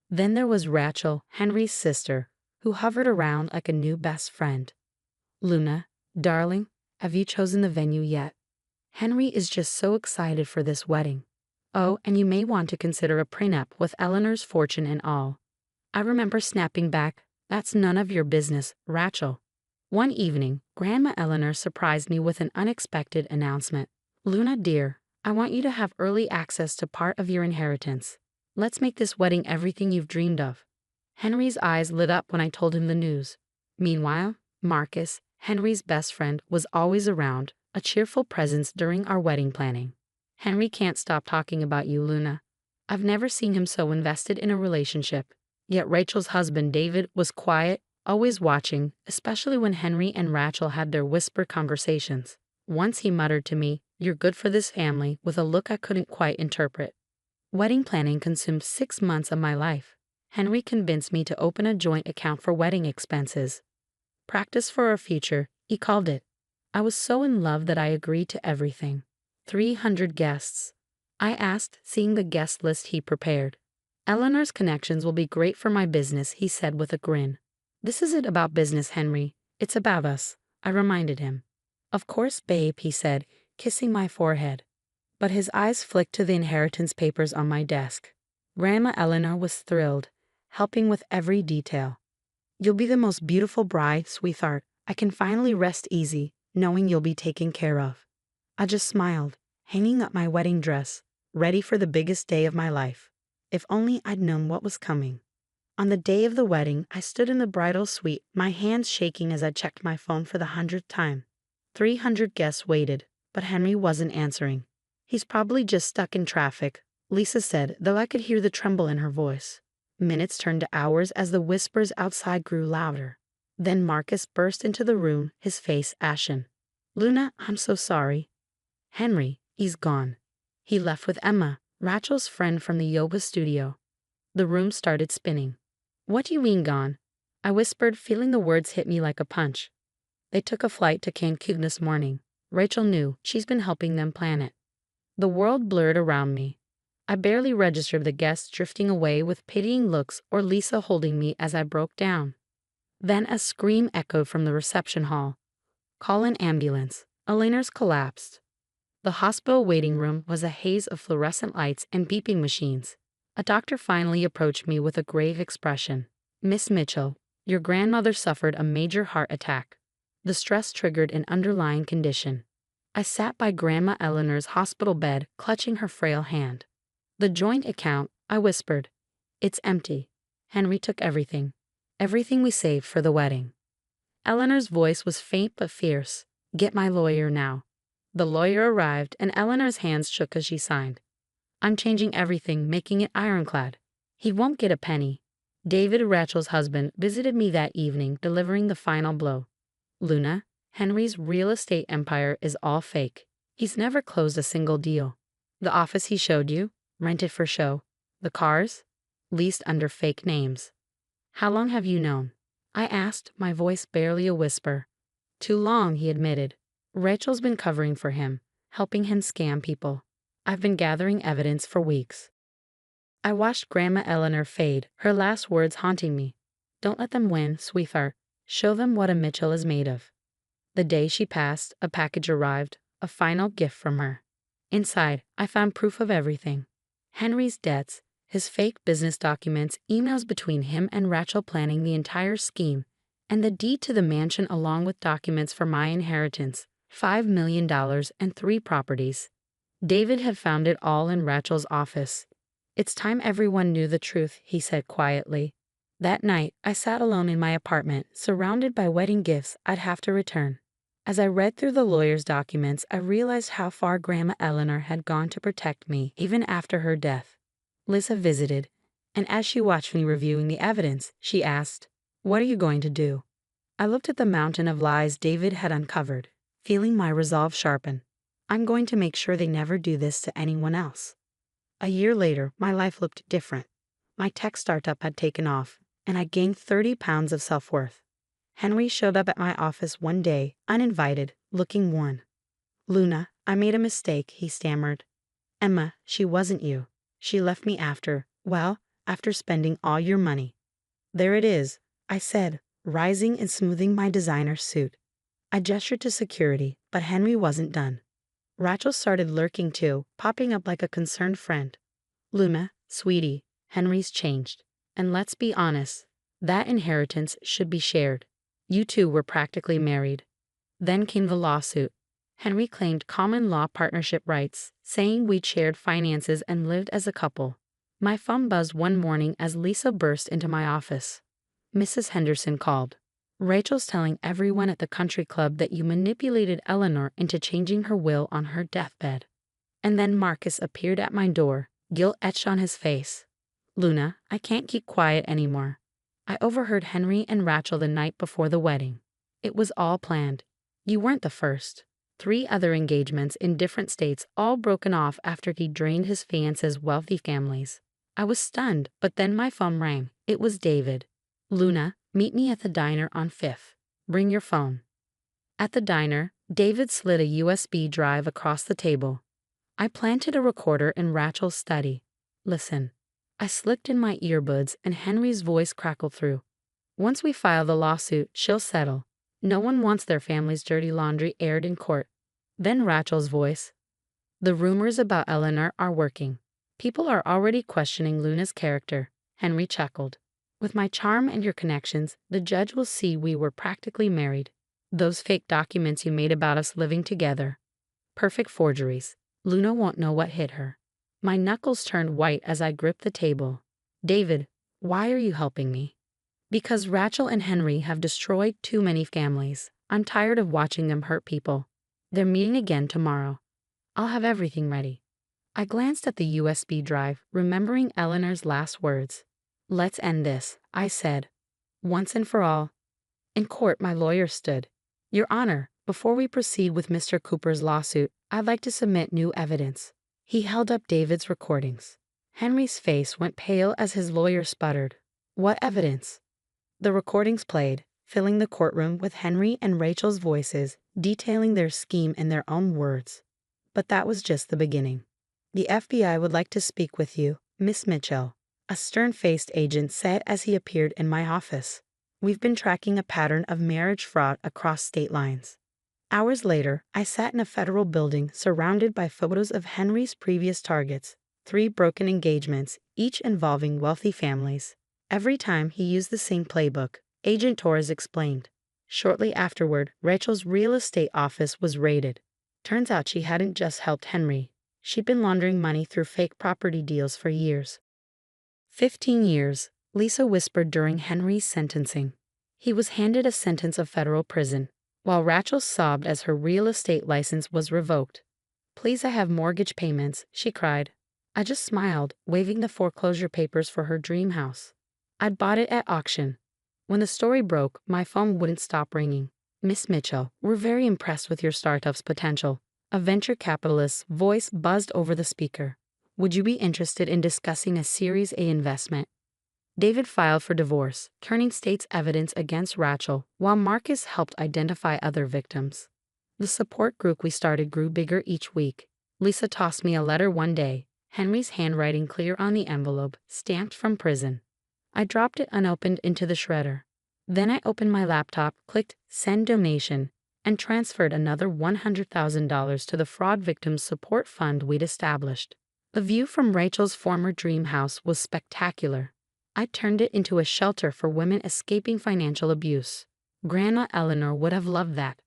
Speaker 2: Then there was Rachel, Henry's sister, who hovered around like a new best friend. "Luna, darling, have you chosen the venue yet? Henry is just so excited for this wedding. Oh, and you may want to consider a prenup with Eleanor's fortune and all." I remember snapping back, "That's none of your business, Rachel." One evening, Grandma Eleanor surprised me with an unexpected announcement. "Luna dear, I want you to have early access to part of your inheritance. Let's make this wedding everything you've dreamed of." Henry's eyes lit up when I told him the news. Meanwhile, Marcus, Henry's best friend, was always around, a cheerful presence during our wedding planning. "Henry can't stop talking about you, Luna. I've never seen him so invested in a relationship." Yet Rachel's husband David was quiet, always watching, especially when Henry and Rachel had their whisper conversations. Once he muttered to me, "You're good for this family," with a look I couldn't quite interpret. Wedding planning consumed 6 months of my life. Henry convinced me to open a joint account for wedding expenses. "Practice for our future," he called it. I was so in love that I agreed to everything. 300 guests. I asked, seeing the guest list he prepared. "Eleanor's connections will be great for my business," he said with a grin. "This isn't about business, Henry. It's about us," I reminded him. "Of course, babe," he said, kissing my forehead. But his eyes flicked to the inheritance papers on my desk. Grandma Eleanor was thrilled, helping with every detail. "You'll be the most beautiful bride, sweetheart. I can finally rest easy, knowing you'll be taken care of." I just smiled, hanging up my wedding dress, ready for the biggest day of my life. If only I'd known what was coming. On the day of the wedding, I stood in the bridal suite, my hands shaking as I checked my phone for the 100th time. 300 guests waited, but Henry wasn't answering. "He's probably just stuck in traffic," Lisa said, though I could hear the tremble in her voice. Minutes turned to hours as the whispers outside grew louder. Then Marcus burst into the room, his face ashen. "Luna, I'm so sorry." "Henry, he's gone. He left with Emma, Rachel's friend from the yoga studio." The room started spinning. "What do you mean gone?" I whispered, feeling the words hit me like a punch. "They took a flight to Cancun this morning. Rachel knew. She's been helping them plan it." The world blurred around me. I barely registered the guests drifting away with pitying looks or Lisa holding me as I broke down. Then a scream echoed from the reception hall. "Call an ambulance. Eleanor's collapsed." The hospital waiting room was a haze of fluorescent lights and beeping machines. A doctor finally approached me with a grave expression. "Miss Mitchell, your grandmother suffered a major heart attack. The stress triggered an underlying condition." I sat by Grandma Eleanor's hospital bed, clutching her frail hand. "The joint account," I whispered. "It's empty. Henry took everything. Everything we saved for the wedding." Eleanor's voice was faint but fierce. "Get my lawyer now." The lawyer arrived, and Eleanor's hands shook as she signed. "I'm changing everything, making it ironclad. He won't get a penny." David, Rachel's husband, visited me that evening, delivering the final blow. "Luna, Henry's real estate empire is all fake. He's never closed a single deal. The office he showed you, rented for show. The cars, leased under fake names." "How long have you known?" I asked, my voice barely a whisper. "Too long," he admitted. "Rachel's been covering for him, helping him scam people. I've been gathering evidence for weeks." I watched Grandma Eleanor fade, her last words haunting me. "Don't let them win, sweetheart. Show them what a Mitchell is made of." The day she passed, a package arrived, a final gift from her. Inside, I found proof of everything. Henry's debts, his fake business documents, emails between him and Rachel planning the entire scheme, and the deed to the mansion along with documents for my inheritance, $5 million and 3 properties. David had found it all in Rachel's office. It's time everyone knew the truth, he said quietly. That night, I sat alone in my apartment, surrounded by wedding gifts I'd have to return. As I read through the lawyer's documents, I realized how far Grandma Eleanor had gone to protect me, even after her death. Lisa visited, and as she watched me reviewing the evidence, she asked, "What are you going to do?" I looked at the mountain of lies David had uncovered, feeling my resolve sharpen. I'm going to make sure they never do this to anyone else. A year later, my life looked different. My tech startup had taken off, and I gained 30 pounds of self-worth. Henry showed up at my office one day, uninvited, looking worn. "Luna, I made a mistake," he stammered. "Emma, she wasn't you. She left me after spending all your money." "There it is," I said, rising and smoothing my designer suit. I gestured to security, but Henry wasn't done. Rachel started lurking too, popping up like a concerned friend. "Luna, sweetie, Henry's changed. And let's be honest, that inheritance should be shared. You two were practically married." Then came the lawsuit. Henry claimed common law partnership rights, saying we'd shared finances and lived as a couple. My phone buzzed one morning as Lisa burst into my office. "Mrs. Henderson called. Rachel's telling everyone at the country club that you manipulated Eleanor into changing her will on her deathbed." And then Marcus appeared at my door, guilt etched on his face. "Luna, I can't keep quiet anymore. I overheard Henry and Rachel the night before the wedding. It was all planned. You weren't the first. 3 other engagements in different states, all broken off after he drained his fiancé's wealthy families." I was stunned, but then my phone rang. It was David. "Luna, meet me at the diner on 5th. Bring your phone." At the diner, David slid a USB drive across the table. I planted a recorder in Rachel's study. "Listen." I slipped in my earbuds and Henry's voice crackled through. "Once we file the lawsuit, she'll settle. No one wants their family's dirty laundry aired in court." Then Rachel's voice. "The rumors about Eleanor are working. People are already questioning Luna's character." Henry chuckled. "With my charm and your connections, the judge will see we were practically married. Those fake documents you made about us living together. Perfect forgeries. Luna won't know what hit her." My knuckles turned white as I gripped the table. "David, why are you helping me?" "Because Rachel and Henry have destroyed too many families. I'm tired of watching them hurt people. They're meeting again tomorrow. I'll have everything ready." I glanced at the USB drive, remembering Eleanor's last words. "Let's end this," I said. "Once and for all." In court, my lawyer stood. "Your Honor, before we proceed with Mr. Cooper's lawsuit, I'd like to submit new evidence." He held up David's recordings. Henry's face went pale as his lawyer sputtered. "What evidence?" The recordings played, filling the courtroom with Henry and Rachel's voices, detailing their scheme in their own words. But that was just the beginning. "The FBI would like to speak with you, Miss Mitchell," a stern-faced agent said as he appeared in my office. "We've been tracking a pattern of marriage fraud across state lines." Hours later, I sat in a federal building surrounded by photos of Henry's previous targets, 3 broken engagements, each involving wealthy families. Every time he used the same playbook, Agent Torres explained. Shortly afterward, Rachel's real estate office was raided. Turns out she hadn't just helped Henry. She'd been laundering money through fake property deals for years. 15 years, Lisa whispered during Henry's sentencing. He was handed a sentence of federal prison, while Rachel sobbed as her real estate license was revoked. "Please, I have mortgage payments," she cried. I just smiled, waving the foreclosure papers for her dream house. I'd bought it at auction. When the story broke, my phone wouldn't stop ringing. "Miss Mitchell, we're very impressed with your startup's potential." A venture capitalist's voice buzzed over the speaker. "Would you be interested in discussing a Series A investment?" David filed for divorce, turning state's evidence against Rachel, while Marcus helped identify other victims. The support group we started grew bigger each week. Lisa tossed me a letter one day, Henry's handwriting clear on the envelope, stamped from prison. I dropped it unopened into the shredder. Then I opened my laptop, clicked Send Donation, and transferred another $100,000 to the Fraud Victims Support Fund we'd established. The view from Rachel's former dream house was spectacular. I turned it into a shelter for women escaping financial abuse. Grandma Eleanor would have loved that.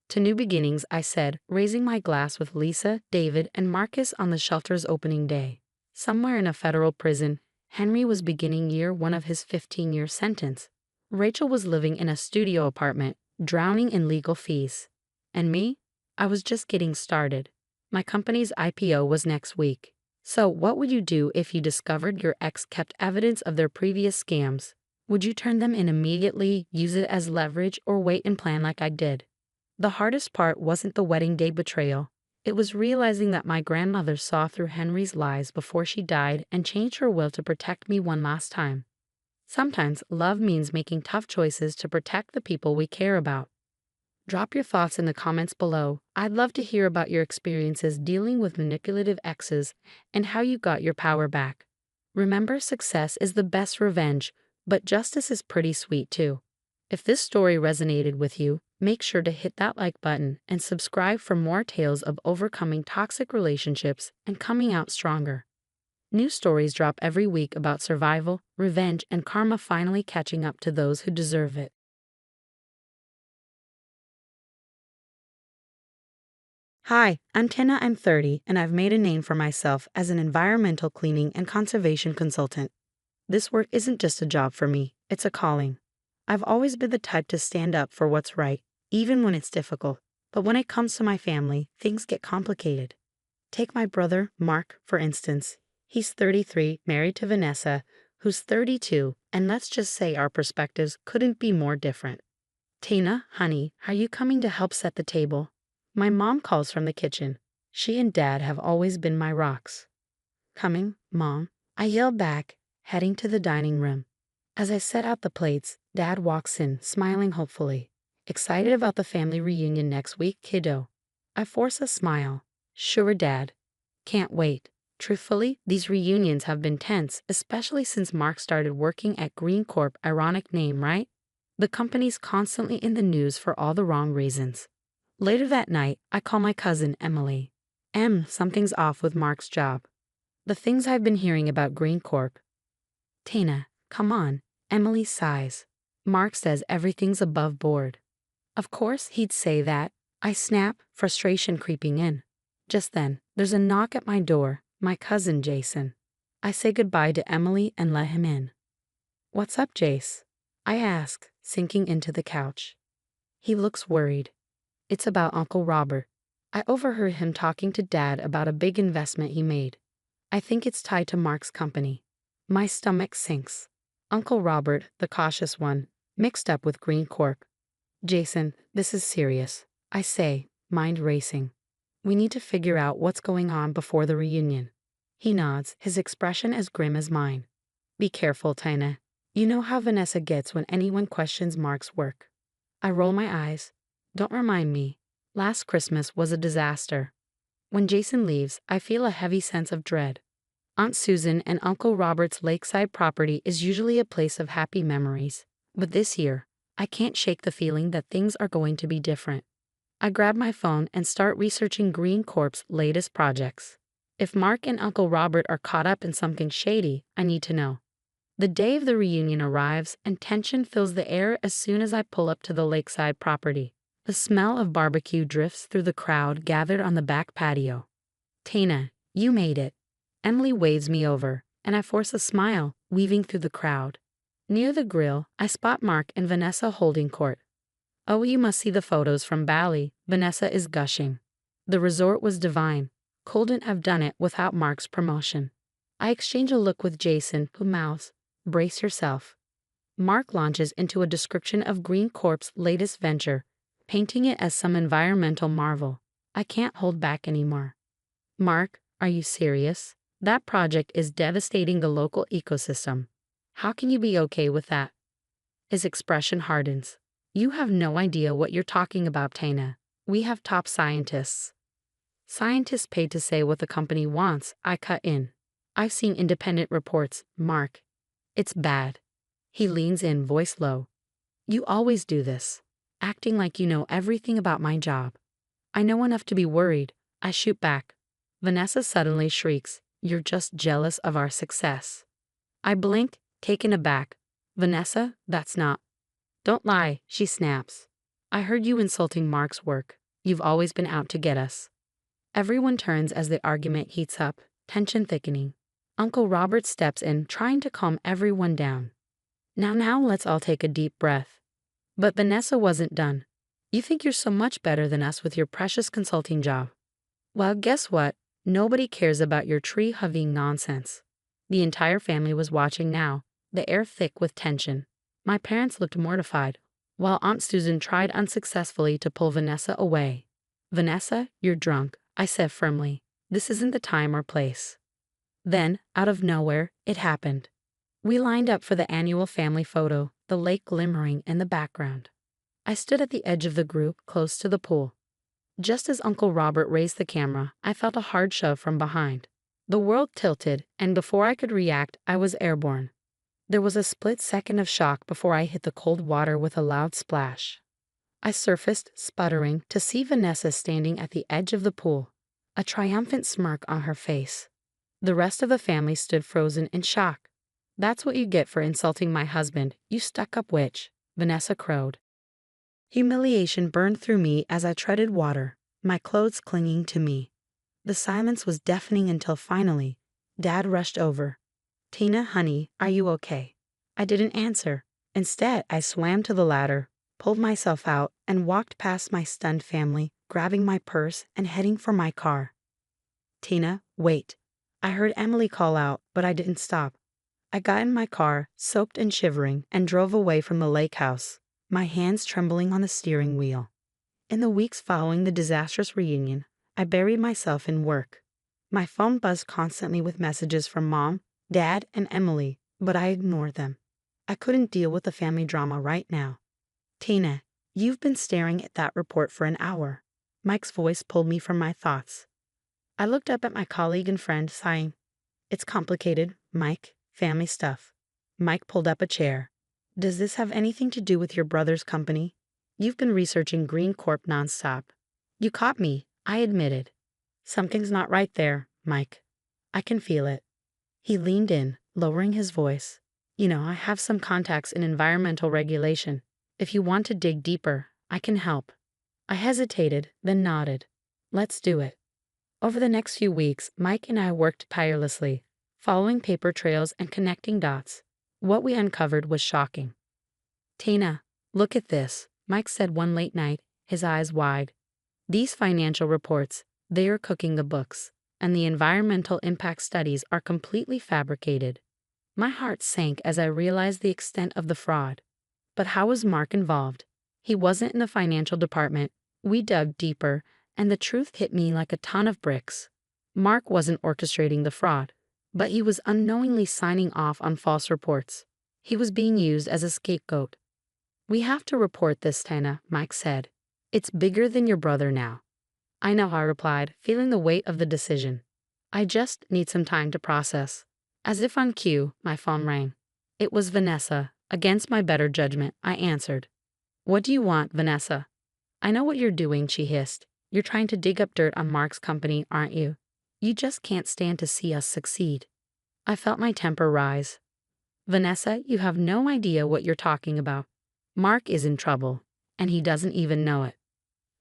Speaker 2: "To new beginnings," I said, raising my glass with Lisa, David, and Marcus on the shelter's opening day. Somewhere in a federal prison, Henry was beginning year one of his 15-year sentence. Rachel was living in a studio apartment, drowning in legal fees. And me? I was just getting started. My company's IPO was next week. So, what would you do if you discovered your ex kept evidence of their previous scams? Would you turn them in immediately, use it as leverage, or wait and plan like I did? The hardest part wasn't the wedding day betrayal. It was realizing that my grandmother saw through Henry's lies before she died and changed her will to protect me one last time. Sometimes love means making tough choices to protect the people we care about. Drop your thoughts in the comments below. I'd love to hear about your experiences dealing with manipulative exes and how you got your power back. Remember, success is the best revenge, but justice is pretty sweet too. If this story resonated with you, make sure to hit that like button and subscribe for more tales of overcoming toxic relationships and coming out stronger. New stories drop every week about survival, revenge, and karma finally catching up to those who deserve it. Hi, I'm Tina. I'm 30, and I've made a name for myself as an environmental cleaning and conservation consultant. This work isn't just a job for me, it's a calling. I've always been the type to stand up for what's right, even when it's difficult. But when it comes to my family, things get complicated. Take my brother, Mark, for instance. He's 33, married to Vanessa, who's 32, and let's just say our perspectives couldn't be more different. Tina, honey, are you coming to help set the table? My mom calls from the kitchen. She and Dad have always been my rocks. Coming, Mom, I yell back, heading to the dining room. As I set out the plates, Dad walks in, smiling hopefully. Excited about the family reunion next week, kiddo? I force a smile. Sure, Dad. Can't wait. Truthfully, these reunions have been tense, especially since Mark started working at Green Corp. Ironic name, right? The company's constantly in the news for all the wrong reasons. Later that night, I call my cousin, Emily. Something's off with Mark's job. The things I've been hearing about Green Corp. Tina, come on. Emily sighs. Mark says everything's above board. Of course he'd say that. I snap, frustration creeping in. Just then, there's a knock at my door, my cousin Jason. I say goodbye to Emily and let him in. What's up, Jace? I ask, sinking into the couch. He looks worried. It's about Uncle Robert. I overheard him talking to Dad about a big investment he made. I think it's tied to Mark's company. My stomach sinks. Uncle Robert, the cautious one, mixed up with Green Corp. Jason, this is serious. I say, mind racing. We need to figure out what's going on before the reunion. He nods, his expression as grim as mine. Be careful, Tina. You know how Vanessa gets when anyone questions Mark's work. I roll my eyes. Don't remind me. Last Christmas was a disaster. When Jason leaves, I feel a heavy sense of dread. Aunt Susan and Uncle Robert's lakeside property is usually a place of happy memories. But this year, I can't shake the feeling that things are going to be different. I grab my phone and start researching Green Corp's latest projects. If Mark and Uncle Robert are caught up in something shady, I need to know. The day of the reunion arrives, and tension fills the air as soon as I pull up to the lakeside property. The smell of barbecue drifts through the crowd gathered on the back patio. Tina, you made it. Emily waves me over, and I force a smile, weaving through the crowd. Near the grill, I spot Mark and Vanessa holding court. Oh, you must see the photos from Bali, Vanessa is gushing. The resort was divine. Couldn't have done it without Mark's promotion. I exchange a look with Jason, who mouths, brace yourself. Mark launches into a description of Green Corp's latest venture, painting it as some environmental marvel. I can't hold back anymore. Mark, are you serious? That project is devastating the local ecosystem. How can you be okay with that? His expression hardens. You have no idea what you're talking about, Tina. We have top scientists. Scientists paid to say what the company wants, I cut in. I've seen independent reports, Mark. It's bad. He leans in, voice low. You always do this, acting like you know everything about my job. I know enough to be worried. I shoot back. Vanessa suddenly shrieks, you're just jealous of our success. I blink, taken aback. Vanessa, that's not. Don't lie, she snaps. I heard you insulting Mark's work. You've always been out to get us. Everyone turns as the argument heats up, tension thickening. Uncle Robert steps in, trying to calm everyone down. Now, let's all take a deep breath. But Vanessa wasn't done. You think you're so much better than us with your precious consulting job. Well, guess what? Nobody cares about your tree-hugging nonsense. The entire family was watching now, the air thick with tension. My parents looked mortified, while Aunt Susan tried unsuccessfully to pull Vanessa away. Vanessa, you're drunk, I said firmly. This isn't the time or place. Then, out of nowhere, it happened. We lined up for the annual family photo, the lake glimmering in the background. I stood at the edge of the group, close to the pool. Just as Uncle Robert raised the camera, I felt a hard shove from behind. The world tilted, and before I could react, I was airborne. There was a split second of shock before I hit the cold water with a loud splash. I surfaced, sputtering, to see Vanessa standing at the edge of the pool, a triumphant smirk on her face. The rest of the family stood frozen in shock. That's what you get for insulting my husband, you stuck-up witch, Vanessa crowed. Humiliation burned through me as I treaded water, my clothes clinging to me. The silence was deafening until finally, Dad rushed over. Tina, honey, are you okay? I didn't answer. Instead, I swam to the ladder, pulled myself out, and walked past my stunned family, grabbing my purse and heading for my car. Tina, wait. I heard Emily call out, but I didn't stop. I got in my car, soaked and shivering, and drove away from the lake house, my hands trembling on the steering wheel. In the weeks following the disastrous reunion, I buried myself in work. My phone buzzed constantly with messages from Mom, Dad, and Emily, but I ignored them. I couldn't deal with the family drama right now. Tina, you've been staring at that report for an hour. Mike's voice pulled me from my thoughts. I looked up at my colleague and friend, sighing. It's complicated, Mike. Family stuff. Mike pulled up a chair. Does this have anything to do with your brother's company? You've been researching Green Corp nonstop. You caught me, I admitted. Something's not right there, Mike. I can feel it. He leaned in, lowering his voice. You know, I have some contacts in environmental regulation. If you want to dig deeper, I can help. I hesitated, then nodded. Let's do it. Over the next few weeks, Mike and I worked tirelessly, following paper trails and connecting dots. What we uncovered was shocking. Tina, look at this, Mike said one late night, his eyes wide. These financial reports, they are cooking the books, and the environmental impact studies are completely fabricated. My heart sank as I realized the extent of the fraud. But how was Mark involved? He wasn't in the financial department. We dug deeper, and the truth hit me like a ton of bricks. Mark wasn't orchestrating the fraud, but he was unknowingly signing off on false reports. He was being used as a scapegoat. We have to report this, Tina, Mike said. It's bigger than your brother now. I know, I replied, feeling the weight of the decision. I just need some time to process. As if on cue, my phone rang. It was Vanessa. Against my better judgment, I answered. What do you want, Vanessa? I know what you're doing, she hissed. You're trying to dig up dirt on Mark's company, aren't you? You just can't stand to see us succeed. I felt my temper rise. Vanessa, you have no idea what you're talking about. Mark is in trouble, and he doesn't even know it.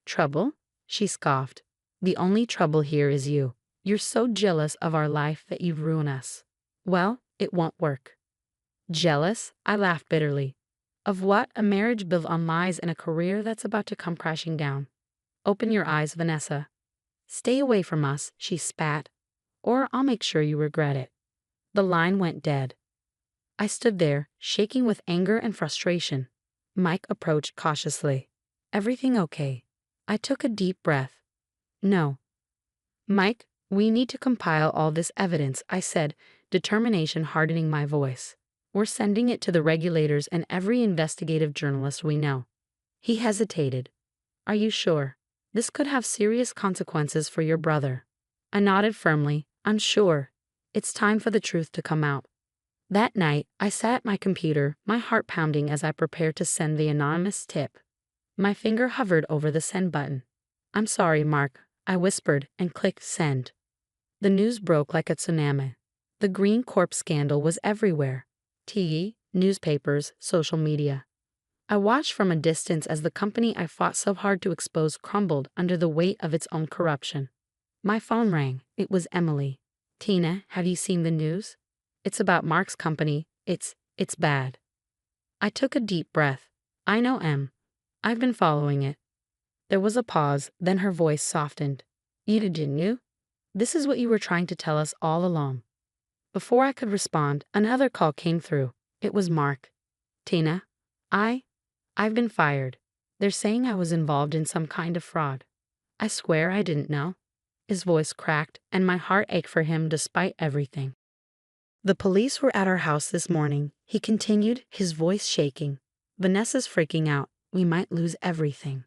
Speaker 2: Trouble? She scoffed. The only trouble here is you. You're so jealous of our life that you ruin us. Well, it won't work. Jealous? I laughed bitterly. Of what? A marriage built on lies and a career that's about to come crashing down. Open your eyes, Vanessa. Stay away from us, she spat, or I'll make sure you regret it. The line went dead. I stood there, shaking with anger and frustration. Mike approached cautiously. Everything okay? I took a deep breath. No. Mike, we need to compile all this evidence, I said, determination hardening my voice. We're sending it to the regulators and every investigative journalist we know. He hesitated. Are you sure? This could have serious consequences for your brother. I nodded firmly. I'm sure. It's time for the truth to come out. That night, I sat at my computer, my heart pounding as I prepared to send the anonymous tip. My finger hovered over the send button. I'm sorry, Mark, I whispered and clicked send. The news broke like a tsunami. The Green Corp scandal was everywhere. TV, newspapers, social media. I watched from a distance as the company I fought so hard to expose crumbled under the weight of its own corruption. My phone rang. It was Emily. Tina, have you seen the news? It's about Mark's company. It's bad. I took a deep breath. I know, Em. I've been following it. There was a pause, then her voice softened. You didn't you? This is what you were trying to tell us all along. Before I could respond, another call came through. It was Mark. Tina, I've been fired. They're saying I was involved in some kind of fraud. I swear I didn't know. His voice cracked, and my heart ached for him despite everything. The police were at our house this morning, he continued, his voice shaking. Vanessa's freaking out. We might lose everything.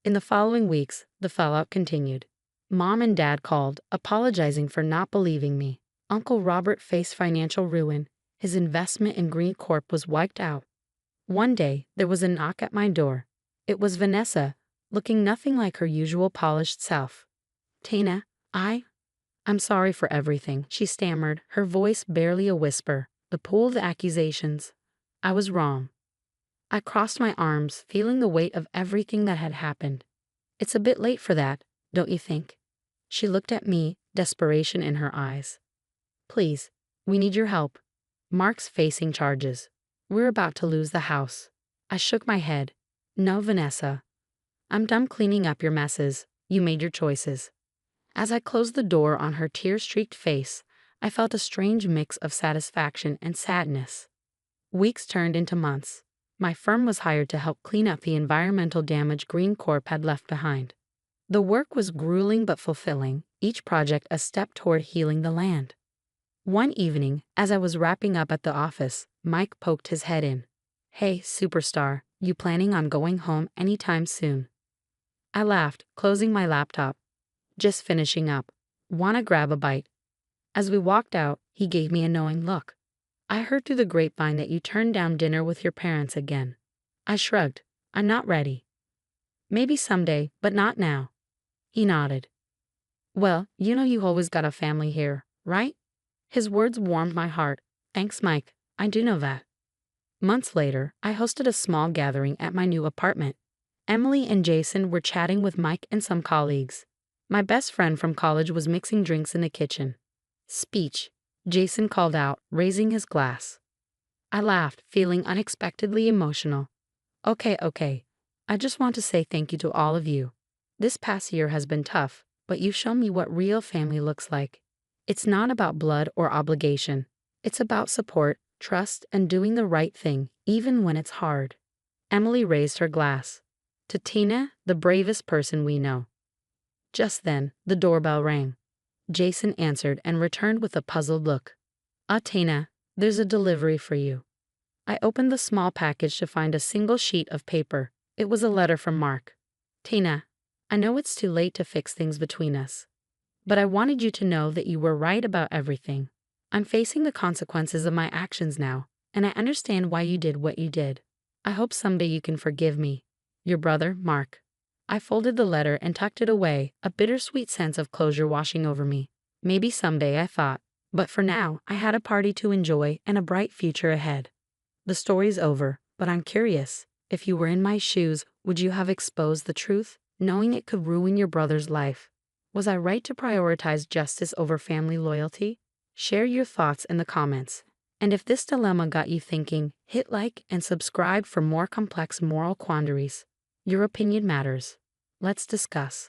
Speaker 2: In the following weeks, the fallout continued. Mom and Dad called, apologizing for not believing me. Uncle Robert faced financial ruin. His investment in Green Corp was wiped out. One day, there was a knock at my door. It was Vanessa, looking nothing like her usual polished self. Tina, I'm sorry for everything, she stammered, her voice barely a whisper. The pool of accusations. I was wrong. I crossed my arms, feeling the weight of everything that had happened. It's a bit late for that, don't you think? She looked at me, desperation in her eyes. Please, we need your help. Mark's facing charges. We're about to lose the house. I shook my head. No, Vanessa. I'm done cleaning up your messes. You made your choices. As I closed the door on her tear-streaked face, I felt a strange mix of satisfaction and sadness. Weeks turned into months. My firm was hired to help clean up the environmental damage Green Corp had left behind. The work was grueling but fulfilling, each project a step toward healing the land. One evening, as I was wrapping up at the office, Mike poked his head in. Hey, superstar, you planning on going home anytime soon? I laughed, closing my laptop. Just finishing up. Wanna grab a bite? As we walked out, he gave me a knowing look. I heard through the grapevine that you turned down dinner with your parents again. I shrugged. I'm not ready. Maybe someday, but not now. He nodded. Well, you know you always got a family here, right? His words warmed my heart. Thanks, Mike. I do know that. Months later, I hosted a small gathering at my new apartment. Emily and Jason were chatting with Mike and some colleagues. My best friend from college was mixing drinks in the kitchen. Speech, Jason called out, raising his glass. I laughed, feeling unexpectedly emotional. Okay. I just want to say thank you to all of you. This past year has been tough, but you've shown me what real family looks like. It's not about blood or obligation. It's about support, trust, and doing the right thing, even when it's hard. Emily raised her glass. To Tina, the bravest person we know. Just then, the doorbell rang. Jason answered and returned with a puzzled look. Tina, there's a delivery for you. I opened the small package to find a single sheet of paper. It was a letter from Mark. Tina, I know it's too late to fix things between us, but I wanted you to know that you were right about everything. I'm facing the consequences of my actions now, and I understand why you did what you did. I hope someday you can forgive me. Your brother, Mark. I folded the letter and tucked it away, a bittersweet sense of closure washing over me. Maybe someday, I thought. But for now, I had a party to enjoy and a bright future ahead. The story's over, but I'm curious. If you were in my shoes, would you have exposed the truth, knowing it could ruin your brother's life? Was I right to prioritize justice over family loyalty? Share your thoughts in the comments. And if this dilemma got you thinking, hit like and subscribe for more complex moral quandaries. Your opinion matters. Let's discuss.